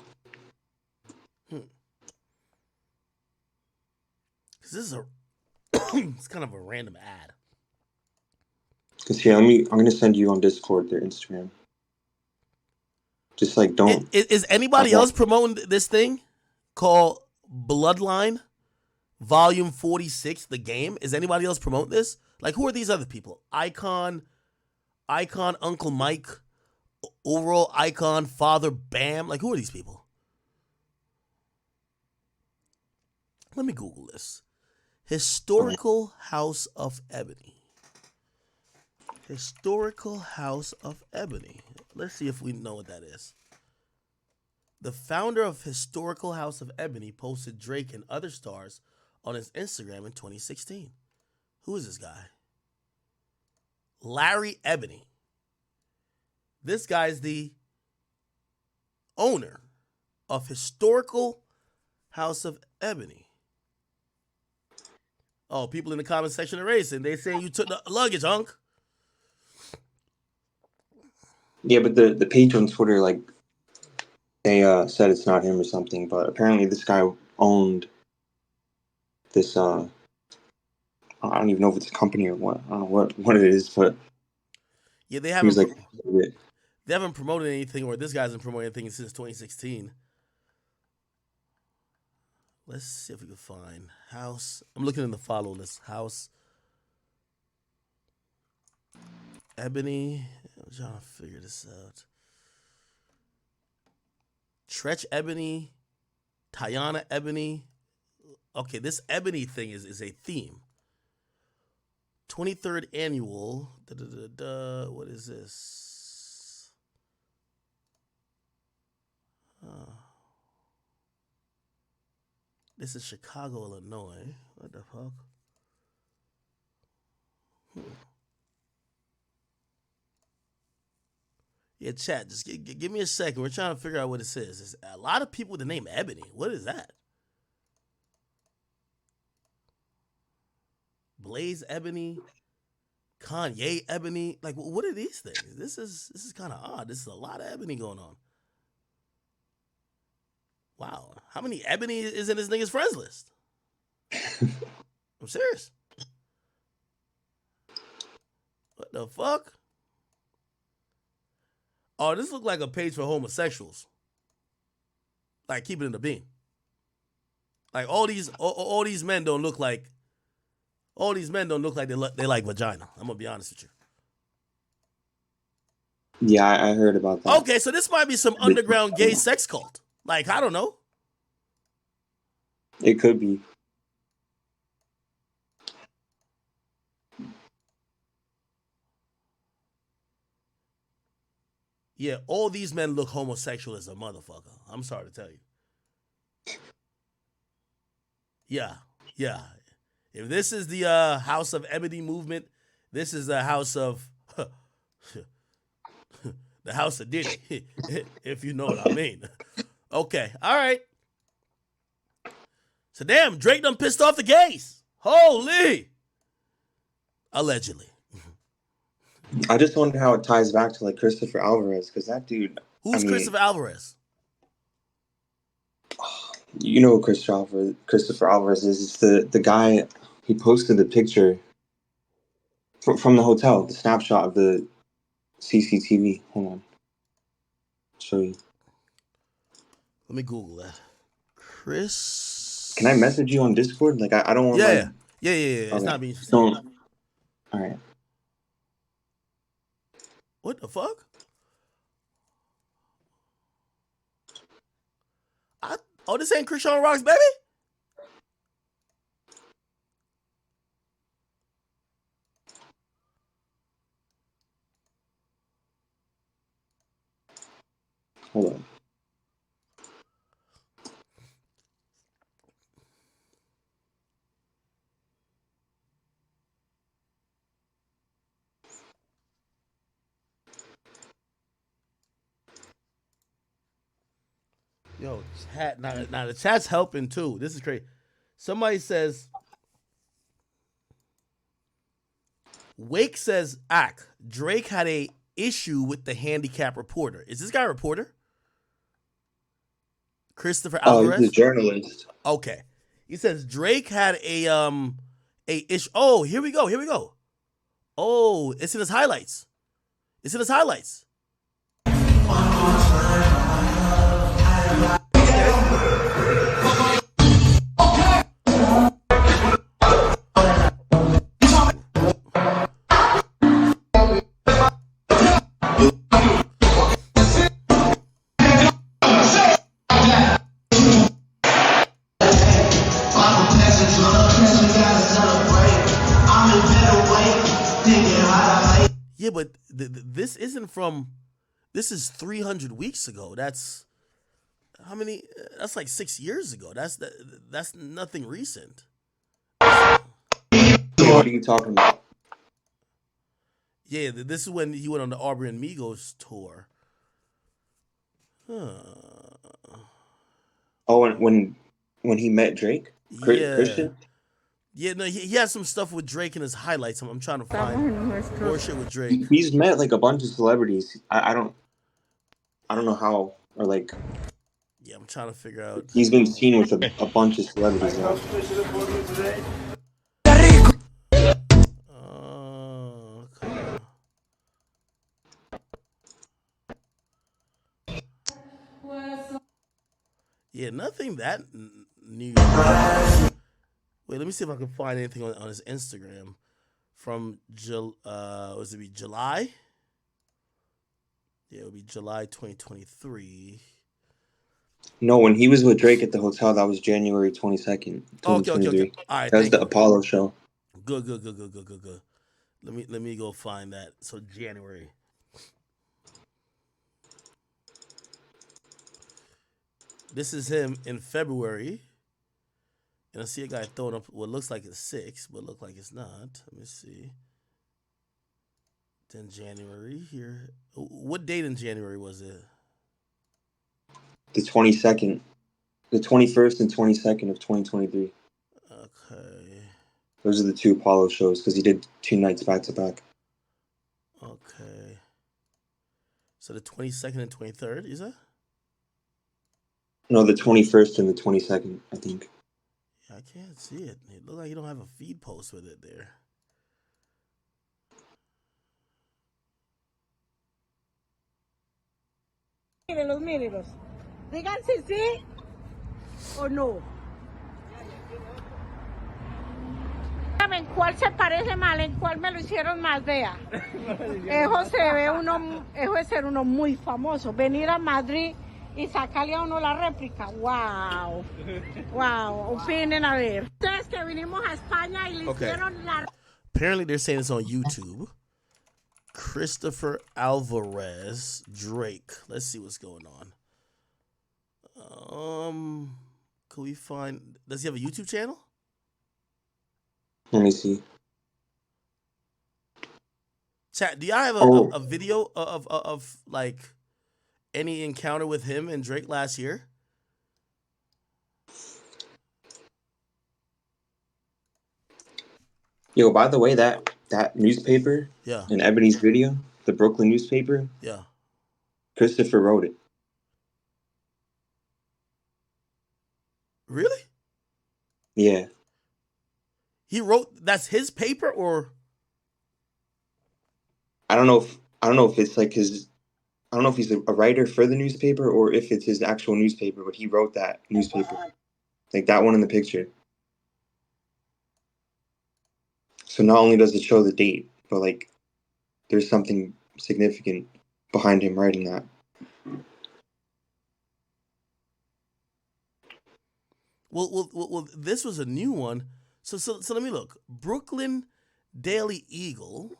Because this is it's kind of a random ad.
Because here, I'm gonna send you on Discord their Instagram. Just like don't.
Is anybody else promoting this thing called Bloodline Volume 46, the game? Is anybody else promoting this? Like, who are these other people? Icon, Uncle Mike, Overall Icon, Father Bam. Like, who are these people? Let me Google this. Historical House of Ebony. Historical House of Ebony. Let's see if we know what that is. The founder of Historical House of Ebony posted Drake and other stars on his Instagram in 2016. Who is this guy? Larry Ebony. This guy's the owner of Historical House of Ebony. Oh, people in the comment section are racing. They saying you took the luggage, Hunk.
Yeah, but the page on Twitter, like they said it's not him or something, but apparently this guy owned this. I don't even know if it's a company or what. I don't know what it is, but
Yeah,
he was like,
they haven't promoted anything, or this guy hasn't promoted anything since 2016. Let's see if we can find House. I'm looking in the follow list. House Ebony. I'm trying to figure this out. Tretch Ebony, Tiana Ebony. Okay, this Ebony thing is a theme. 23rd annual. What is this? This is Chicago, Illinois. What the fuck? Yeah, chat, just give me a second. We're trying to figure out what this is. There's a lot of people with the name Ebony. What is that? Blaze Ebony, Kanye Ebony. Like, what are these things? This is kind of odd. This is a lot of Ebony going on. Wow, how many Ebony is in this nigga's friends list? I'm serious. What the fuck? Oh, this looks like a page for homosexuals. Like, keep it in the beam. Like, all these men don't look like. All these men don't look like they like vagina. I'm gonna be honest with you.
yeah, I heard about that.
Okay, so this might be some underground gay sex cult. Like, I don't know.
It could be.
Yeah, all these men look homosexual as a motherfucker. I'm sorry to tell you. Yeah. If this is the House of Ebony movement, this is the House of the House of Diddy, if you know what I mean. Okay, all right. So damn, Drake done pissed off the gays. Holy. Allegedly.
I just wonder how it ties back to like Christopher Alvarez, because that dude.
Who's Christopher Alvarez?
You know who Christopher Alvarez is. It's the guy. He posted the picture from the hotel, the snapshot of the CCTV. Hold on. I'll show you.
Let me Google that. Chris.
Can I message you on Discord? Like I don't want.
Yeah.
Like...
Yeah.
Okay.
It's not being.
Don't. All right.
What the fuck? This ain't Krishan Rock's baby?
Hold on.
Yo, chat. Now the chat's helping too. This is crazy. Somebody says, Wake says, Ak, Drake had a issue with the handicap reporter. Is this guy a reporter? Christopher Alvarez?
Oh, he's a journalist.
Okay. He says Drake had a issue. Oh, here we go. Oh, it's in his highlights. Yeah, but this isn't from. This is 300 weeks ago. That's how many? That's like 6 years ago. That's nothing recent.
What are you talking about?
Yeah, this is when he went on the Aubrey and Migos tour.
Oh, when he met Drake?
Yeah.
Christian?
Yeah, no, he has some stuff with Drake in his highlights. I'm trying to find more shit with Drake.
He's met like a bunch of celebrities. I don't know how, or like
Yeah, I'm trying to figure out.
He's been seen with a bunch of celebrities now.
Okay. Yeah, nothing that new. Wait, let me see if I can find anything on his Instagram from was it be July? Yeah, it would be July 2023.
No, when he was with Drake at the hotel, that was January 22nd,
Oh, okay.
2023.
All right,
That was
thank
the
you.
Apollo show.
Good. Let me go find that. So January. This is him in February. And I see a guy throwing up what looks like it's 6, but look like it's not. Let me see. Then January here. What date in January was it?
The 22nd. The 21st and 22nd of 2023.
Okay.
Those are the 2 Apollo shows because he did 2 nights back to back.
Okay. So the 22nd and 23rd, is that?
No, the 21st and the 22nd, I think.
Yeah, I can't see it. It looks like you don't have a feed post with it there.
Mírelos. Digan si sí o no. ¿En cuál se parece mal? ¿En cuál me lo hicieron más? Vea. Eso es ser uno muy famoso. Venir a Madrid y sacarle a uno la réplica. Wow. Opinen a ver. Ustedes que vinimos a España y le hicieron la...
Apparently they're saying it's on YouTube. Christopher Alvarez, Drake. Let's see what's going on. Can we find... Does he have a YouTube channel?
Let me see.
Chat, do y'all have a video of like any encounter with him and Drake last year?
Yo, by the way, that newspaper in Ebony's video, the Brooklyn newspaper, Christopher wrote it.
Really?
Yeah.
He wrote, that's his paper, or
I don't know if it's like his, I don't know if he's a writer for the newspaper or if it's his actual newspaper, but he wrote that newspaper. Like that one in the picture. So not only does it show the date, but like there's something significant behind him writing that.
Well, this was a new one. So let me look. Brooklyn Daily Eagle.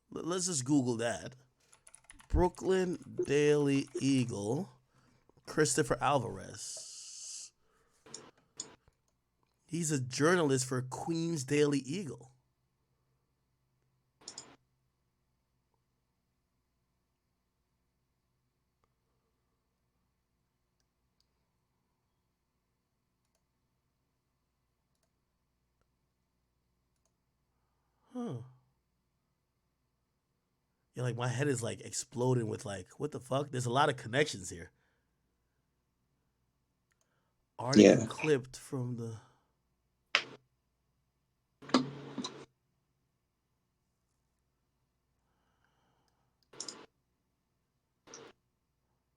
Let's just Google that. Brooklyn Daily Eagle. Christopher Alvarez. He's a journalist for Queens Daily Eagle. Huh. Yeah, like my head is like exploding with like, what the fuck? There's a lot of connections here. Article clipped from the...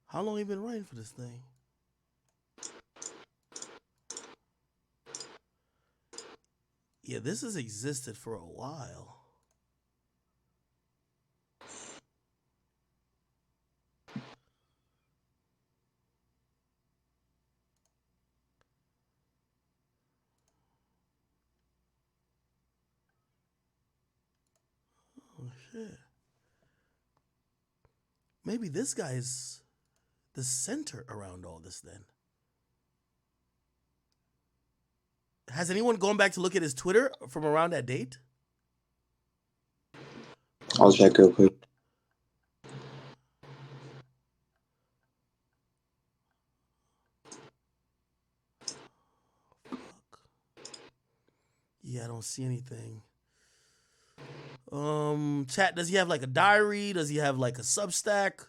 How long have you been writing for this thing? Yeah, this has existed for a while. Oh, shit. Maybe this guy's the center around all this then. Has anyone gone back to look at his Twitter from around that date?
I'll check real quick.
Fuck. Yeah, I don't see anything. Chat, does he have like a diary? Does he have like a Substack?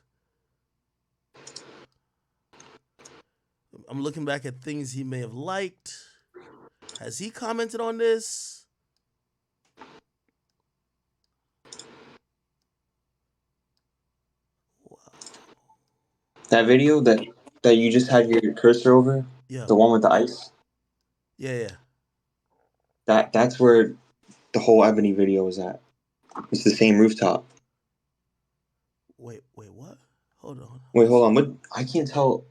I'm looking back at things he may have liked. Has he commented on this? Wow.
That video that you just had your cursor over,
Yeah.
the one with the ice.
Yeah.
That's where the whole Ebony video was at. It's the same rooftop.
Wait, what? Hold on.
Wait, hold on. What? I can't tell.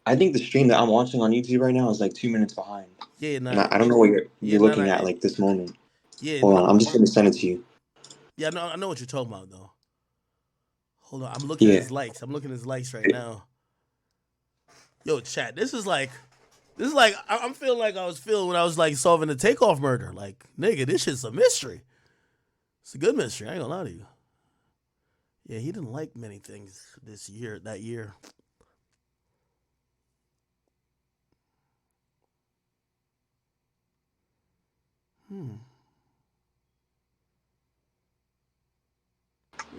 I think the stream that I'm watching on YouTube right now is like 2 minutes behind.
Yeah,
And I don't know what you're looking at like this moment.
Yeah,
Hold on, I'm just gonna send it to you.
Yeah, no, I know what you're talking about though. Hold on, I'm looking at
Yeah.
his likes. I'm looking at his likes right now. Yo, chat. This is like I'm feeling like I was feeling when I was like solving the Takeoff murder. Like, nigga, this shit's a mystery. It's a good mystery. I ain't gonna lie to you. Yeah, he didn't like many things that year.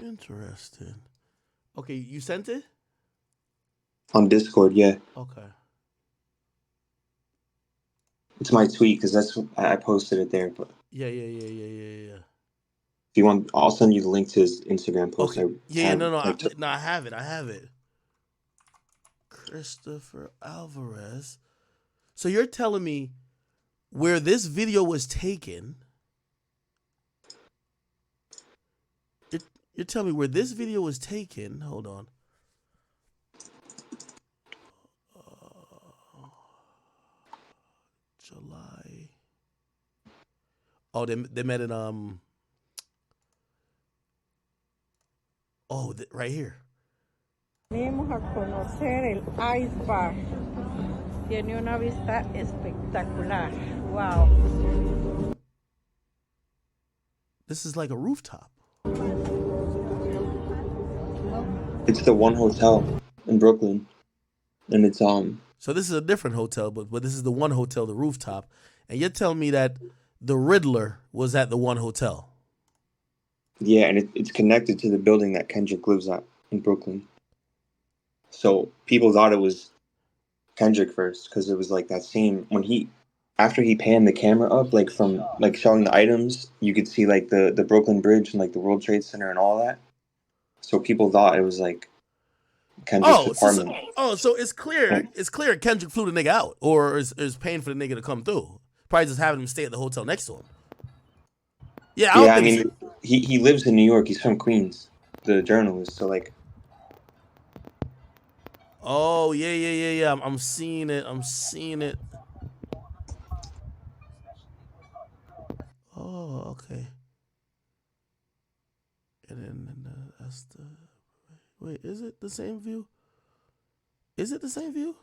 Interesting. Okay, you sent it?
On Discord, yeah.
Okay.
It's my tweet because that's I posted it there. But
Yeah.
if you want, I'll send you the link to his Instagram post.
Okay. Yeah, no,
like,
I have it. Christopher Alvarez. So you're telling me where this video was taken? You're telling me where this video was taken? Hold on. July. Oh, they met in Oh, right here.
Venimos a conocer el Ice Bar. Tiene una vista espectacular. Wow.
This is like a rooftop.
It's the one hotel in Brooklyn, and it's
So this is a different hotel, but this is the one hotel, the rooftop, and you're telling me that the Riddler was at the one hotel.
Yeah, and it's connected to the building that Kendrick lives at in Brooklyn. So people thought it was Kendrick first because it was like that same after he panned the camera up, like from like showing the items, you could see like the Brooklyn Bridge and like the World Trade Center and all that. So people thought it was like Kendrick's apartment.
So it's clear.
Yeah.
It's clear Kendrick flew the nigga out, or is paying for the nigga to come through. Probably just having him stay at the hotel next to him. Yeah,
I mean, he lives in New York. He's from Queens, the journalist. So like,
oh yeah. I'm seeing it. Oh, okay. And then that's the. Wait, is it the same view? Is it the same view?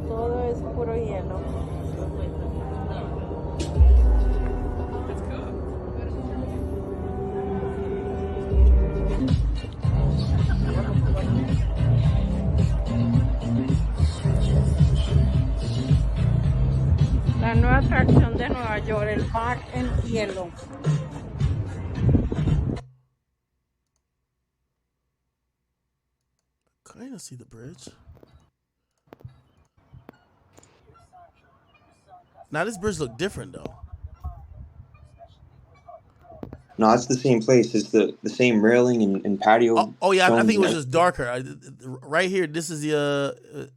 Todo es puro hielo. La nueva atracción de Nueva York, el bar en hielo.
Kind of see the bridge. Now this bridge look different though.
no, it's the same place. It's the same railing and patio.
Oh yeah, I think it was just darker. Right here, this is the.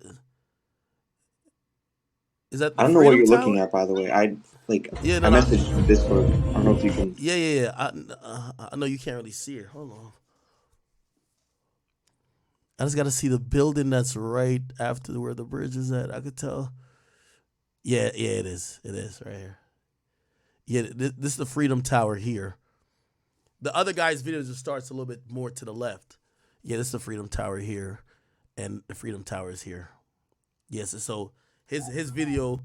Is that the
I don't know what
Freedom
you're
Tower?
looking at, by the way. I
Yeah,
I messaged you on Discord. I don't know if you can.
Yeah. I know you can't really see it. Hold on. I just got to see the building that's right after where the bridge is at. I could tell. Yeah, it is. It is right here. Yeah, this is the Freedom Tower here. The other guy's video just starts a little bit more to the left. Yeah, this is the Freedom Tower here, and the Freedom Tower is here. Yes, so his video,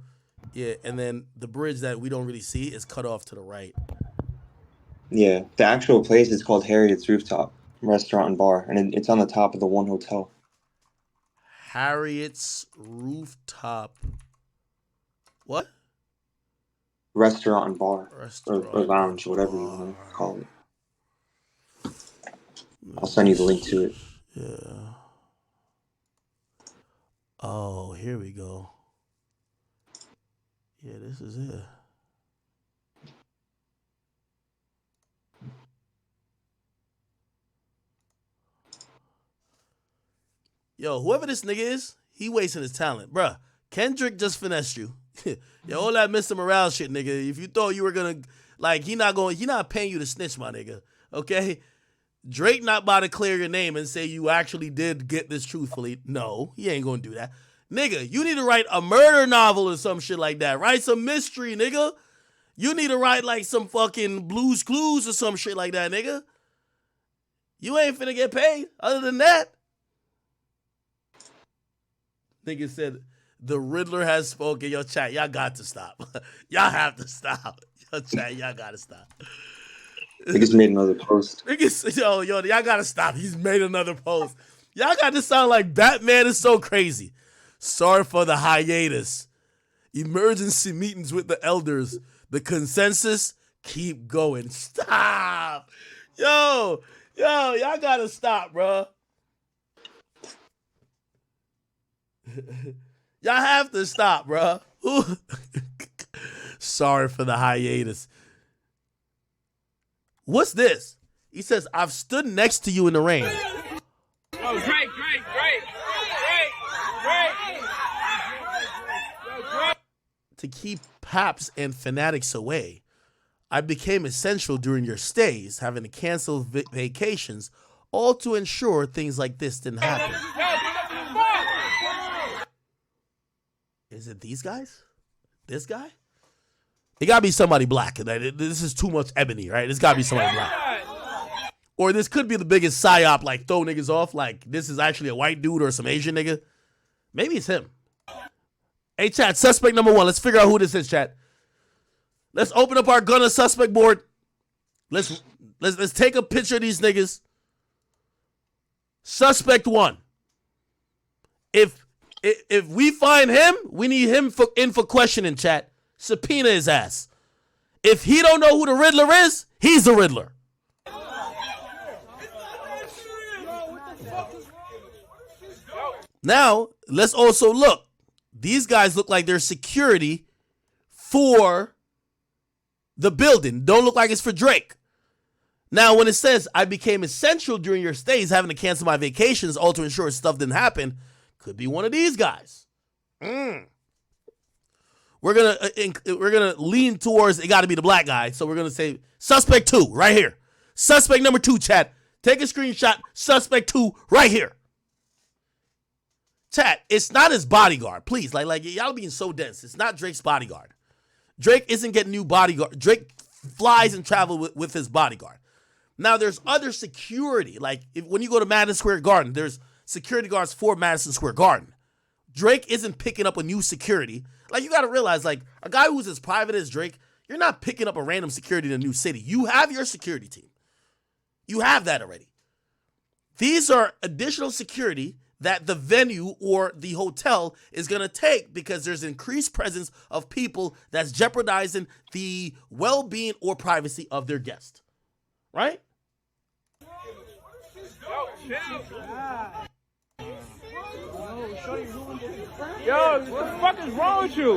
yeah, and then the bridge that we don't really see is cut off to the right.
Yeah, the actual place is called Harriet's Rooftop Restaurant and Bar, and it's on the top of the one hotel.
Harriet's Rooftop. What?
Restaurant and bar,
Restaurant
or lounge,
and
whatever you
bar.
want to call it. send you the link to it.
Yeah. Oh, here we go. Yeah, this is it. Yo, whoever this nigga is, he wasting his talent. Bruh, Kendrick just finessed you. Yo, all that Mr. Morale shit, nigga. If you thought you were gonna, like, he not paying you to snitch, my nigga. Okay? Drake not about to clear your name and say you actually did get this truthfully. No, he ain't gonna do that. Nigga, you need to write a murder novel or some shit like that. Write some mystery, nigga. You need to write like some fucking Blues Clues or some shit like that, nigga. You ain't finna get paid other than that. Nigga said, the Riddler has spoken. Yo, chat, y'all got to stop. Y'all have to stop. Yo, chat, y'all gotta stop.
Niggas made another post.
Niggas, yo, y'all gotta stop. He's made another post. Y'all got to sound like Batman is so crazy. Sorry for the hiatus. Emergency meetings with the elders. The consensus, keep going. Stop. Yo, y'all gotta stop, bro. Y'all have to stop, bro. Sorry for the hiatus. What's this? He says, I've stood next to you in the rain.
Oh, great.
To keep paps and fanatics away. I became essential during your stays, having to cancel vacations, all to ensure things like this didn't happen. Is it these guys? This guy? It gotta be somebody black. This is too much ebony, right? It's gotta be somebody black. Or this could be the biggest psyop, like throw niggas off, like this is actually a white dude or some Asian nigga. Maybe it's him. Hey, chat, suspect number 1. Let's figure out who this is, chat. Let's open up our gunner suspect board. Let's take a picture of these niggas. Suspect 1. If we find him, we need him in for questioning, chat. Subpoena his ass. If he don't know who the Riddler is, he's the Riddler. Now, let's also look. These guys look like they're security for the building. Don't look like it's for Drake. Now, when it says, I became essential during your stays, having to cancel my vacations, all to ensure stuff didn't happen, could be one of these guys. We're gonna lean towards it got to be the black guy. So we're gonna say suspect 2 right here. Suspect number 2, chat. Take a screenshot. Suspect 2 right here. Chat, it's not his bodyguard. Please, like y'all being so dense. It's not Drake's bodyguard. Drake isn't getting new bodyguard. Drake flies and travels with his bodyguard. Now, there's other security. Like when you go to Madison Square Garden, there's security guards for Madison Square Garden. Drake isn't picking up a new security. Like, you got to realize, like, a guy who's as private as Drake, you're not picking up a random security in a new city. You have your security team. You have that already. These are additional security that the venue or the hotel is going to take because there's increased presence of people that's jeopardizing the well-being or privacy of their guest. Right?
Yo, what the fuck is wrong with you?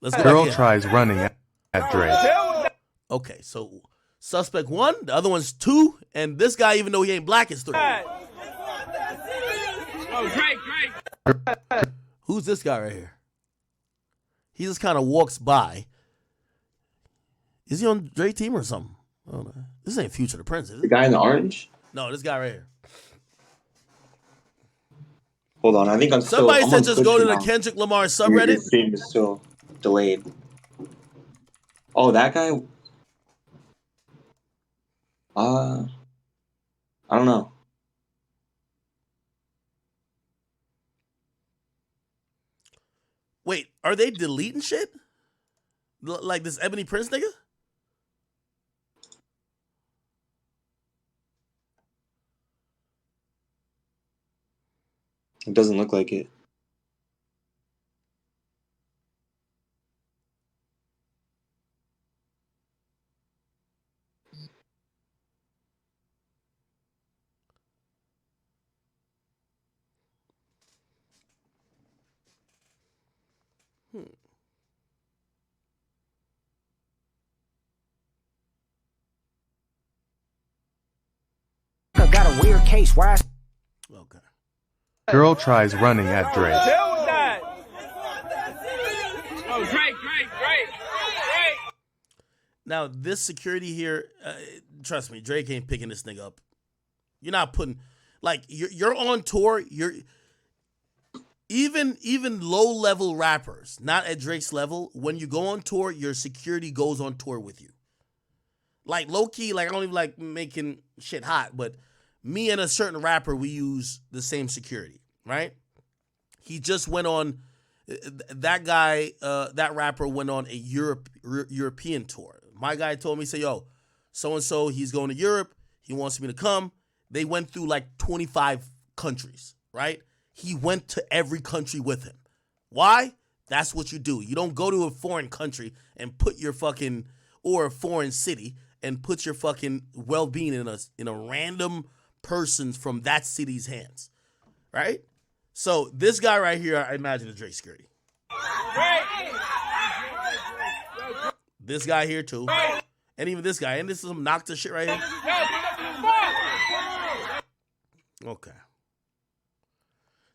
Let's go.
Girl tries running at Drake.
Okay, so suspect 1, the other one's 2, and this guy, even though he ain't black, is 3.
Oh, Drake.
Who's this guy right here? He just kind of walks by. Is he on Drake team or something? I don't know. This ain't Future the Prince, is it?
The guy in the orange?
No, this guy right here.
Hold on, I think I'm still...
Somebody said just go to the Kendrick Lamar subreddit.
Your stream is still delayed. Oh, that guy? I don't know.
Wait, are they deleting shit? Like this Ebony Prince nigga?
It doesn't look like it.
Got a weird case. Why?
Okay.
Girl tries running at Drake.
Hell with that. Oh, Drake.
Now, this security here, trust me, Drake ain't picking this nigga up. You're not putting, like, you're on tour. You're even low-level rappers, not at Drake's level, when you go on tour, your security goes on tour with you. Like, low-key, like, I don't even like making shit hot, but me and a certain rapper, we use the same security, right? He just went on, that guy, that rapper went on a European tour. My guy told me, say, yo, so-and-so, he's going to Europe. He wants me to come. They went through like 25 countries, right? He went to every country with him. Why? That's what you do. You don't go to a foreign country and put your fucking, or a foreign city, and put your fucking well-being in a random person from that city's hands, right? So this guy right here, I imagine is Drake security. This guy here too, and even this guy, and this is some Nocta shit right here. Okay.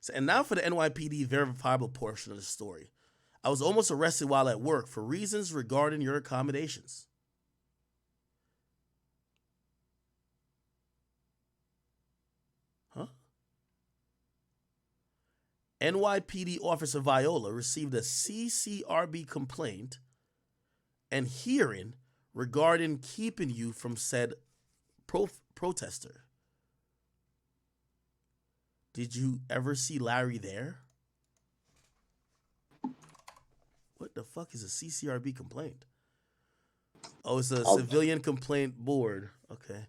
So, and now for the NYPD verifiable portion of the story. I was almost arrested while at work for reasons regarding your accommodations. Huh? NYPD Officer Viola received a CCRB complaint and hearing regarding keeping you from said protester. Did you ever see Larry there? What the fuck is a CCRB complaint? Oh, it's a civilian complaint board. Okay.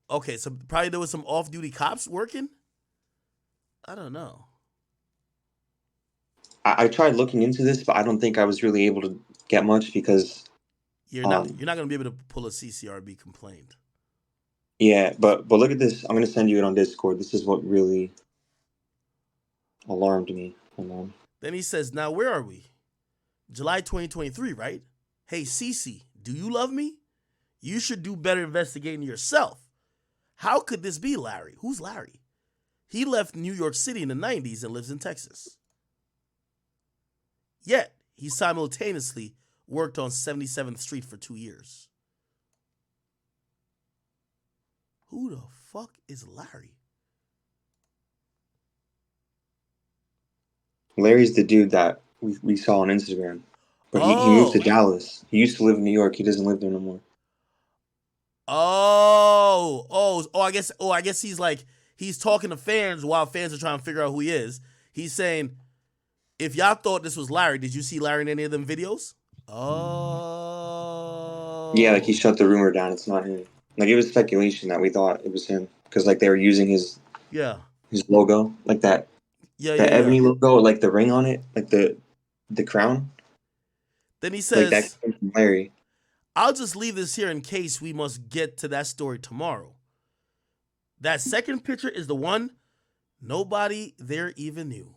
Okay, so probably there was some off-duty cops working? I don't know.
I tried looking into this, but I don't think I was really able to get much because
You're not going to be able to pull a CCRB complaint.
yeah, but look at this. I'm going to send you it on Discord. This is what really alarmed me. Hold on.
Then he says, now where are we? July 2023, right? Hey, Cece, do you love me? You should do better investigating yourself. How could this be Larry? Who's Larry? He left New York City in the 90s and lives in Texas. Yet, he simultaneously worked on 77th Street for 2 years. Who the fuck is Larry?
Larry's the dude that we saw on Instagram. But he moved to Dallas. He used to live in New York. He doesn't live there no more.
I guess he's like, he's talking to fans while fans are trying to figure out who he is. He's saying, if y'all thought this was Larry, did you see Larry in any of them videos? Oh.
Yeah, like he shut the rumor down. It's not him. Like it was speculation that we thought it was him because like they were using his logo, like that. Ebony logo, like the ring on it, like the crown.
Then he says,
like that came from Larry.
I'll just leave this here in case we must get to that story tomorrow. That second picture is the one nobody there even knew.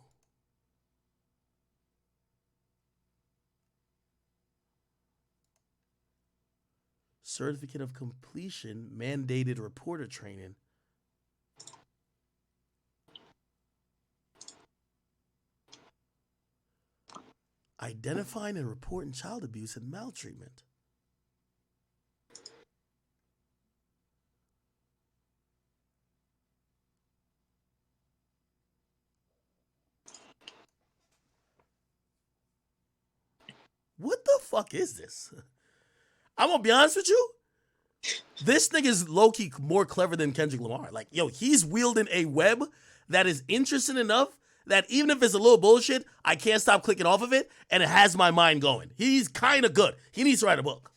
Certificate of completion, mandated reporter training. Identifying and reporting child abuse and maltreatment. What the fuck is this? I'm gonna be honest with you. This nigga's low-key more clever than Kendrick Lamar. Like, yo, he's wielding a web that is interesting enough that even if it's a little bullshit, I can't stop clicking off of it, and it has my mind going. He's kind of good. He needs to write a book.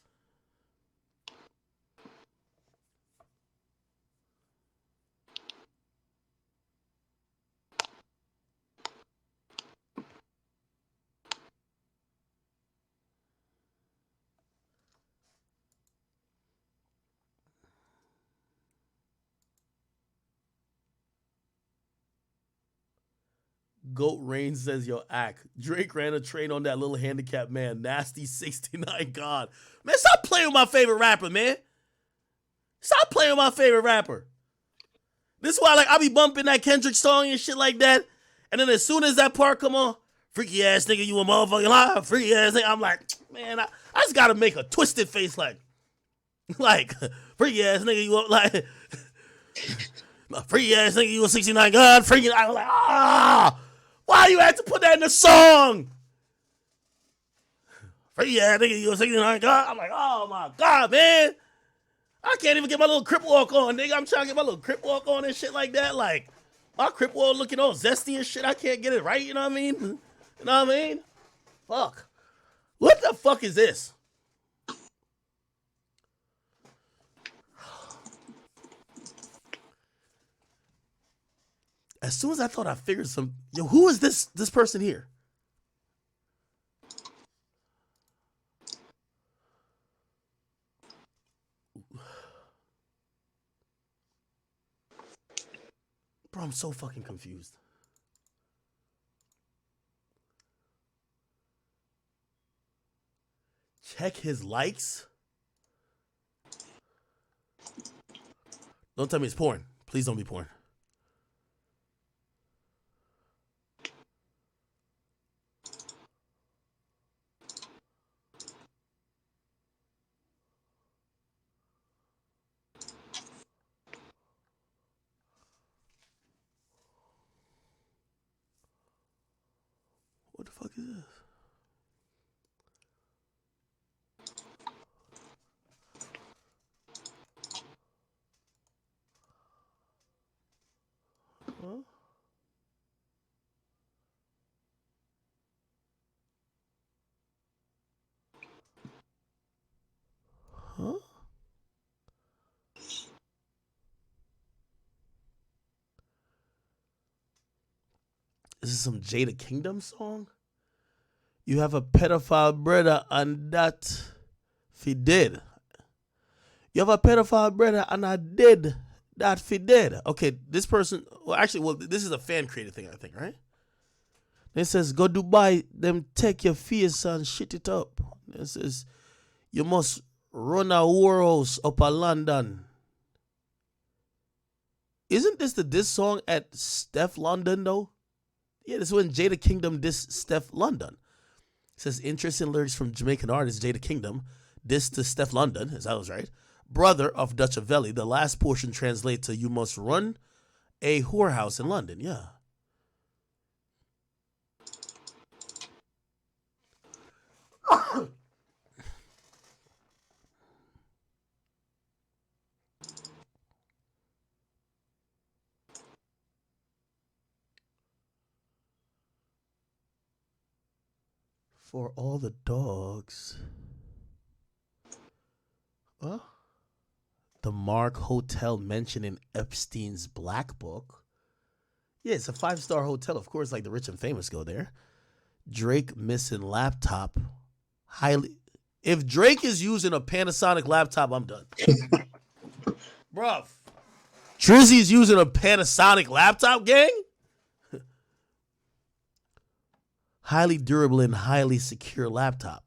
Goat Rain says, yo, Ak, Drake ran a train on that little handicapped man. Nasty 69 God. Man, stop playing with my favorite rapper, man. Stop playing with my favorite rapper. This is why, like, I be bumping that Kendrick song and shit like that. And then as soon as that part come on, freaky ass nigga, you a motherfucking lie. Freaky ass nigga. I'm like, man, I just gotta make a twisted face like freaky ass nigga, you like, freaky ass nigga, you a 69 God. Freaky, I was like, why you have to put that in the song? Freaky ass nigga, you a 69 God. I'm like, oh my God, man. I can't even get my little crip walk on, nigga. I'm trying to get my little crip walk on and shit like that. Like, my crip walk looking all zesty and shit. I can't get it right, you know what I mean? You know what I mean? Fuck. What the fuck is this? As soon as I thought I figured some... Yo, who is this person here? Bro, I'm so fucking confused. Check his likes. Don't tell me it's porn. Please don't be porn. What the fuck is this? Huh? Huh? Is this some Jada Kingdom song? You have a pedophile brother and that he did. You have a pedophile brother and I did that he did. Okay, this person, this is a fan created thing, I think, right? It says, go Dubai, them take your face and shit it up. It says, you must run a warehouse up a London. Isn't this the diss song at Steph London, though? Yeah, this is when Jada Kingdom dissed Steph London. It says, interesting lyrics from Jamaican artist Jada Kingdom, diss to Steph London, as I was right, brother of Dutch Avelli. The last portion translates to, you must run a whorehouse in London. Yeah. For all the dogs. Huh? The Mark Hotel mentioned in Epstein's Black Book. Yeah, it's a 5-star hotel. Of course, like the rich and famous go there. Drake missing laptop. If Drake is using a Panasonic laptop, I'm done. Bruh. Drizzy's using a Panasonic laptop, gang? Highly durable and highly secure laptop.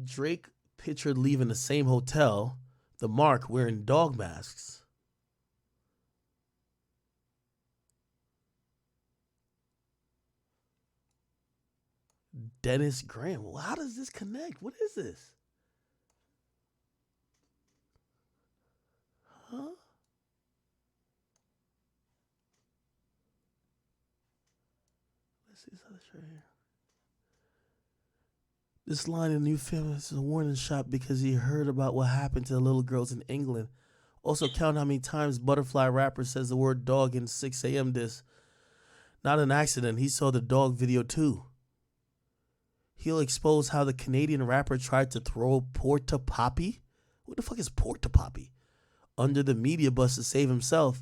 Drake pictured leaving the same hotel, the Mark wearing dog masks. Dennis Graham. Well, how does this connect? What is this? Huh? Let's see this other right here. This line in New Film is a warning shot because he heard about what happened to the little girls in England. Also, count how many times Butterfly Rapper says the word dog in 6 a.m. diss. Not an accident. He saw the dog video too. He'll expose how the Canadian rapper tried to throw Porta Poppy. What the fuck is Porta Poppy? Under the media bus to save himself.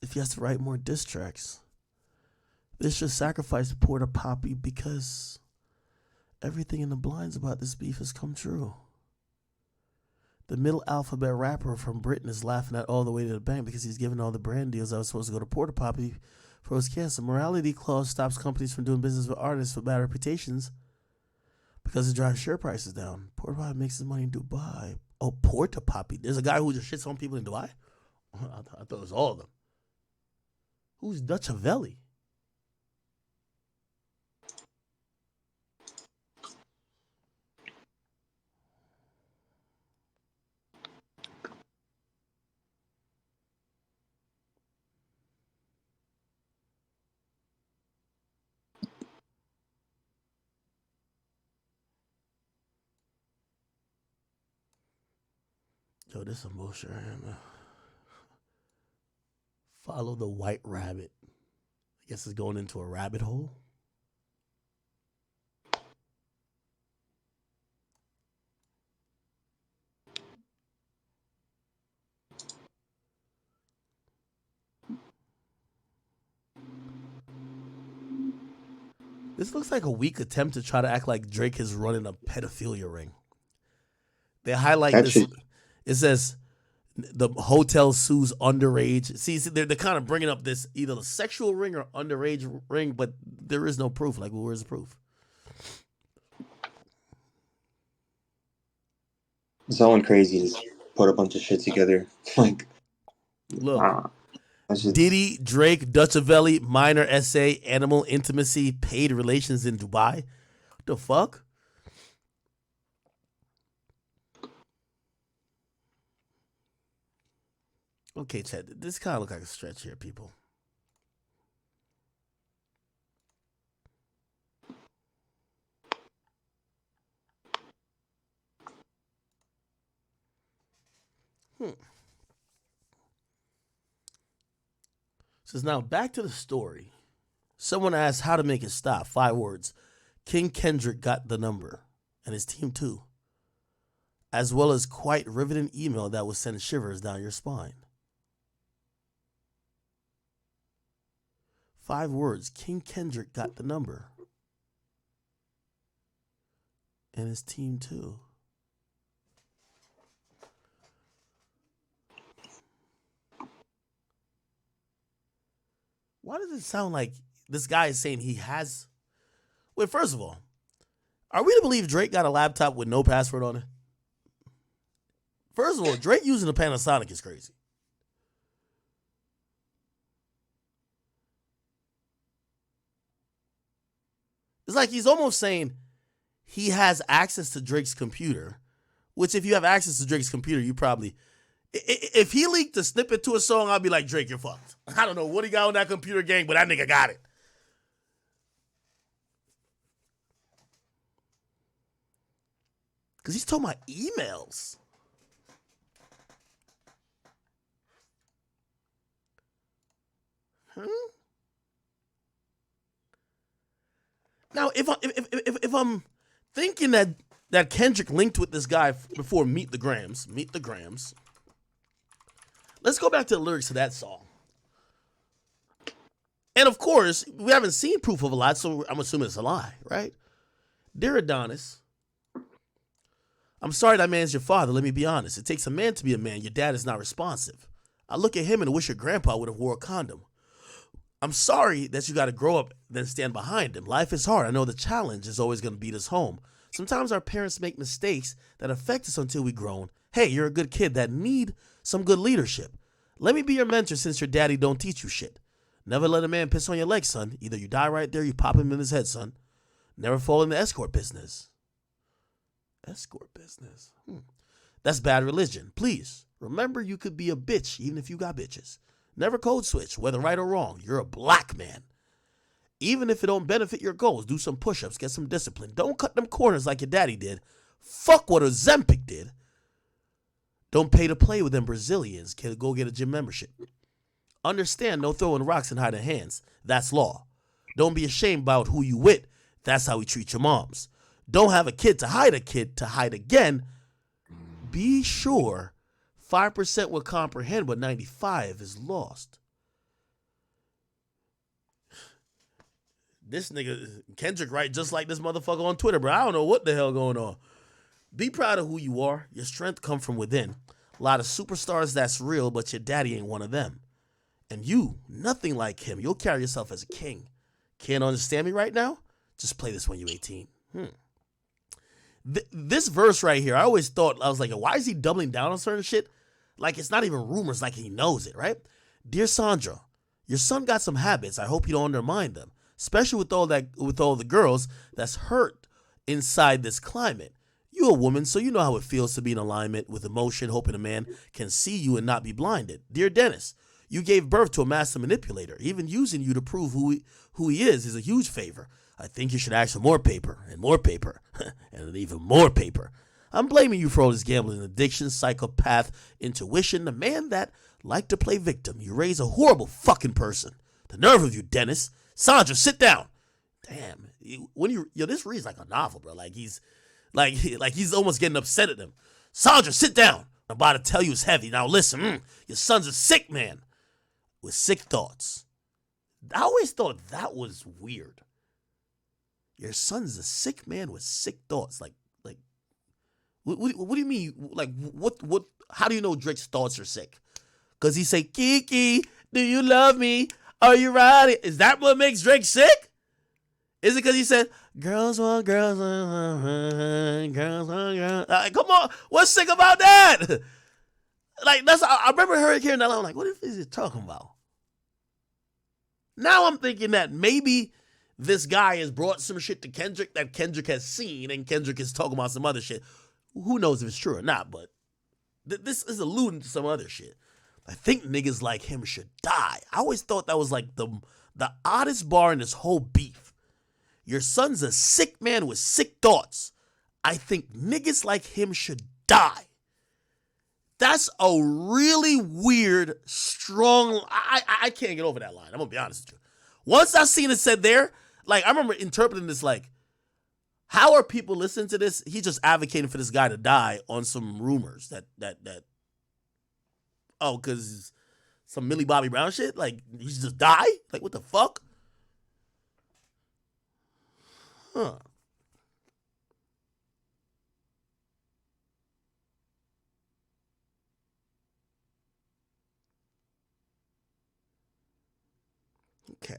If he has to write more diss tracks. This should sacrifice Porta Poppy because Everything in the blinds about this beef has come true. The middle alphabet rapper from Britain is laughing at All the Way to the Bank because he's given all the brand deals that was supposed to go to Porta Poppy for his cancer. Morality clause stops companies from doing business with artists with bad reputations because it drives share prices down. Porta Poppy makes his money in Dubai. Oh, Porta Poppy. There's a guy who just shits on people in Dubai? I thought it was all of them. Who's Dutch Avelli? Yo, this is some bullshit right here, man. Follow the white rabbit. I guess it's going into a rabbit hole. This looks like a weak attempt to try to act like Drake is running a pedophilia ring. They highlight this. It says the hotel sues underage. See, they're kind of bringing up this either the sexual ring or underage ring, but there is no proof. Like, well, where's the proof?
Someone crazy to put a bunch of shit together. Like,
look, Diddy, Drake, Dutch Avelli, minor essay, animal intimacy, paid relations in Dubai. What the fuck? Okay, Chad, this kind of look like a stretch here, people. Says now back to the story. Someone asked how to make it stop. 5 words. King Kendrick got the number, and his team too, as well as quite riveting email that will send shivers down your spine. 5 words. King Kendrick got the number, and his team too. Why does it sound like this guy is saying he has... Wait, first of all, are we to believe Drake got a laptop with no password on it? First of all, Drake using a Panasonic is crazy. It's like he's almost saying he has access to Drake's computer, which if you have access to Drake's computer, you probably... If he leaked a snippet to a song, I'd be like, Drake, you're fucked. I don't know what he got on that computer gang, but that nigga got it. Because he's talking about emails. Now, if I'm thinking that Kendrick linked with this guy before Meet the Grams, let's go back to the lyrics to that song. And of course, we haven't seen proof of a lot, so I'm assuming it's a lie, right? Dear Adonis, I'm sorry that man's your father, let me be honest. It takes a man to be a man. Your dad is not responsive. I look at him and wish your grandpa would have wore a condom. I'm sorry that you got to grow up, then stand behind him. Life is hard. I know the challenge is always going to beat us home. Sometimes our parents make mistakes that affect us until we grown. Hey, you're a good kid that need some good leadership. Let me be your mentor since your daddy don't teach you shit. Never let a man piss on your leg, son. Either you die right there, you pop him in his head, son. Never fall in the escort business. Escort business. That's bad religion. Please, remember you could be a bitch even if you got bitches. Never code switch, whether right or wrong. You're a black man. Even if it don't benefit your goals, do some push-ups, get some discipline. Don't cut them corners like your daddy did. Fuck what Ozempic did. Don't pay to play with them Brazilians. Go get a gym membership. Understand, no throwing rocks and hiding hands. That's law. Don't be ashamed about who you with. That's how we treat your moms. Don't have a kid to hide again. Be sure 5% will comprehend, but 95 is lost. This nigga, Kendrick, right? Just like this motherfucker on Twitter, bro. I don't know what the hell going on. Be proud of who you are. Your strength come from within. A lot of superstars that's real, but your daddy ain't one of them. And you, nothing like him. You'll carry yourself as a king. Can't understand me right now? Just play this when you're 18. This verse right here, I always thought, I was like, why is he doubling down on certain shit? Like, it's not even rumors, like he knows it, right? Dear Sandra, your son got some habits. I hope you don't undermine them, especially with all the girls that's hurt inside this climate. You're a woman, so you know how it feels to be in alignment with emotion, hoping a man can see you and not be blinded. Dear Dennis, you gave birth to a master manipulator. Even using you to prove who he is a huge favor. I think you should ask for more paper, and even more paper. I'm blaming you for all this gambling addiction, psychopath, intuition, the man that liked to play victim. You raise a horrible fucking person. The nerve of you, Dennis. Sandra, sit down. Damn, this reads like a novel, bro. Like he's almost getting upset at him. Sandra, sit down. I'm about to tell you it's heavy. Now listen, your son's a sick man with sick thoughts. I always thought that was weird. Your son's a sick man with sick thoughts. Like, what do you mean? Like, what? How do you know Drake's thoughts are sick? Because he say, Kiki, do you love me? Are you riding? Is that what makes Drake sick? Is it because he said, girls want girls, girls want girls? Come on, what's sick about that? Like, I remember hearing that. I'm like, what is he talking about? Now I'm thinking that maybe this guy has brought some shit to Kendrick that Kendrick has seen, and Kendrick is talking about some other shit. Who knows if it's true or not, but this is alluding to some other shit. I think niggas like him should die. I always thought that was like the oddest bar in this whole beef. Your son's a sick man with sick thoughts. I think niggas like him should die. That's a really weird, strong... I can't get over that line. I'm going to be honest with you. Once I seen it said there, like, I remember interpreting this like, how are people listening to this? He's just advocating for this guy to die on some rumors that because some Millie Bobby Brown shit? Like, he should just die? Like, what the fuck? Huh. Okay.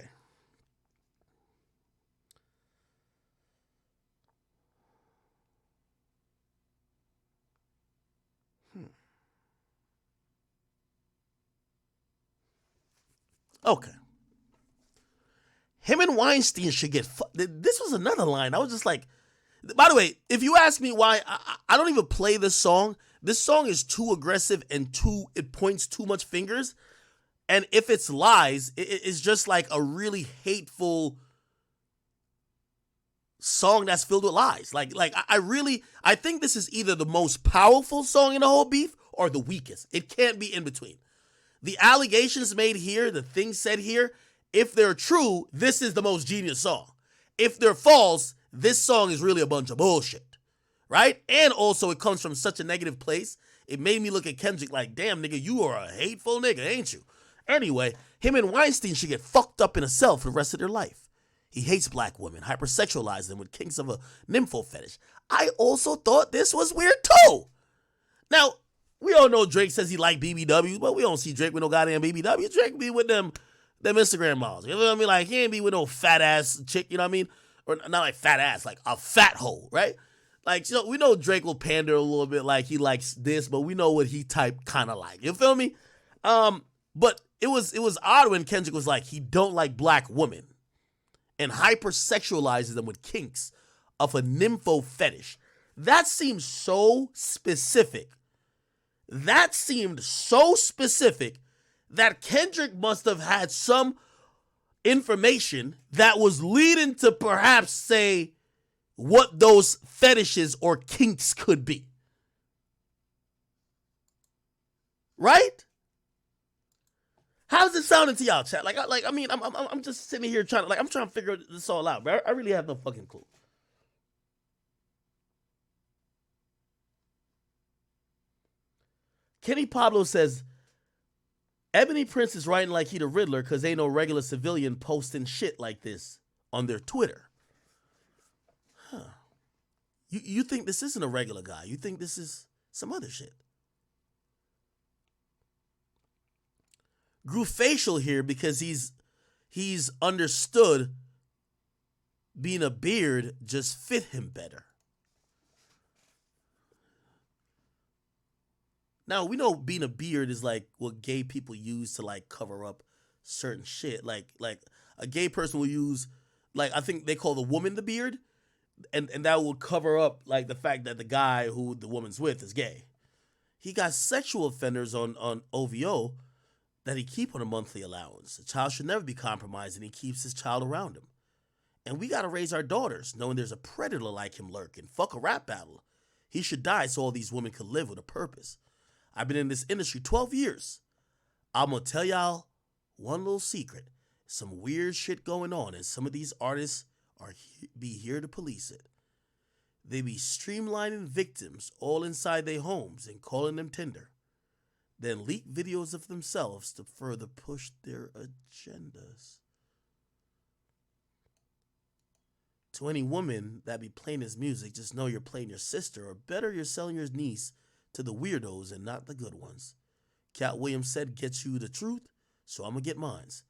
Okay. Him and Weinstein should get this was another line. I was just like, by the way, if you ask me why, I don't even play this song. This song is too aggressive and it points too much fingers. And if it's lies, it's just like a really hateful song that's filled with lies. I think this is either the most powerful song in the whole beef or the weakest. It can't be in between. The allegations made here, the things said here, if they're true, this is the most genius song. If they're false, this song is really a bunch of bullshit, right? And also it comes from such a negative place. It made me look at Kendrick like, damn, nigga, you are a hateful nigga, ain't you? Anyway, him and Weinstein should get fucked up in a cell for the rest of their life. He hates black women, hypersexualizes them with kinks of a nympho fetish. I also thought this was weird too. Now, we all know Drake says he like BBWs, but we don't see Drake with no goddamn BBW. Drake be with them Instagram models. You know what I mean? Like, he ain't be with no fat ass chick, you know what I mean? Or not like fat ass, like a fat hoe, right? Like, you know, we know Drake will pander a little bit like he likes this, but we know what he type kind of like. You feel me? But it was odd when Kendrick was like, he don't like black women and hypersexualizes them with kinks of a nympho fetish. That seems so specific. That seemed so specific that Kendrick must have had some information that was leading to perhaps say what those fetishes or kinks could be. Right? How's it sounding to y'all, chat? I'm just sitting here trying to figure this all out, bro. I really have no fucking clue. Kenny Pablo says, Ebony Prince is writing like he the Riddler because ain't no regular civilian posting shit like this on their Twitter. Huh. You think this isn't a regular guy. You think this is some other shit. Grew facial here because he's understood being a beard just fit him better. Now, we know being a beard is like what gay people use to like cover up certain shit. Like a gay person will use, like, I think they call the woman the beard, and that will cover up like the fact that the guy who the woman's with is gay. He got sexual offenders on OVO that he keep on a monthly allowance. A child should never be compromised, and he keeps his child around him. And we got to raise our daughters knowing there's a predator like him lurking. Fuck a rap battle. He should die so all these women could live with a purpose. I've been in this industry 12 years. I'm going to tell y'all one little secret. Some weird shit going on, and some of these artists be here to police it. They be streamlining victims all inside their homes and calling them Tinder. Then leak videos of themselves to further push their agendas. To any woman that be playing his music, just know you're playing your sister, or better, you're selling your niece to the weirdos and not the good ones. Cat Williams said, "Get you the truth, so I'm going to get mines."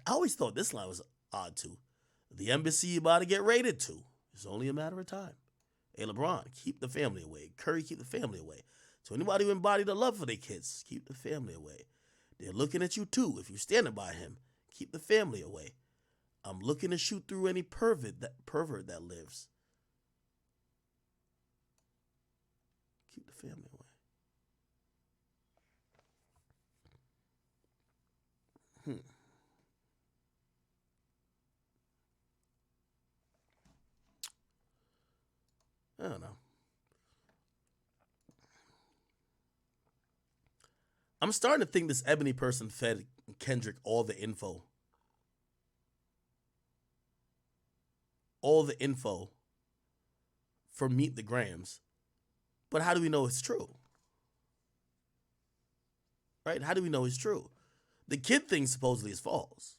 I always thought this line was odd too. The embassy about to get raided too. It's only a matter of time. Hey, LeBron, keep the family away. Curry, keep the family away. To anybody who embodied the love for their kids, keep the family away. They're looking at you too. If you're standing by him, keep the family away. I'm looking to shoot through any pervert that lives. Keep the family away. I don't know. I'm starting to think this Ebony person fed Kendrick all the info. All the info for Meet the Grams. But how do we know it's true? Right? How do we know it's true? The kid thing supposedly is false.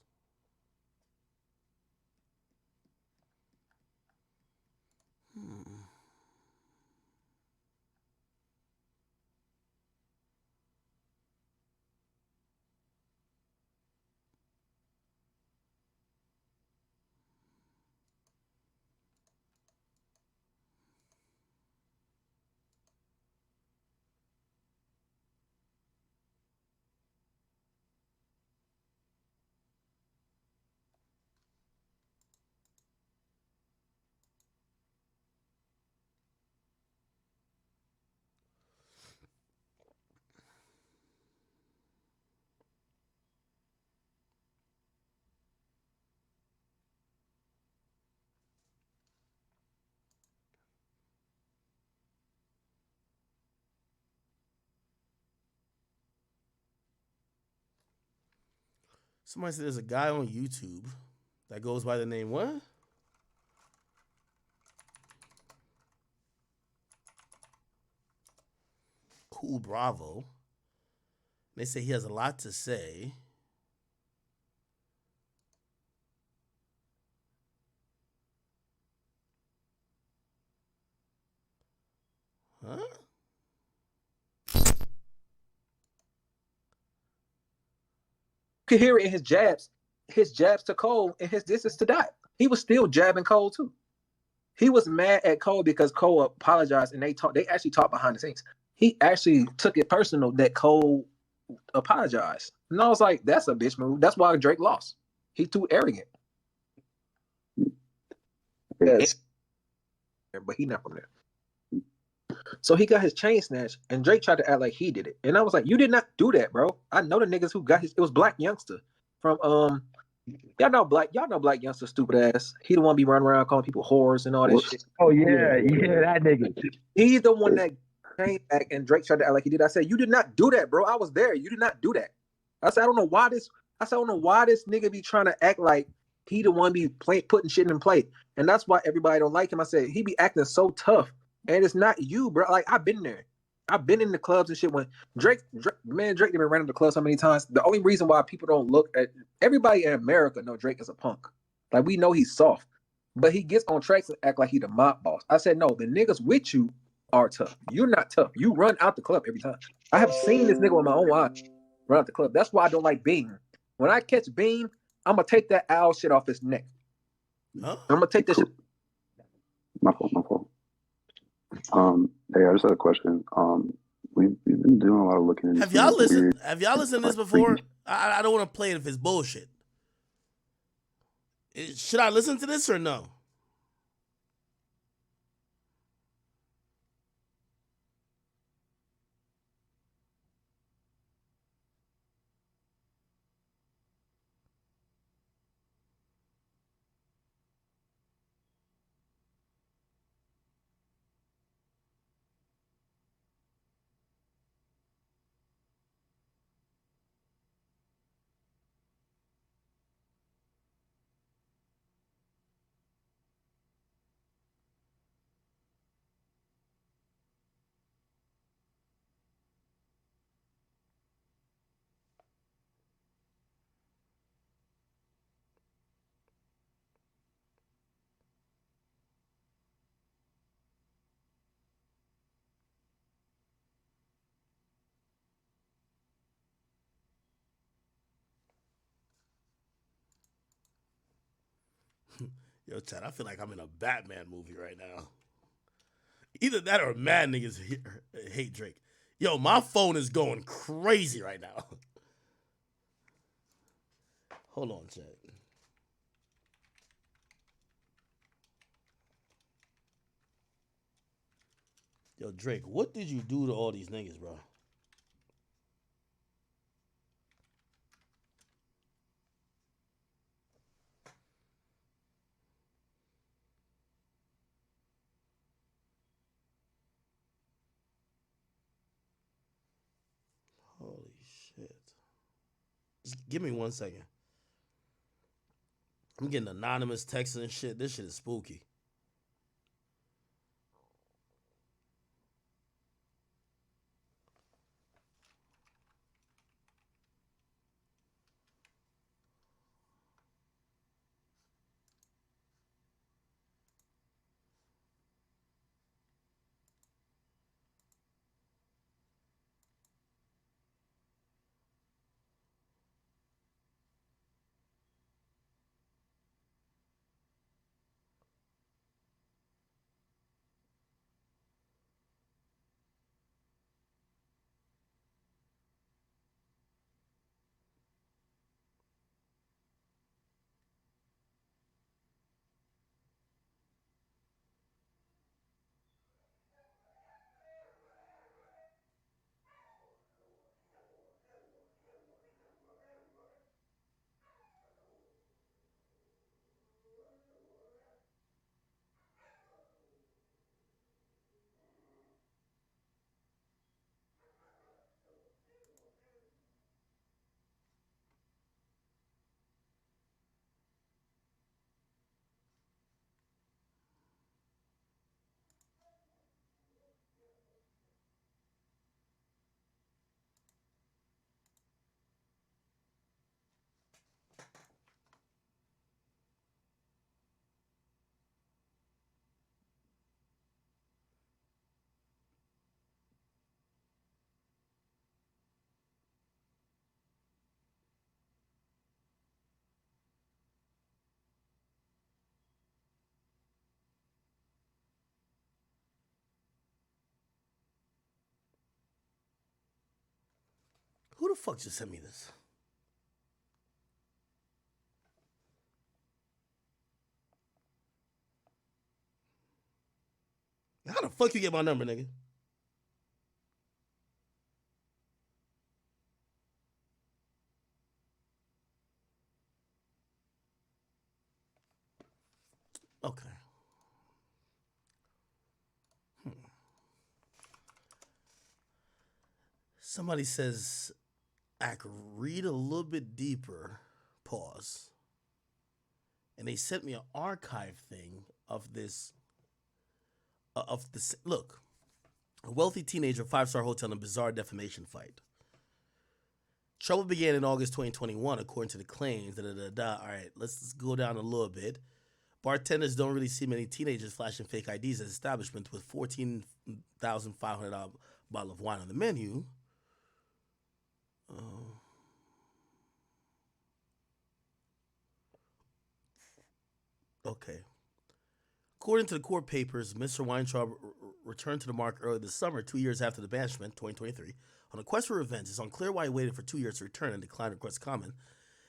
Somebody said there's a guy on YouTube that goes by the name what? Cool Bravo. They say he has a lot to say. Huh?
Could hear it in his jabs to Cole and his distance to Dot. He was still jabbing Cole too. He was mad at Cole because Cole apologized, and they actually talked behind the scenes. He actually took it personal that Cole apologized. And I was like, that's a bitch move. That's why Drake lost. He's too arrogant. Yes. But he not from there. So he got his chain snatched, and Drake tried to act like he did it. And I was like, you did not do that, bro. I know the niggas who got his. It was Black Youngster from y'all know Black Youngster, stupid ass. He the one be running around calling people whores and all that shit.
Oh yeah, that nigga.
He's the one that came back, and Drake tried to act like he did. I said, you did not do that, bro. I was there. You did not do that. I said, I don't know why this nigga be trying to act like he the one be putting shit in play. And that's why everybody don't like him. I said, he be acting so tough. And it's not you, bro. Like, I've been there. I've been in the clubs and shit when Drake done been running the club so many times. The only reason why people don't look at everybody in America know Drake is a punk. Like we know he's soft, but he gets on tracks and act like he the mob boss. I said no, the niggas with you are tough. You're not tough. You run out the club every time. I have seen this nigga with my own eyes run out the club. That's why I don't like Bean. When I catch Bean, I'm gonna take that owl shit off his neck.
Huh?
I'm gonna take this shit.
My fault. Hey, I just had a question. We've been doing a lot of looking into.
Have y'all listened to this before? I don't want to play it if it's bullshit. Should I listen to this or no? Yo, Chad, I feel like I'm in a Batman movie right now. Either that or mad niggas hate Drake. Yo, my phone is going crazy right now. Hold on, Chad. Yo, Drake, what did you do to all these niggas, bro? Holy shit. Just give me 1 second. I'm getting anonymous texts and shit. This shit is spooky. Who the fuck just sent me this? How the fuck you get my number, nigga? Okay. Somebody says, Ak, read a little bit deeper. Pause. And they sent me an archive thing of this. Look, A wealthy teenager, 5-star hotel, in a bizarre defamation fight. Trouble began in August 2021, according to the claims. All right, let's go down a little bit. Bartenders don't really see many teenagers flashing fake IDs at establishments with $14,500 bottle of wine on the menu. Okay. According to the court papers, Mr. Weintraub returned to the mark early this summer, 2 years after the banishment, 2023. On a quest for revenge, it's unclear why he waited for 2 years to return and declined request comment.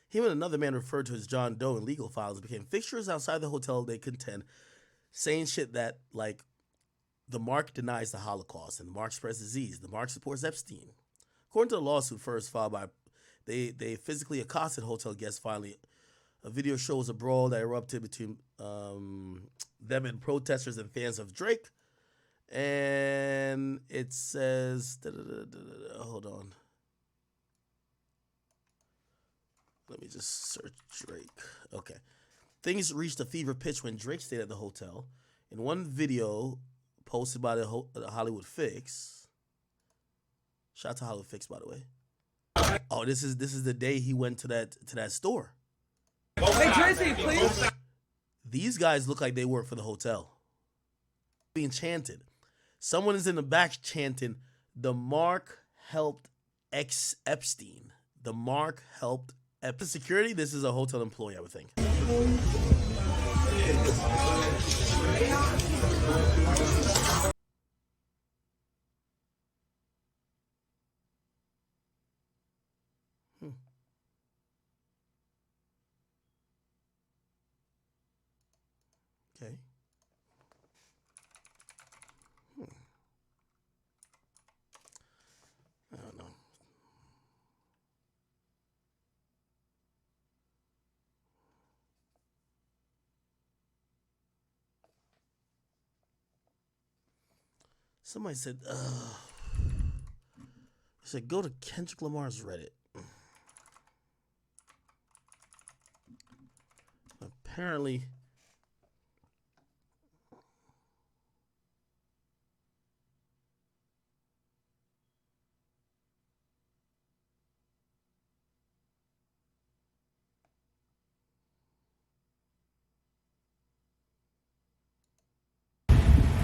Him and another man referred to as John Doe in legal files became fixtures outside the hotel. They contend, saying shit that, like, the mark denies the Holocaust and the mark spreads disease. The mark supports Epstein. According to the lawsuit first filed by, they physically accosted hotel guests. Finally, a video shows a brawl that erupted between them and protesters and fans of Drake. And it says, hold on. Let me just search Drake. Okay. Things reached a fever pitch when Drake stayed at the hotel. In one video posted by the Hollywood Fix. Shout out to Hollywood Fix, by the way. Oh, this is the day he went to that store.
Hey, Tracy, please.
These guys look like they work for the hotel. Being chanted. Someone is in the back chanting, "The mark helped Epstein." The mark helped security. This is a hotel employee, I would think. Okay. I don't know. Somebody said, go to Kendrick Lamar's Reddit. Apparently,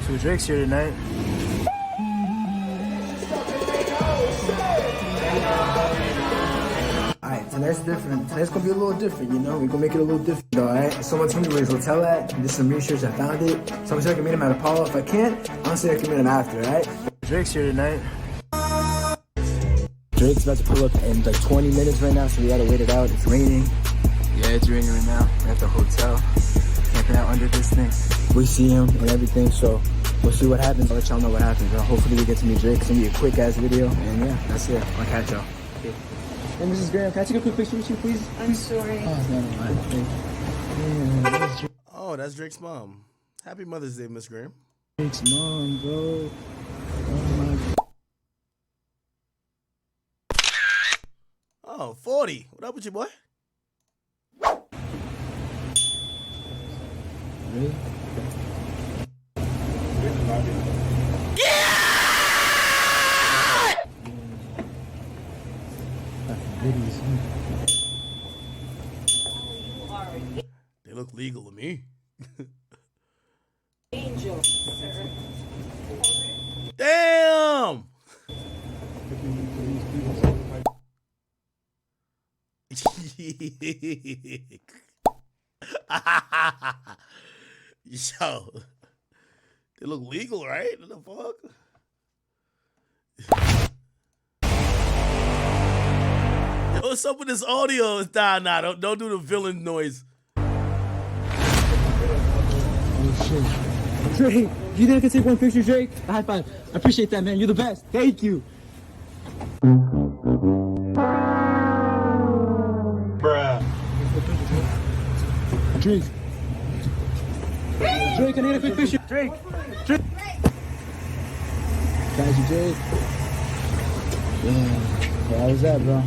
So Drake's here tonight. Alright, tonight's different. Tonight's gonna be a little different, you know? We're gonna make it a little different, though, alright? Someone told me where his hotel at. Did some research, I found it. Someone said I can meet him at Apollo. If I can't, honestly, I can meet him after, alright? Drake's here tonight. Drake's about to pull up in like 20 minutes right now, so we gotta wait it out. It's raining. Yeah, it's raining right now. We're at the hotel, camping out under this thing. We see him and everything, so we'll see what happens. I'll let y'all know what happens. Hopefully we get to meet Drake. It's gonna be a quick ass video, and yeah, that's it. I'll catch y'all. Okay. Hey, Mrs. Graham, can I take a quick picture with you, please?
I'm sorry.
Oh, that's Drake's mom. Happy Mother's Day, Miss Graham.
Drake's mom, bro. Oh my God.
Oh, 40. What up with you, boy?
Really?
They look legal to me.
Angel, sir.
Damn! Yo, they look legal, right? What the fuck? Yo, what's up with this audio? Nah, don't do the villain noise.
Oh shit. Drake, do you think I can take one picture, Drake? A high five. I appreciate that, man. You're the best. Thank you.
Bruh.
Drake. Drake, I need a quick picture. Drake. Got you, Drake. Yeah. How was that, bro?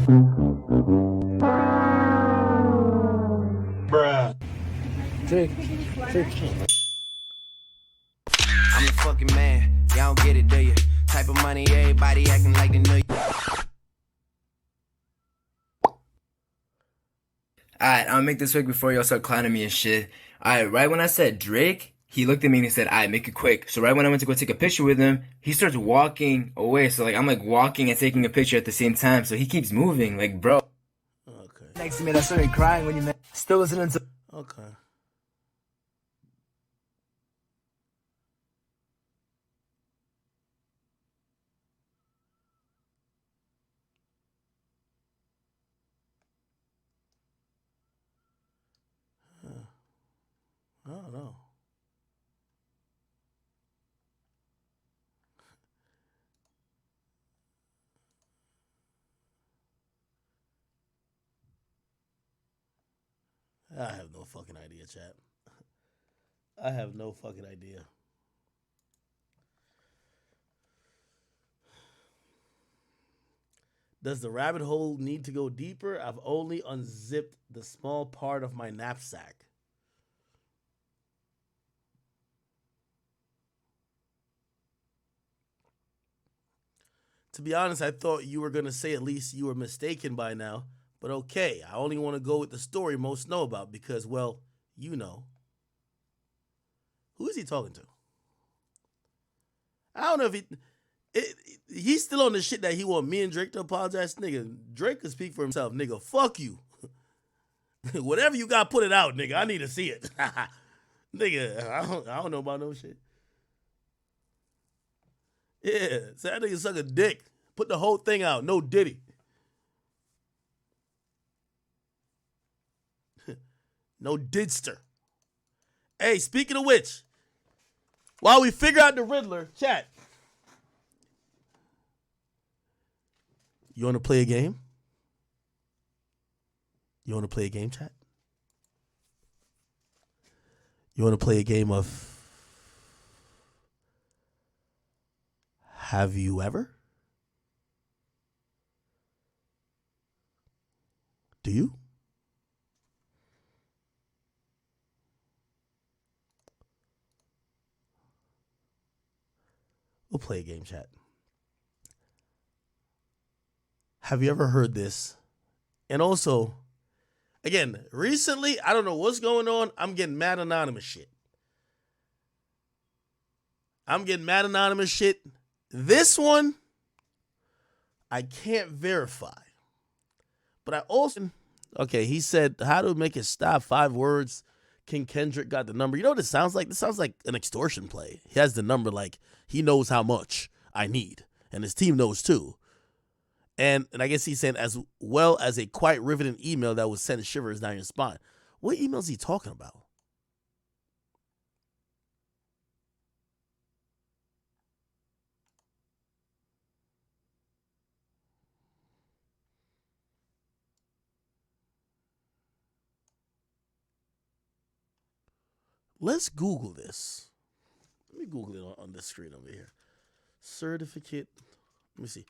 Bruh.
Drake.
I'm the fucking man. Y'all don't get it, do you? type of money, everybody acting like they know you.
Alright, I'll make this quick before y'all start clowning me and shit. Alright, right when I said Drake, he looked at me and he said, alright, make it quick. So right when I went to go take a picture with him, he starts walking away. So like I'm like walking and taking a picture at the same time. So he keeps moving, like bro.
Okay.
Next to me, I started crying when you met. Still listening to.
Okay. I don't know. I have no fucking idea, chat. I have no fucking idea. Does the rabbit hole need to go deeper? I've only unzipped the small part of my knapsack. To be honest, I thought you were going to say at least you were mistaken by now. But okay, I only want to go with the story most know about because, well, you know. Who is he talking to? I don't know if he's still on the shit that he want me and Drake to apologize. Nigga, Drake can speak for himself. Nigga, fuck you. Whatever you got, put it out, nigga. I need to see it. Nigga, I don't know about no shit. Yeah, so that nigga suck a dick. Put the whole thing out. No Diddy. No Didster. Hey, speaking of which, while we figure out the Riddler, chat. You want to play a game? You want to play a game, chat? You want to play a game of Have You Ever? Do you? We'll play a game, chat. Have you ever heard this? And also, again, recently, I don't know what's going on. I'm getting mad anonymous shit. This one, I can't verify. But I also, okay, he said, how to make it stop, 5 words. King Kendrick got the number. You know what it sounds like? This sounds like an extortion play. He has the number like he knows how much I need. And his team knows too. And I guess he's saying as well as a quite riveting email that would send shivers down your spine. What email is he talking about? Let's Google this. Let me Google it on this screen over here. Certificate. Let me see.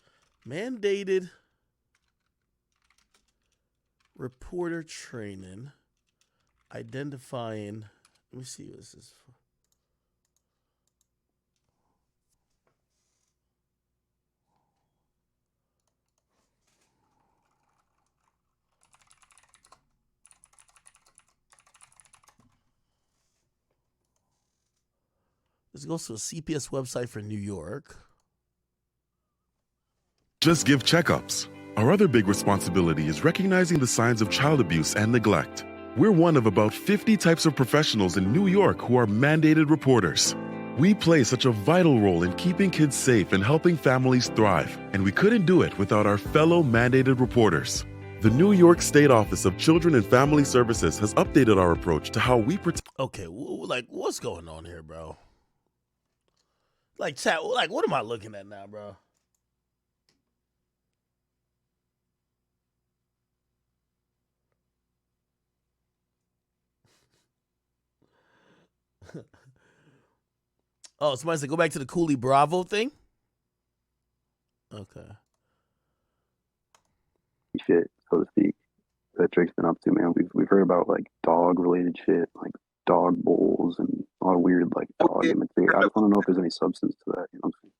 Mandated reporter training. Identifying. Let me see what this is for. This goes to a CPS website for New York.
Just give checkups. Our other big responsibility is recognizing the signs of child abuse and neglect. We're one of about 50 types of professionals in New York who are mandated reporters. We play such a vital role in keeping kids safe and helping families thrive, and we couldn't do it without our fellow mandated reporters. The New York State Office of Children and Family Services has updated our approach to how we protect.
Okay, like what's going on here, bro? Like chat, like what am I looking at now, bro? Oh, somebody said go back to the Cooley Bravo thing? Okay.
Shit, so to speak, that Drake's been up to, man. We've heard about like dog related shit, like dog bowls and a lot of weird like dog imitating. I just want to know if there's any substance to that, you know what I'm saying?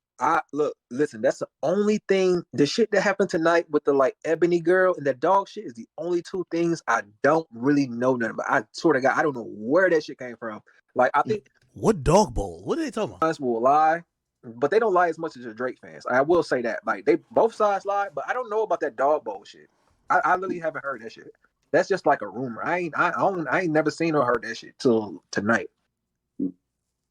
Listen, that's the only thing. The shit that happened tonight with the like Ebony girl and that dog shit is the only two things I don't really know nothing about. I swear to God, I don't know where that shit came from. Like, I think
what dog bowl? What are they talking about?
Will lie, but they don't lie as much as the Drake fans. I will say that. Like, they both sides lie, but I don't know about that dog bowl shit. I really haven't heard that shit. That's just like a rumor. I ain't never seen or heard that shit till tonight.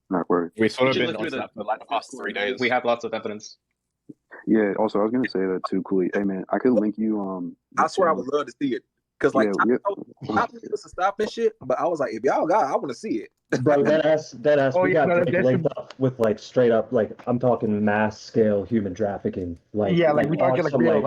Not worried.
We've sort of been on that for like the past 3 days. We have lots of evidence.
Yeah. Also, I was gonna say that too, Cooley. Hey man, I could link you.
I swear I would love to see it because like I know people to stop and shit, but I was like, if y'all got, I want to see it.
Bro, that ass. We got Drake linked up with like straight up, like I'm talking mass scale human trafficking. Like
yeah, like we talking like real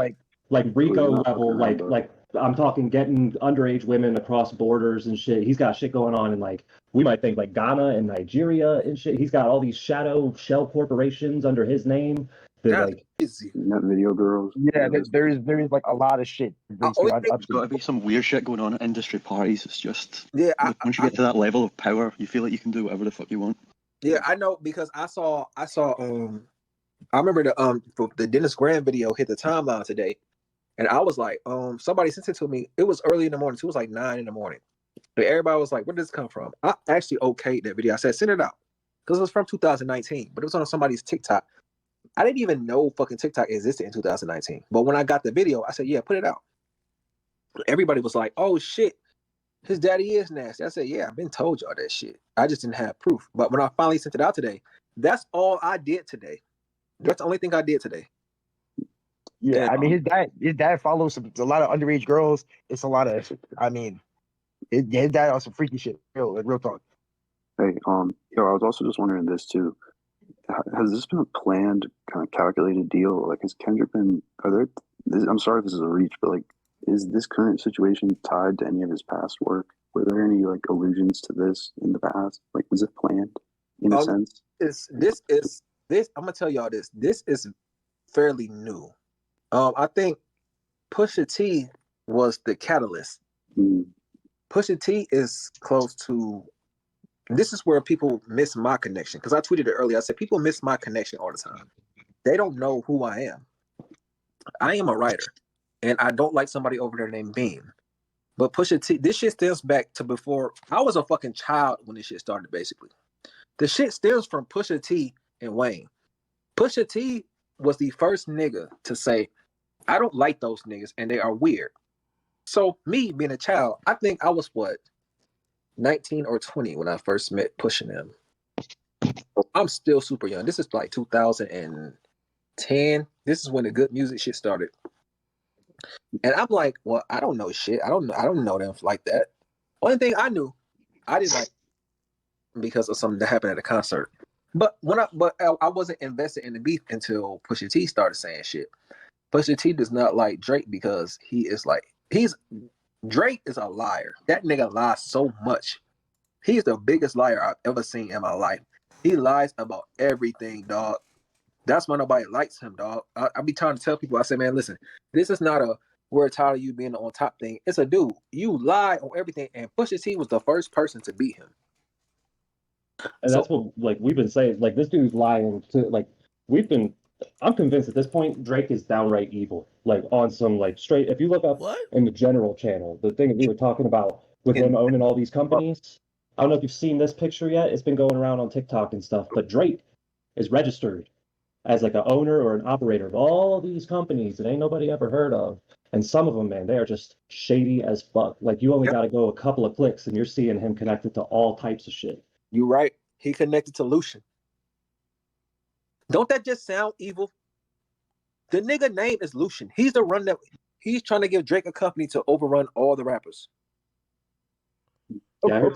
like Rico level, like I'm talking getting underage women across borders and shit. He's got shit going on in like we might think like Ghana and Nigeria and shit. He's got all these shadow shell corporations under his name. That,
Net video girls.
Yeah, there is like a lot of shit.
There's got to be some weird shit going on at industry parties. It's just once you get to that level of power, you feel like you can do whatever the fuck you want.
Yeah, I know because I saw I remember the Dennis Graham video hit the timeline today. And I was like, somebody sent it to me. It was early in the morning. So it was like 9 in the morning. But everybody was like, where did this come from? I actually okayed that video. I said, send it out. Because it was from 2019. But it was on somebody's TikTok. I didn't even know fucking TikTok existed in 2019. But when I got the video, I said, yeah, put it out. Everybody was like, oh shit, his daddy is nasty. I said, yeah, I've been told y'all that shit. I just didn't have proof. But when I finally sent it out today, that's all I did today. That's the only thing I did today.
Yeah, I mean his dad follows a lot of underage girls. It's a lot of, I mean, his dad on some freaky shit. Real talk.
Hey, I was also just wondering this too. Has this been a planned, kind of calculated deal? Like, has Kendrick been? I'm sorry if this is a reach, but like, is this current situation tied to any of his past work? Were there any like allusions to this in the past? Like, was it planned in a sense?
This. I'm gonna tell y'all this. This is fairly new. I think Pusha T was the catalyst. Pusha T is close to. This is where people miss my connection because I tweeted it earlier. I said people miss my connection all the time. They don't know who I am. I am a writer, and I don't like somebody over there named Beam. But Pusha T, this shit stems back to before I was a fucking child when this shit started. Basically, the shit stems from Pusha T and Wayne. Pusha T was the first nigga to say, I don't like those niggas and they are weird. So me being a child, I think I was 19 or 20 when I first met Pusha them. I'm still super young. This is like 2010. This is when the good music shit started. And I'm like, well, I don't know shit. I don't know them like that. Only thing I knew, I didn't like because of something that happened at a concert. But I wasn't invested in the beef until Pusha T started saying shit. Pusha T does not like Drake because Drake is a liar. That nigga lies so much. He's the biggest liar I've ever seen in my life. He lies about everything, dog. That's why nobody likes him, dog. I be trying to tell people, I say, man, listen, this is not a we're tired of you being on top thing. It's a dude. You lie on everything, and Pusha T was the first person to beat him.
And that's what like we've been saying. Like this dude's lying to like I'm convinced at this point Drake is downright evil. Like on some like straight. If you look up in the general channel, the thing that we were talking about with him owning all these companies. I don't know if you've seen this picture yet. It's been going around on TikTok and stuff. But Drake is registered as like an owner or an operator of all these companies that ain't nobody ever heard of. And some of them, man, they are just shady as fuck. Like you only got to go a couple of clicks and you're seeing him connected to all types of shit.
You right. He connected to Lucian. Don't that just sound evil? The nigga name is Lucian. He's the run that he's trying to give Drake a company to overrun all the rappers.
Yeah,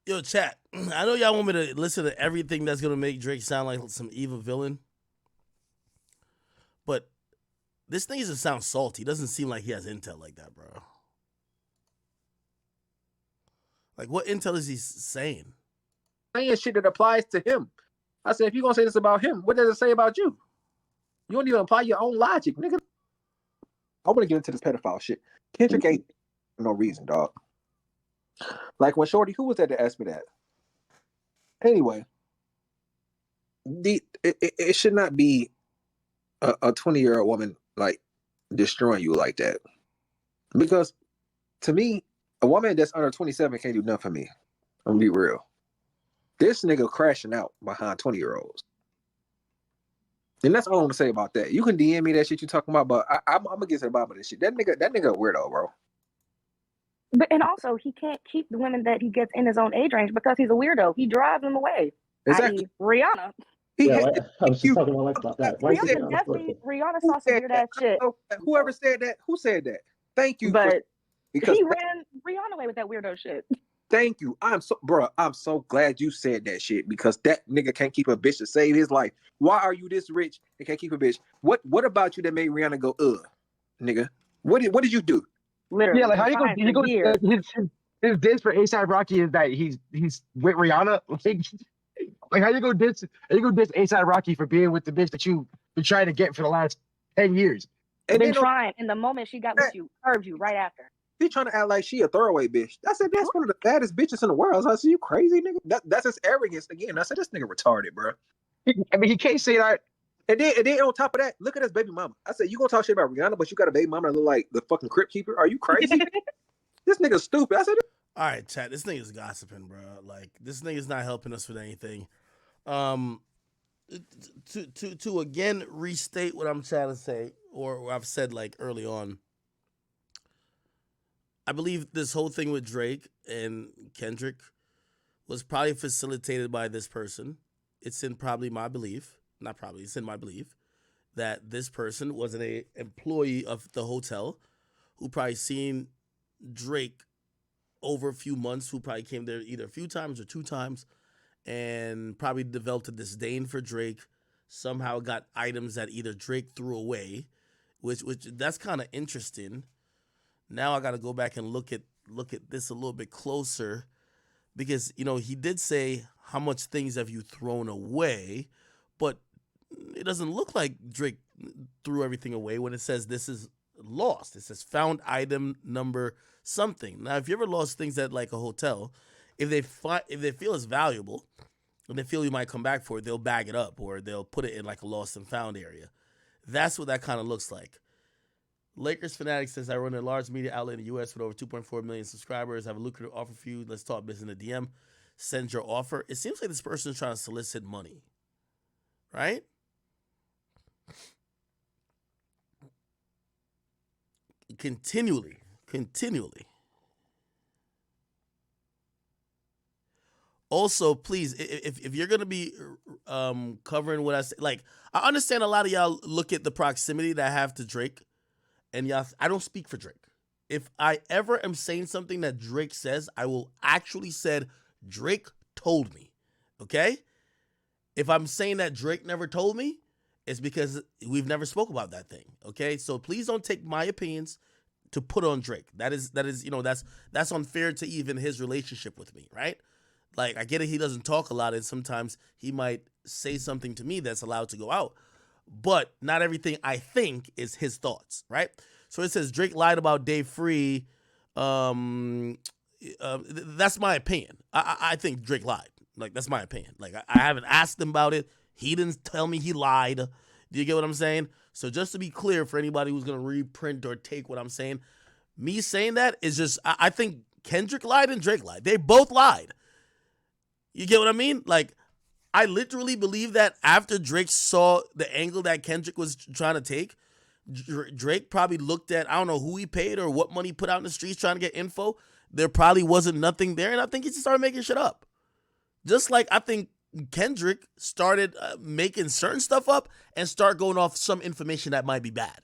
yo, chat. I know y'all want me to listen to everything that's gonna make Drake sound like some evil villain, but this thing doesn't sound salty. It doesn't seem like he has intel like that, bro. Like, what intel is he saying?
Saying shit that applies to him. I said, if you're gonna say this about him, what does it say about you? You don't even apply your own logic, nigga. I want to get into this pedophile shit. Kendrick ain't for no reason, dog. Like when Shorty, who was that asked me that? Anyway, It should not be a 20-year-old woman like destroying you like that. Because to me, a woman that's under 27 can't do nothing for me. I'm gonna be real. This nigga crashing out behind 20-year-olds. And that's all I'm gonna say about that. You can DM me that shit you talking about, but I'm gonna get to the bottom of this shit. That nigga a weirdo, bro.
But and also he can't keep the women that he gets in his own age range because he's a weirdo. He drives them away.
Exactly.
I.e. Rihanna.
I was just talking about that.
Rihanna saw some weird ass shit.
Whoever said that, who said that? Thank you.
But he ran Rihanna away with that weirdo shit.
Thank you. I'm so glad you said that shit because that nigga can't keep a bitch to save his life. Why are you this rich and can't keep a bitch? What about you that made Rihanna go, nigga? What did you do?
Literally.
Yeah, like how you go his diss for A$AP Rocky is that he's with Rihanna. Like how you go diss A$AP Rocky for being with the bitch that you've been trying to get for the last 10 years.
And been trying, and the moment she got with you, curved you right after.
He trying to act like she a throwaway bitch. I said that's one of the baddest bitches in the world. I said, you crazy nigga? That's his arrogance again. I said this nigga retarded, bro.
I mean, he can't say that.
And then on top of that, look at his baby mama. I said, you gonna talk shit about Rihanna, but you got a baby mama that look like the fucking crypt keeper? Are you crazy? This nigga's stupid. I said,
all right, chat. This nigga's gossiping, bro. Like this nigga's not helping us with anything. To again restate what I'm trying to say, or what I've said like early on. I believe this whole thing with Drake and Kendrick was probably facilitated by this person. It's in probably my belief, not probably, it's in my belief that this person was an employee of the hotel who probably seen Drake over a few months, who probably came there either a few times or 2 times and probably developed a disdain for Drake, somehow got items that either Drake threw away, which that's kind of interesting. Now I got to go back and look at this a little bit closer because, you know, he did say how much things have you thrown away, but it doesn't look like Drake threw everything away when it says this is lost. It says found item number something. Now, if you ever lost things at like a hotel, if they feel it's valuable and they feel you might come back for it, they'll bag it up or they'll put it in like a lost and found area. That's what that kind of looks like. Lakers Fanatic says, I run a large media outlet in the U.S. with over 2.4 million subscribers. I have a lucrative offer for you. Let's talk business in the DM. Send your offer. It seems like this person is trying to solicit money, right? Continually. Also, please, if you're going to be covering what I say, like, I understand a lot of y'all look at the proximity that I have to Drake. And y'all, I don't speak for Drake. If I ever am saying something that Drake says, I will actually said Drake told me. Okay? If I'm saying that Drake never told me, it's because we've never spoke about that thing. Okay? So please don't take my opinions to put on Drake. That is, you know, that's unfair to even his relationship with me, right? Like, I get it, he doesn't talk a lot, and sometimes he might say something to me that's allowed to go out. But not everything I think is his thoughts, right? So it says Drake lied about Day Free. That's my opinion. I think Drake lied. Like, that's my opinion. Like, I haven't asked him about it. He didn't tell me he lied. Do you get what I'm saying? So just to be clear for anybody who's going to reprint or take what I'm saying, me saying that is just, I think Kendrick lied and Drake lied. They both lied. You get what I mean? Like, I literally believe that after Drake saw the angle that Kendrick was trying to take, Drake probably looked at, I don't know who he paid or what money he put out in the streets trying to get info. There probably wasn't nothing there, and I think he just started making shit up. Just like I think Kendrick started making certain stuff up and start going off some information that might be bad.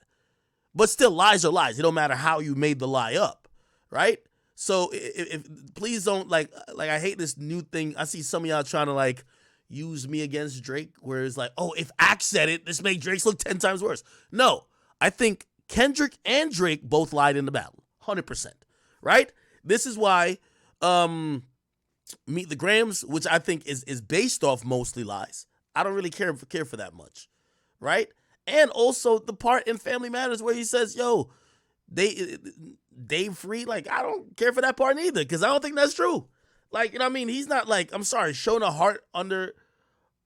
But still, lies are lies. It don't matter how you made the lie up, right? So if please don't, like I hate this new thing. I see some of y'all trying to like use me against Drake, where it's like, oh, if Ak said it, this made Drake's look 10 times worse. No, I think Kendrick and Drake both lied in the battle, 100%, right? This is why Meet the Grams, which I think is based off mostly lies, I don't really care for that much, right? And also the part in Family Matters where he says, yo, Dave Free, like, I don't care for that part neither, because I don't think that's true. Like, you know what I mean? He's not like, I'm sorry, showing a heart under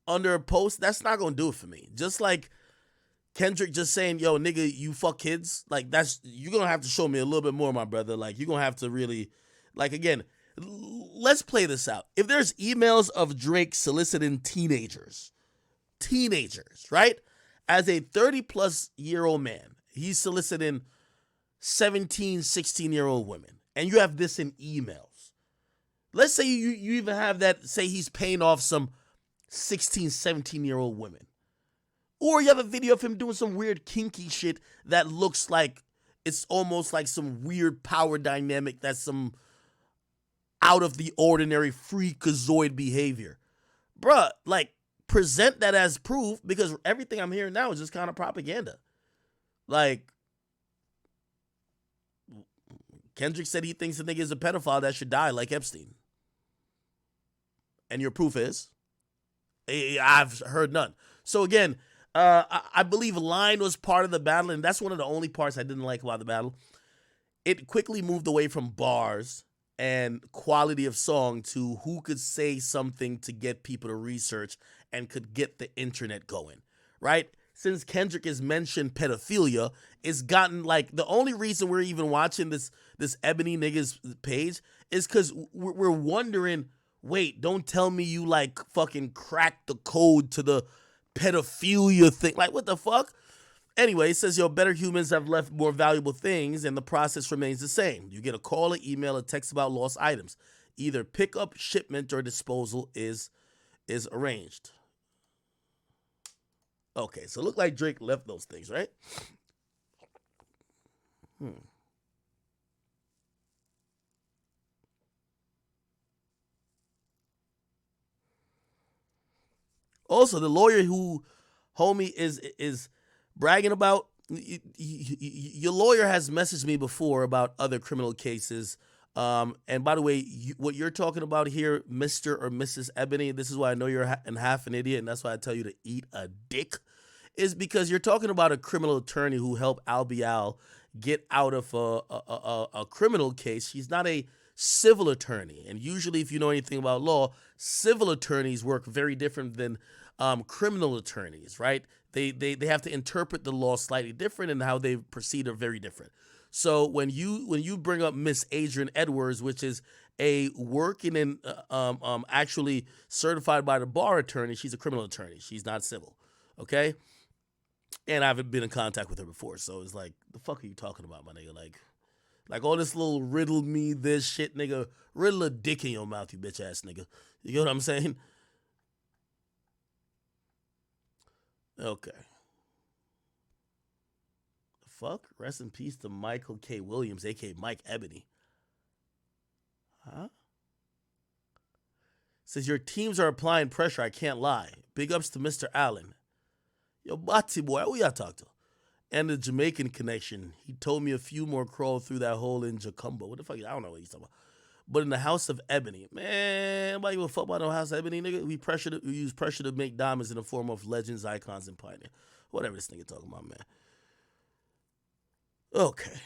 under a post, that's not gonna do it for me. Just like Kendrick just saying, yo, nigga, you fuck kids. Like, that's, you're gonna have to show me a little bit more, my brother. Like, you're gonna have to really, like, again, let's play this out. If there's emails of Drake soliciting teenagers, right? As a 30-plus-year-old man, he's soliciting 17, 16-year-old women. And you have this in emails. Let's say you even have that, say he's paying off some 16, 17-year-old women. Or you have a video of him doing some weird kinky shit that looks like it's almost like some weird power dynamic, that's some out of the ordinary freakazoid behavior. Bruh, like, present that as proof, because everything I'm hearing now is just kind of propaganda. Like, Kendrick said he thinks the nigga is a pedophile that should die like Epstein. And your proof is? I've heard none. So again, I believe line was part of the battle, and that's one of the only parts I didn't like about the battle. It quickly moved away from bars and quality of song to who could say something to get people to research and could get the internet going, right? Since Kendrick has mentioned pedophilia, it's gotten, like, the only reason we're even watching this Ebony nigga's page is because we're wondering, wait, don't tell me you, like, fucking cracked the code to the pedophilia thing. Like, what the fuck? Anyway, it says, yo, better humans have left more valuable things, and the process remains the same. You get a call, an email, a text about lost items. Either pickup, shipment, or disposal is arranged. Okay, so it looked like Drake left those things, right? Also, the lawyer who homie is bragging about, your lawyer has messaged me before about other criminal cases. And by the way, what you're talking about here, Mr. or Mrs. Ebony, this is why I know you're half an idiot, and that's why I tell you to eat a dick, is because you're talking about a criminal attorney who helped Albial get out of a criminal case. She's not a civil attorney. And usually, if you know anything about law, civil attorneys work very different than criminal attorneys, right? They have to interpret the law slightly different, and how they proceed are very different. So when you bring up Miss Adrienne Edwards, which is a working and actually certified by the bar attorney, she's a criminal attorney. She's not civil, okay? And I haven't been in contact with her before, so it's like, the fuck are you talking about, my nigga? Like all this little riddle me this shit, nigga. Riddle a dick in your mouth, you bitch ass nigga. You get what I'm saying? Okay. The fuck? Rest in peace to Michael K. Williams, aka Mike Ebony. Huh? Says your teams are applying pressure, I can't lie. Big ups to Mr. Allen. Yo, Bati boy, who y'all talk to? And the Jamaican connection. He told me a few more crawled through that hole in Jacumba. What the fuck? I don't know what he's talking about. But in the House of Ebony, man, nobody give a fuck about no House of Ebony, nigga. We use pressure to make diamonds in the form of legends, icons, and pioneer. Whatever this nigga talking about, man. Okay.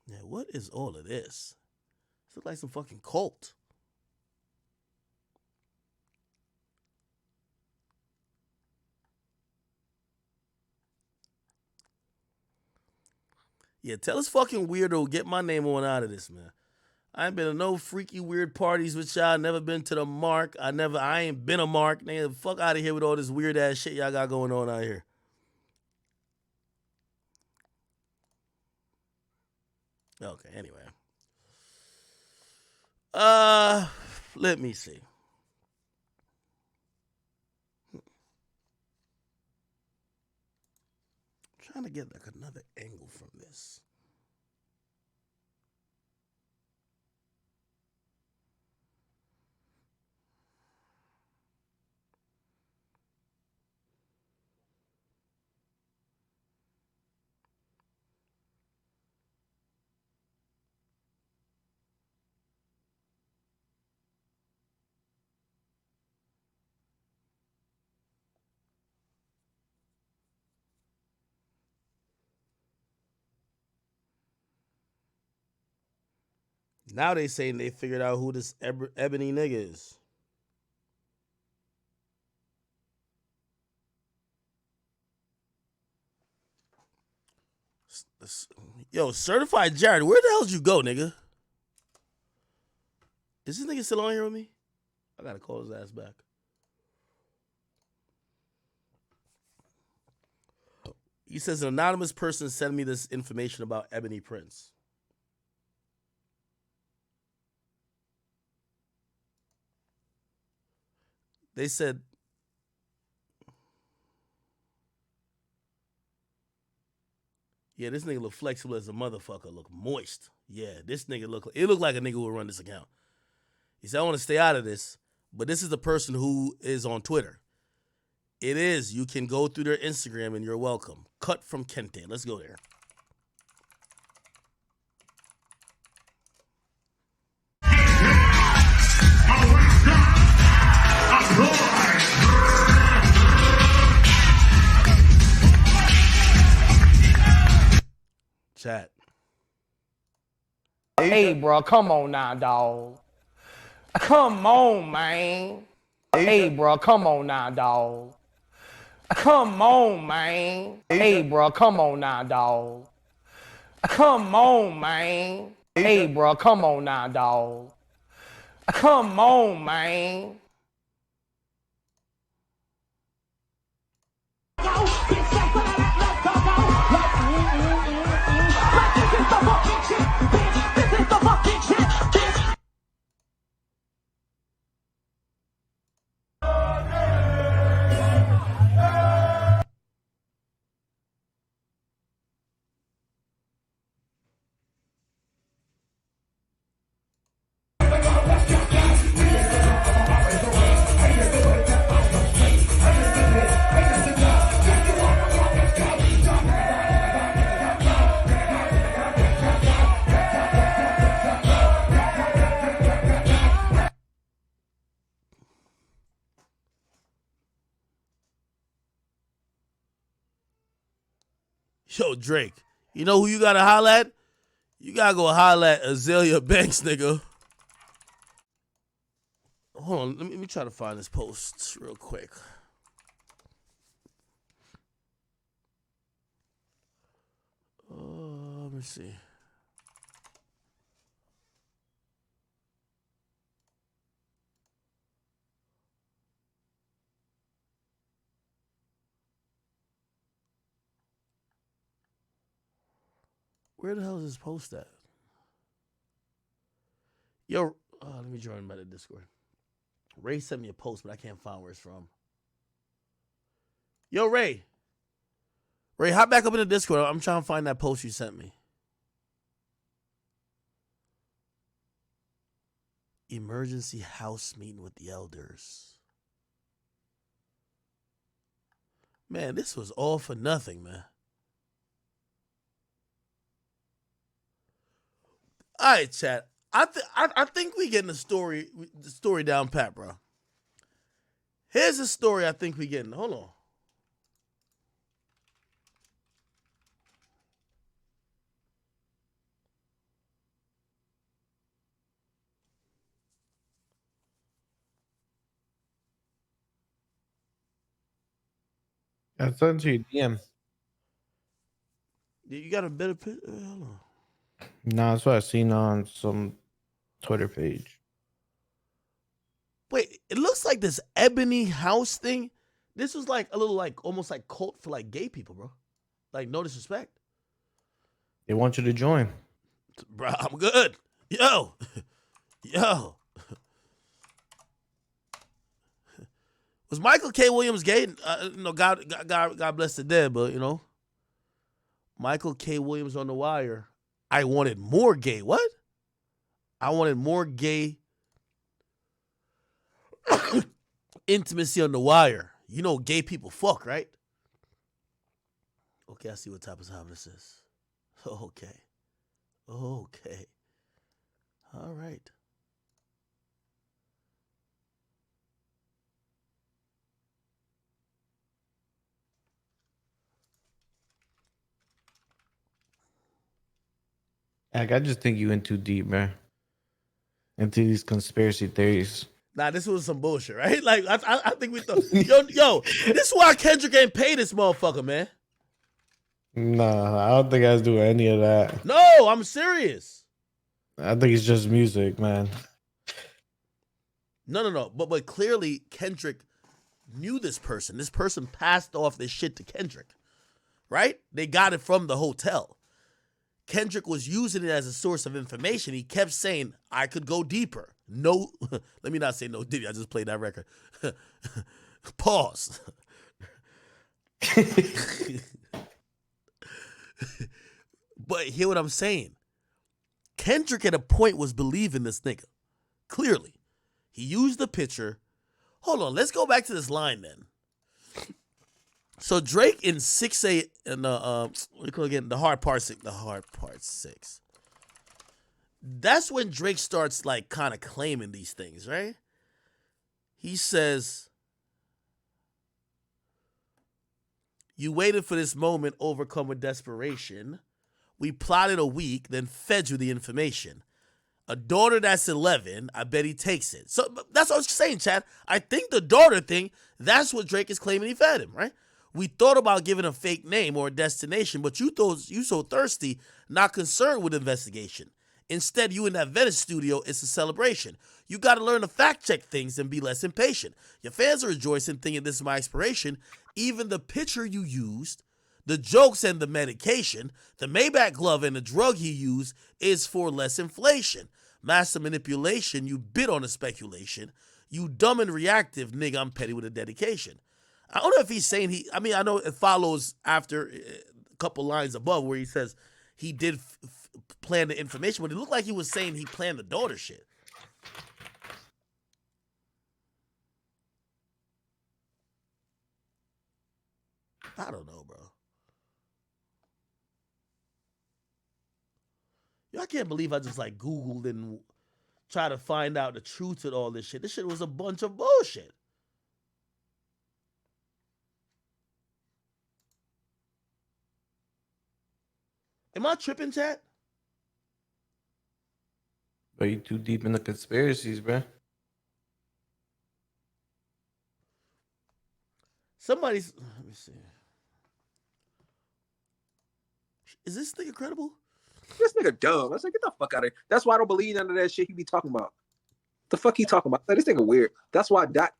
Yeah, what is all of this? This looks like some fucking cult. Yeah, tell this fucking weirdo, get my name on out of this, man. I ain't been to no freaky weird parties with y'all. Never been to the Mark. I ain't been a Mark. Nigga, fuck out of here with all this weird ass shit y'all got going on out here. Okay, anyway. Let me see. Trying to get like another angle from this. Now they saying they figured out who this Ebony nigga is. Yo, certified Jared, where the hell did you go, nigga? Is this nigga still on here with me? I gotta call his ass back. He says an anonymous person sent me this information about Ebony Prince. They said yeah, this nigga look flexible as a motherfucker. Look moist. Yeah, this nigga look like a nigga who would run this account. He said, I want to stay out of this, but this is the person who is on Twitter. It is. You can go through their Instagram and you're welcome. Cut from Kente. Let's go there. Chat.
Hey, bro, come on now, dog. Come on, man. Hey, bro, come on now, dog. Come on, man. Hey, bro, come on now, dog. Come on, man. Hey, bro, come on now, dog. Come on, man.
Yo, Drake, you know who you gotta holla at? You gotta go holla at Azalea Banks, nigga. Hold on, let me try to find this post real quick. Let me see. Where the hell is this post at? Yo, let me join by the Discord. Ray sent me a post, but I can't find where it's from. Yo, Ray. Ray, hop back up in the Discord. I'm trying to find that post you sent me. Emergency house meeting with the elders. Man, this was all for nothing, man. All right, chat. I think we getting the story down pat, bro. Here's the story I think we getting. Hold on.
I sent you a DM.
You got a better picture? Hold on.
No, that's what I seen on some Twitter page.
Wait, it looks like this Ebony House thing. This was like a little like almost like cult for like gay people, bro. Like no disrespect.
They want you to join.
Bro, I'm good. Yo. Was Michael K. Williams gay? God bless the dead, but you know. Michael K. Williams on the wire. I wanted more gay. What? I wanted more gay intimacy on the wire. You know gay people fuck, right? Okay, I see what type of time this is. Okay. All right.
I just think you in too deep, man. into these conspiracy theories.
Nah, this was some bullshit, right? Like I think we thought, yo, this is why Kendrick ain't pay this motherfucker, man.
Nah, I don't think I was doing any of that.
No, I'm serious.
I think it's just music, man.
No. But clearly Kendrick knew this person. This person passed off this shit to Kendrick, right? They got it from the hotel. Kendrick was using it as a source of information. He kept saying, I could go deeper. No, let me not say no Diddy. I just played that record. Pause. But hear what I'm saying. Kendrick at a point was believing this nigga. Clearly. He used the picture. Hold on, let's go back to this line then. So Drake in 6A in the what do you call it again? The hard part 6. That's when Drake starts like kind of claiming these things, right? He says, you waited for this moment, overcome with desperation. We plotted a week, then fed you the information. A daughter that's 11, I bet he takes it. So that's what I was saying, Chad. I think the daughter thing, that's what Drake is claiming he fed him, right? We thought about giving a fake name or a destination, but you so thirsty, not concerned with investigation. Instead, you in that Venice studio, it's a celebration. You got to learn to fact check things and be less impatient. Your fans are rejoicing, thinking this is my inspiration. Even the picture you used, the jokes and the medication, the Maybach glove and the drug he used is for less inflation. Master manipulation, you bid on the speculation. You dumb and reactive, nigga, I'm petty with a dedication. I don't know if he's saying I know it follows after a couple lines above where he says he did plan the information, but it looked like he was saying he planned the daughter shit. I don't know, bro. Yo, I can't believe I just like Googled and tried to find out the truth of all this shit. This shit was a bunch of bullshit. Am I tripping, chat?
But you too deep in the conspiracies, bro.
Let me see. Is this nigga credible?
This nigga dumb. I was like, get the fuck out of here. That's why I don't believe none of that shit he be talking about. The fuck he talking about? Like, this nigga weird. That's why Dot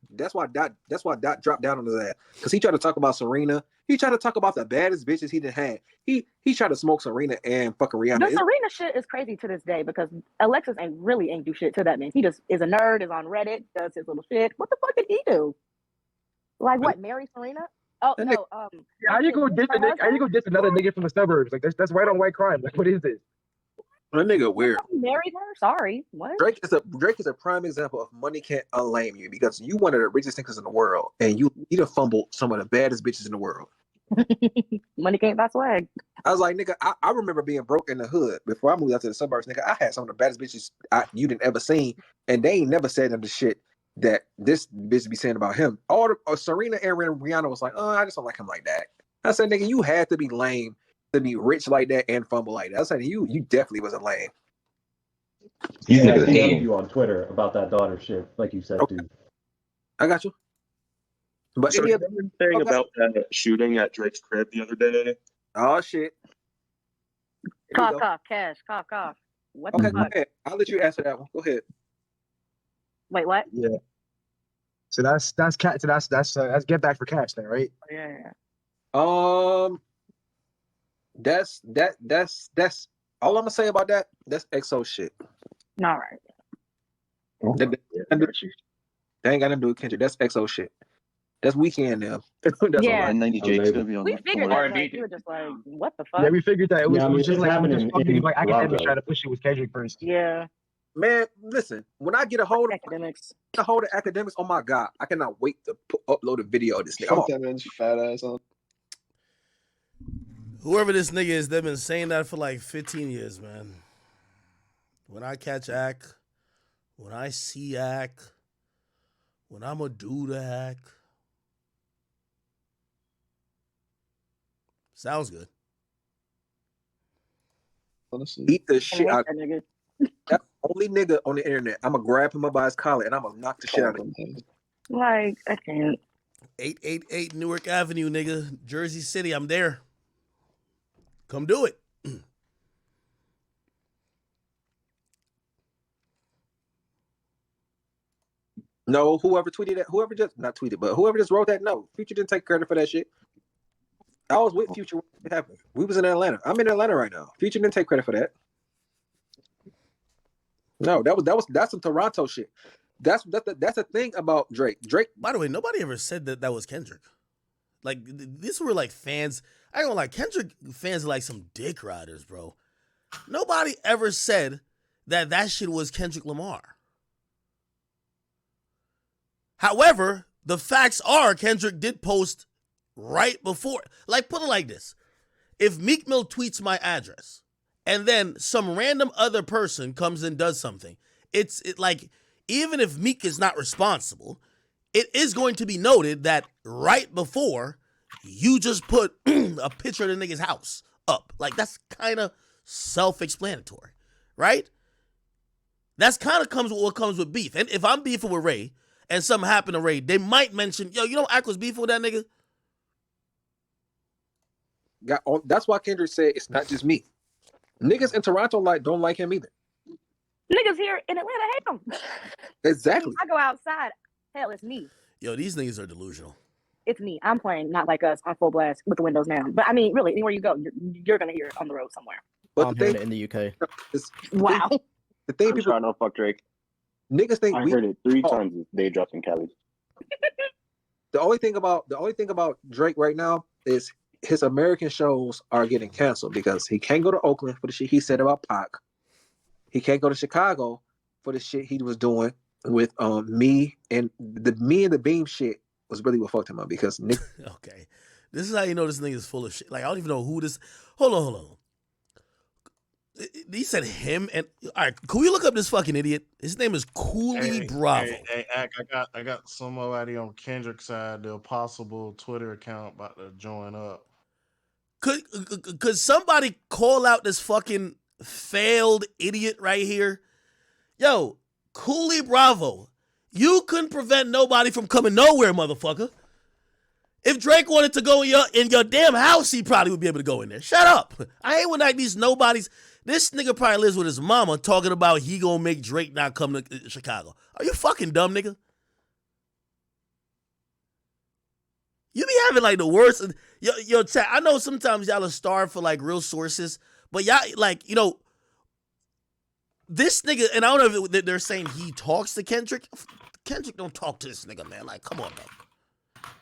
dropped down on his ass. Cause he tried to talk about Serena. He tried to talk about the baddest bitches he done had. He tried to smoke Serena and fucking Rihanna.
The Serena shit is crazy to this day because Alexis ain't do shit to that man. He just is a nerd, is on Reddit, does his little shit. What the fuck did he do? Like what? Marry Serena? Oh no.
Yeah, how you go diss another nigga from the suburbs? Like that's white on white crime. Like what is this?
That nigga weird.
Married her? Sorry. What?
Drake is a prime example of money can't unlame you because you one of the richest niggas in the world and you done fumbled some of the baddest bitches in the world.
Money can't buy swag.
I was like, nigga, I remember being broke in the hood before I moved out to the suburbs. Nigga, I had some of the baddest bitches you didn't ever seen, and they ain't never said the shit that this bitch be saying about him. Serena and Rihanna was like, oh, I just don't like him like that. I said, nigga, you had to be lame to be rich like that and fumble like that. I said, you definitely wasn't lame.
Yeah, I DM'd you on Twitter about that daughter shit, like you said, dude.
I got you. But
so any other thing about that shooting at Drake's crib the other day?
Oh shit.
Cough, Cash, cough. What the fuck?
Go ahead. I'll let you answer that one. Go ahead.
Wait, what?
Yeah. So that's get back for Cash then, right?
Yeah.
That's all I'm gonna say about that. That's EXO shit.
All right.
That ain't got nothing to do with Kendrick. That's EXO shit. That's Weeknd now.
Yeah.
And 90 Jake's gonna be on
We figured that, but you were just like, what the fuck?
Yeah, we figured that. It was just like
Akademiks
trying to push it with Kendrick first.
Yeah.
Man, listen. When I get a hold of
Akademiks,
oh my god, I cannot wait to upload a video of this nigga.
Fuck that man's fat ass on.
Whoever this nigga is, they've been saying that for like 15 years, man. When I catch Ak, when I see Ak, when I'ma do the Ak. Sounds good.
Honestly.
Eat the shit out. That's the only nigga on the internet. I'm gonna grab him up by his collar and I'm gonna knock the shit out of him.
Like, I can't.
888 Newark Avenue, nigga. Jersey City, I'm there. Come do it.
No, whoever tweeted that, whoever just wrote that note, Future didn't take credit for that shit. I was with Future when it happened. We was in Atlanta. I'm in Atlanta right now. Future didn't take credit for that. No, that's some Toronto shit. That's the thing about Drake. Drake.
By the way, nobody ever said that was Kendrick. Like, these were like fans. I don't like Kendrick fans are like some dick riders, bro. Nobody ever said that shit was Kendrick Lamar. However, the facts are Kendrick did post right before. Like, put it like this. If Meek Mill tweets my address and then some random other person comes and does something, it's like, even if Meek is not responsible, it is going to be noted that right before you just put a picture of the nigga's house up. Like, that's kind of self-explanatory, right? That's kind of what comes with beef. And if I'm beefing with Ray and something happened to Ray, they might mention, yo, you know Ak was beefing with that nigga?
That's why Kendrick said it's not just me. Niggas in Toronto don't like him either.
Niggas here in Atlanta hate him.
Exactly.
I go outside. Hell, it's me.
Yo, these niggas are delusional.
It's me. I'm playing Not Like Us on full blast with the windows down. But I mean, really, anywhere you go, you're gonna hear it on the road somewhere.
But
I'm hearing it in the UK.
Wow.
The thing
I'm
people
trying to fuck Drake.
Niggas think
I heard it 3 times they dropped in Cali.
The only thing about Drake right now is his American shows are getting canceled because he can't go to Oakland for the shit he said about Pac. He can't go to Chicago for the shit he was doing with me and the Beam shit was really what fucked him up because Nick.
Okay, this is how you know this nigga is full of shit. Like, I don't even know who this. Hold on. He said him and all right. Can we look up this fucking idiot? His name is Cooley Bravo.
Hey, I got somebody on Kendrick's side. The possible Twitter account about to join up.
Could somebody call out this fucking failed idiot right here? Yo, Cooley Bravo, you couldn't prevent nobody from coming nowhere, motherfucker. If Drake wanted to go in your damn house, he probably would be able to go in there. Shut up. I hate when like these nobodies. This nigga probably lives with his mama talking about he gonna make Drake not come to Chicago. Are you fucking dumb, nigga? You be having like the worst. Yo, chat. I know sometimes y'all are starved for like real sources, but y'all like, you know, this nigga, and I don't know if they're saying he talks to Kendrick. Kendrick don't talk to this nigga, man. Like, come on, bro.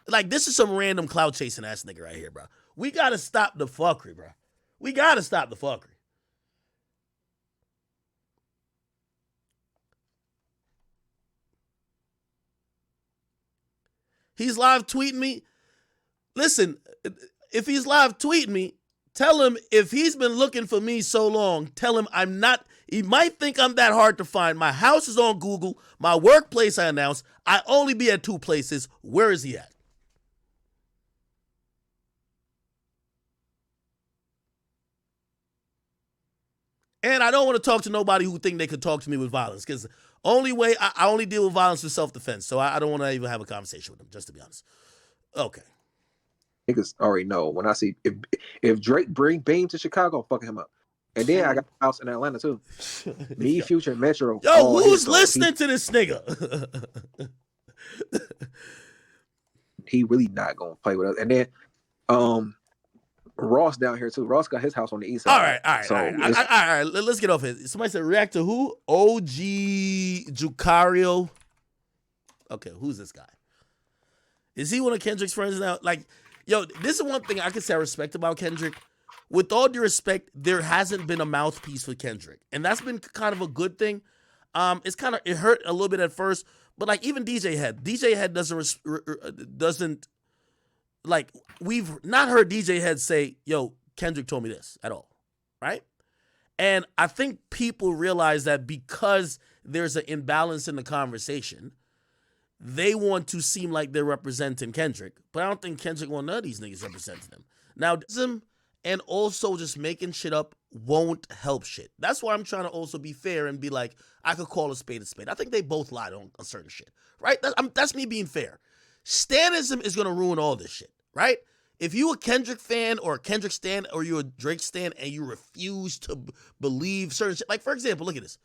Like, this is some random cloud chasing ass nigga right here, bro. We gotta stop the fuckery, bro. We gotta stop the fuckery. He's live tweeting me. Listen, if he's live tweeting me, tell him if he's been looking for me so long, tell him I'm not. He might think I'm that hard to find. My house is on Google. My workplace I announced. I only be at 2 places. Where is he at? And I don't want to talk to nobody who think they could talk to me with violence, because only way I only deal with violence with self-defense. So I don't want to even have a conversation with them, just to be honest. Okay.
Niggas already know when I see if Drake bring Beam to Chicago, I'm fucking him up. And then I got a house in Atlanta too. Me, Future, Metro.
Yo, who's listening to this nigga?
He really not gonna play with us. And then Ross down here too. Ross got his house on the east side.
All right. Let's get off it. Somebody said react to who? OG Jucario. Okay, who's this guy? Is he one of Kendrick's friends now? Like, yo, this is one thing I can say I respect about Kendrick. With all due respect, there hasn't been a mouthpiece for Kendrick, and that's been kind of a good thing. It hurt a little bit at first, but like even DJ Head doesn't like, we've not heard DJ Head say, yo, Kendrick told me this at all, right? And I think people realize that because there's an imbalance in the conversation, they want to seem like they're representing Kendrick, but I don't think Kendrick want none of these niggas representing him. Now, and also just making shit up won't help shit. That's why I'm trying to also be fair and be like, I could call a spade a spade. I think they both lied on certain shit, right? That's me being fair. Stanism is going to ruin all this shit, right? If you a Kendrick fan or a Kendrick stan or you a Drake stan and you refuse to believe certain shit, like for example, look at this.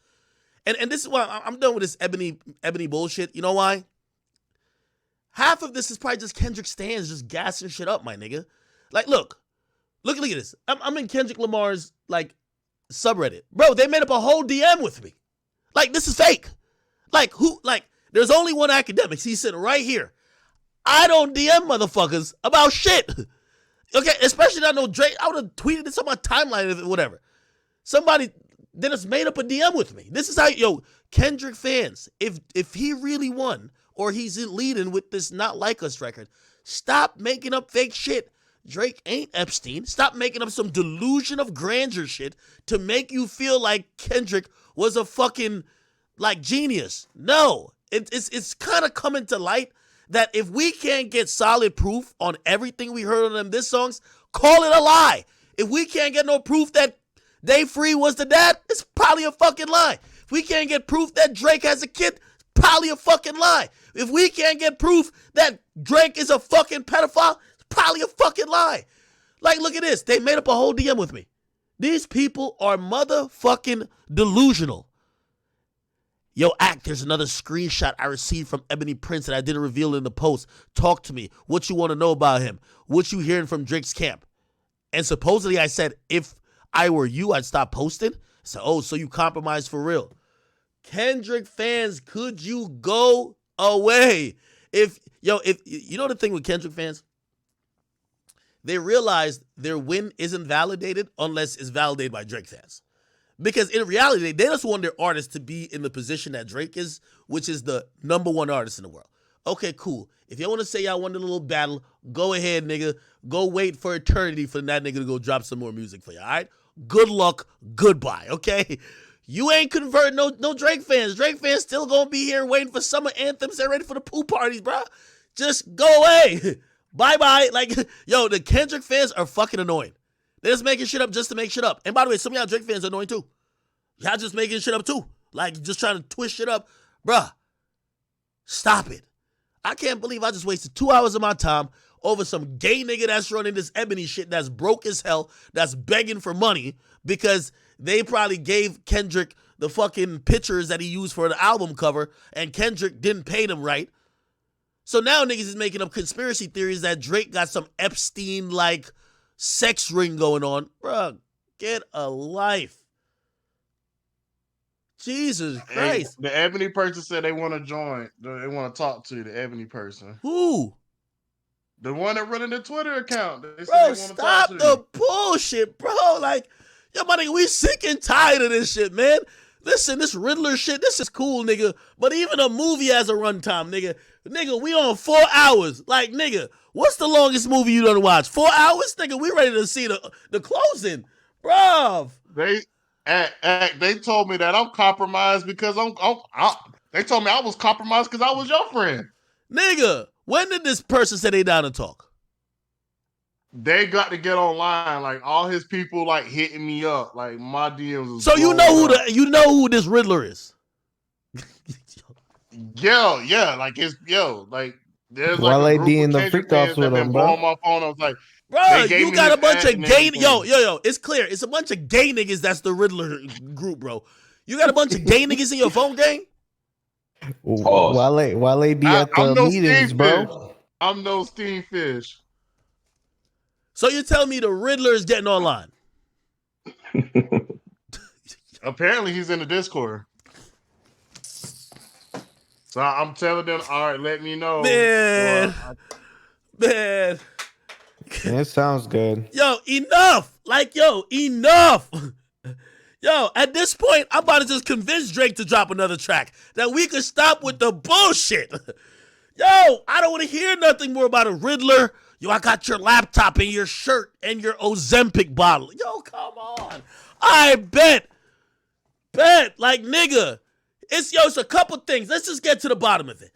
And this is why I'm done with this ebony bullshit. You know why? Half of this is probably just Kendrick stans just gassing shit up, my nigga. Like, look at this. I'm in Kendrick Lamar's, like, subreddit. Bro, they made up a whole DM with me. Like, this is fake. Like, there's only one Akademiks. He's sitting right here. I don't DM motherfuckers about shit. Okay, especially not no Drake. I would have tweeted this on my timeline if whatever. Somebody then it's made up a DM with me. This is how, Kendrick fans, if he really won or he's leading with this Not Like Us record, stop making up fake shit. Drake ain't Epstein. Stop making up some delusion of grandeur shit to make you feel like Kendrick was a fucking, like, genius. No, it's kind of coming to light that if we can't get solid proof on everything we heard on them diss songs, call it a lie. If we can't get no proof that Day Free was the dad, it's probably a fucking lie. If we can't get proof that Drake has a kid, it's probably a fucking lie. If we can't get proof that Drake is a fucking pedophile, it's probably a fucking lie. Like, look at this. They made up a whole DM with me. These people are motherfucking delusional. Yo, Ak, there's another screenshot I received from Ebony Prince that I didn't reveal in the post. Talk to me. What you want to know about him? What you hearing from Drake's camp? And supposedly I said, if I were you, I'd stop posting. So, oh, so you compromised for real. Kendrick fans, could you go away? If you know the thing with Kendrick fans? They realize their win isn't validated unless it's validated by Drake fans. Because in reality, they just want their artist to be in the position that Drake is, which is the #1 artist in the world. Okay, cool. If you want to say y'all won a little battle, go ahead, nigga. Go wait for eternity for that nigga to go drop some more music for you, all right? Good luck, goodbye, okay? You ain't converting no Drake fans. Drake fans still gonna be here waiting for summer anthems. They're ready for the pool parties, bro. Just go away. Bye-bye. Like, the Kendrick fans are fucking annoying. They're just making shit up just to make shit up. And by the way, some of y'all Drake fans are annoying too. Y'all just making shit up too. Like, just trying to twist shit up. Bruh, stop it. I can't believe I just wasted 2 hours of my time over some gay nigga that's running this Ebony shit that's broke as hell, that's begging for money because they probably gave Kendrick the fucking pictures that he used for the album cover and Kendrick didn't pay them right. So now niggas is making up conspiracy theories that Drake got some Epstein-like sex ring going on. Bruh, get a life. Jesus Christ.
Hey, the Ebony person said they want to join. They want to talk to you, the Ebony person.
Who?
The one that running the Twitter account. They
bro, stop the bullshit, bro. Like, yo, my nigga, we sick and tired of this shit, man. Listen, this Riddler shit, this is cool, nigga. But even a movie has a runtime, nigga. Nigga, we on 4 hours. Like, nigga, what's the longest movie you done watch? 4 hours? Nigga, we ready to see the closing. Bruv.
They told me that I'm compromised because they told me I was compromised because I was your friend.
Nigga, when did this person say they down to talk?
They got to get online. Like, all his people like hitting me up. Like, my DMs was
so you know who this Riddler is.
Yeah, like there's
Wale
like a
D in
group
the
of
freak
Kendrick
offs
fans that
with
been
him,
blowing
bro.
my phone. I was like,
bro, you got a bunch of gay it's clear. It's a bunch of gay niggas that's the Riddler group, bro. You got a bunch of gay niggas in your phone gang?
Wale be at the meetings, bro.
I'm no steam fish.
So you're telling me the Riddler is getting online?
Apparently he's in the Discord. So I'm telling them, all right, let me know.
Man.
It sounds good.
Yo, enough. Like, enough. Yo, at this point, I'm about to just convince Drake to drop another track that we could stop with the bullshit. Yo, I don't want to hear nothing more about a Riddler. Yo, I got your laptop and your shirt and your Ozempic bottle. Yo, come on. I bet. Like, nigga. It's a couple things. Let's just get to the bottom of it.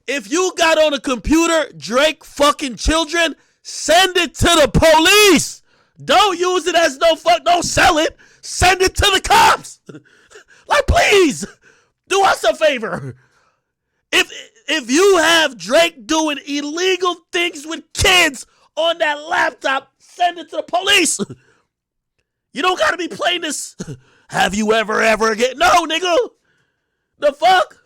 If you got on a computer Drake fucking children, send it to the police. Don't use it as don't sell it. Send it to the cops. Like, please, do us a favor. If you have Drake doing illegal things with kids on that laptop, send it to the police. You don't gotta be playing this. Have you ever again? No, nigga. The fuck?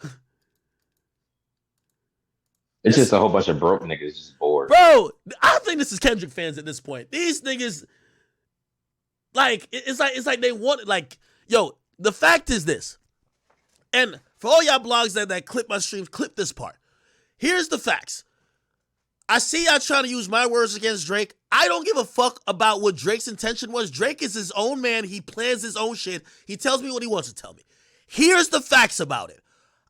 It's just a whole bunch of broke niggas just bored.
Bro, I think this is Kendrick fans at this point. These niggas, like, it's like they want it. Like, yo, the fact is this. And for all y'all blogs that clip my streams, clip this part. Here's the facts. I see y'all trying to use my words against Drake. I don't give a fuck about what Drake's intention was. Drake is his own man. He plans his own shit. He tells me what he wants to tell me. Here's the facts about it.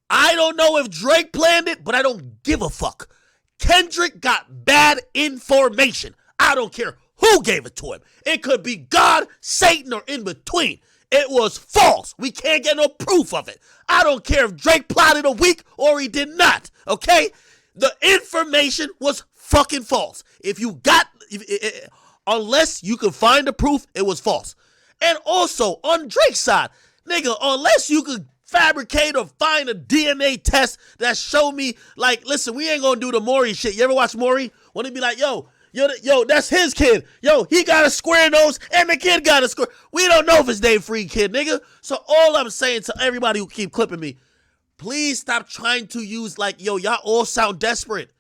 I don't know if Drake planned it, but I don't give a fuck. Kendrick got bad information. I don't care who gave it to him. It could be God, Satan, or in between. It was false. We can't get no proof of it. I don't care if Drake plotted a week or he did not, okay? The information was fucking false. Unless you can find the proof, it was false. And also, on Drake's side, nigga, unless you could fabricate or find a DNA test that show me, like, listen, we ain't gonna do the Maury shit. You ever watch Maury? When he be like, yo, that's his kid. Yo, he got a square nose and the kid got a square. We don't know if it's Dave Free kid, nigga. So all I'm saying to everybody who keep clipping me, please stop trying to use, like, yo, y'all all sound desperate.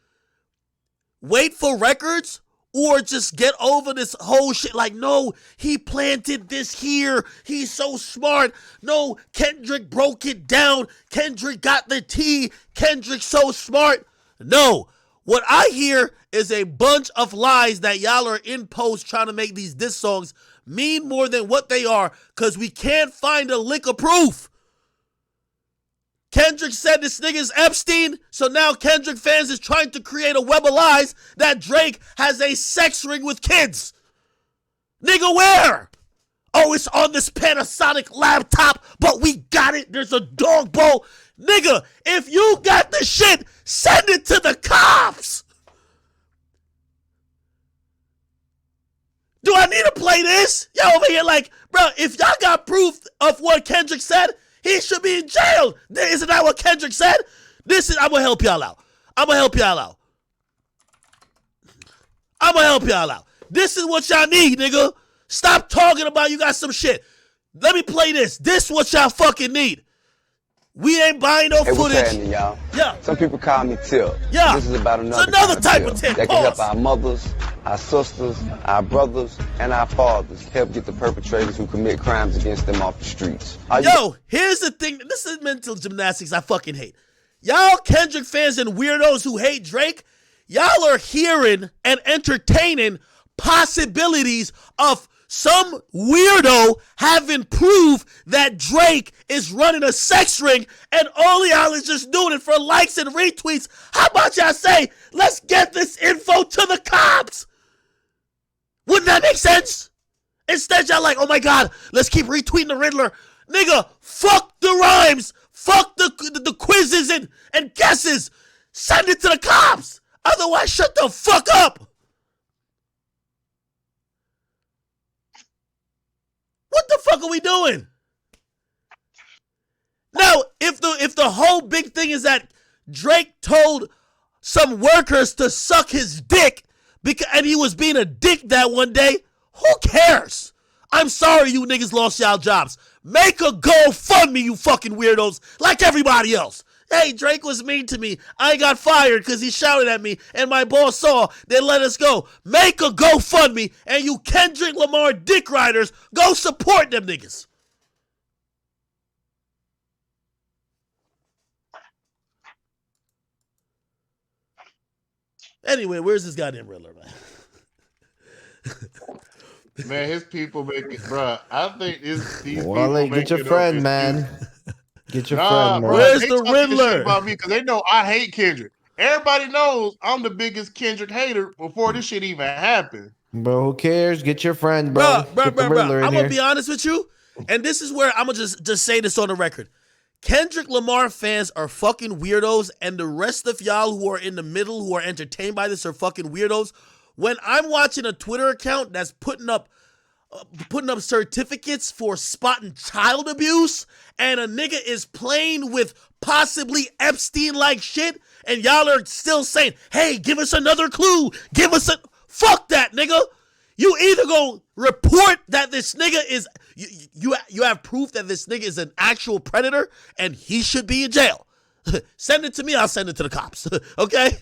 Wait for records or just get over this whole shit. Like, no, he planted this here. He's so smart. No, Kendrick broke it down. Kendrick got the tea. Kendrick's so smart. No, what I hear is a bunch of lies that y'all are in post trying to make these diss songs mean more than what they are because we can't find a lick of proof. Kendrick said this nigga's Epstein, so now Kendrick fans is trying to create a web of lies that Drake has a sex ring with kids. Nigga, where? Oh, it's on this Panasonic laptop, but we got it. There's a dog bowl. Nigga, if you got the shit, send it to the cops. Do I need to play this? Yo, over here like, bro, if y'all got proof of what Kendrick said, he should be in jail. Isn't that what Kendrick said? I'm gonna help y'all out. This is what y'all need, nigga. Stop talking about you got some shit. Let me play this. This is what y'all fucking need. We ain't buying no footage.
What's happening, y'all?
Yeah.
Some people call me Tip.
Yeah.
This is about another
type of tip.
That can help our mothers, our sisters, our brothers, and our fathers help get the perpetrators who commit crimes against them off the streets.
Here's the thing. This is mental gymnastics I fucking hate. Y'all Kendrick fans and weirdos who hate Drake, y'all are hearing and entertaining possibilities of some weirdo having proof that Drake is running a sex ring and all y'all is just doing it for likes and retweets. How about y'all say, let's get this info to the cops? Wouldn't that make sense? Instead, y'all like, oh my God, let's keep retweeting the Riddler. Nigga, fuck the rhymes. Fuck the quizzes and guesses. Send it to the cops. Otherwise, shut the fuck up. What the fuck are we doing? Now, if the whole big thing is that Drake told some workers to suck his dick and he was being a dick that one day, who cares? I'm sorry you niggas lost y'all jobs. Make a GoFundMe, you fucking weirdos, like everybody else. Hey, Drake was mean to me. I got fired because he shouted at me and my boss saw. They let us go. Make a GoFundMe and you Kendrick Lamar dick riders, go support them niggas. Anyway, where's this goddamn Riddler, man?
Man, his people make it, bro. I think these people
get your friend, man. Get your friend, man.
Where's the Riddler?
About me because they know I hate Kendrick. Everybody knows I'm the biggest Kendrick hater before this shit even happened.
Bro, who cares? Get your friend, bro.
Bro. I'm gonna be honest with you, and this is where I'm gonna just say this on the record. Kendrick Lamar fans are fucking weirdos, and the rest of y'all who are in the middle who are entertained by this are fucking weirdos. When I'm watching a Twitter account that's putting up putting up certificates for spotting child abuse, and a nigga is playing with possibly Epstein-like shit, and y'all are still saying, hey, give us another clue. Give us a... Fuck that, nigga. You either go report that this nigga is... You have proof that this nigga is an actual predator, and he should be in jail. Send it to me, I'll send it to the cops, okay?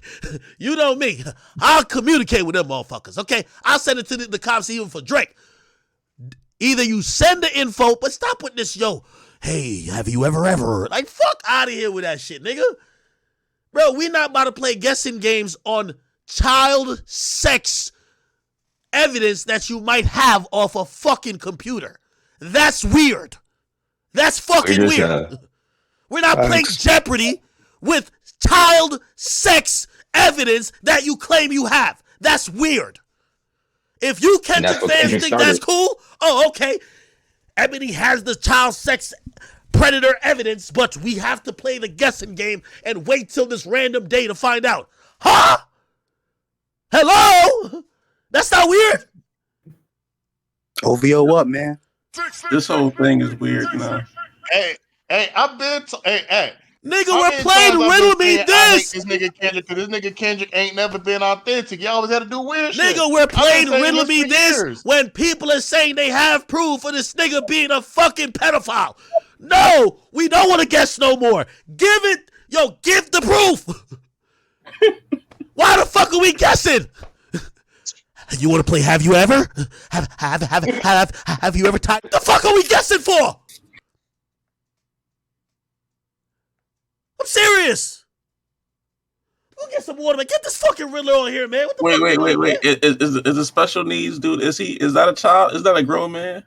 You know me. I'll communicate with them motherfuckers, okay? I'll send it to the cops even for Drake. Either you send the info, but stop with this, yo, hey, have you ever, like, fuck out of here with that shit, nigga. Bro, we not about to play guessing games on child sex evidence that you might have off a fucking computer. That's weird. That's fucking weird. We're not playing Jeopardy with child sex evidence that you claim you have. That's weird. If you Kendrick fans think that's cool, oh, okay. Ebony has the child sex predator evidence, but we have to play the guessing game and wait till this random day to find out. Huh? Hello? That's not weird?
OVO what, man?
This whole thing is weird, man.
Hey, I've been... Hey.
Nigga, we're playing Riddle Me This.
I hate this nigga Kendrick, because this nigga Kendrick ain't never been authentic. Y'all always had to do weird shit.
Nigga, we're playing Riddle Me This when people are saying they have proof of this nigga being a fucking pedophile. No, we don't want to guess no more. Give the proof. Why the fuck are we guessing? You want to play Have You Ever? Have you ever typed? The fuck are we guessing for? I'm serious. We'll get some water, man. Get this fucking Riddler on here, man. What the
wait. Is the special needs dude? Is that a child? Is that a grown man?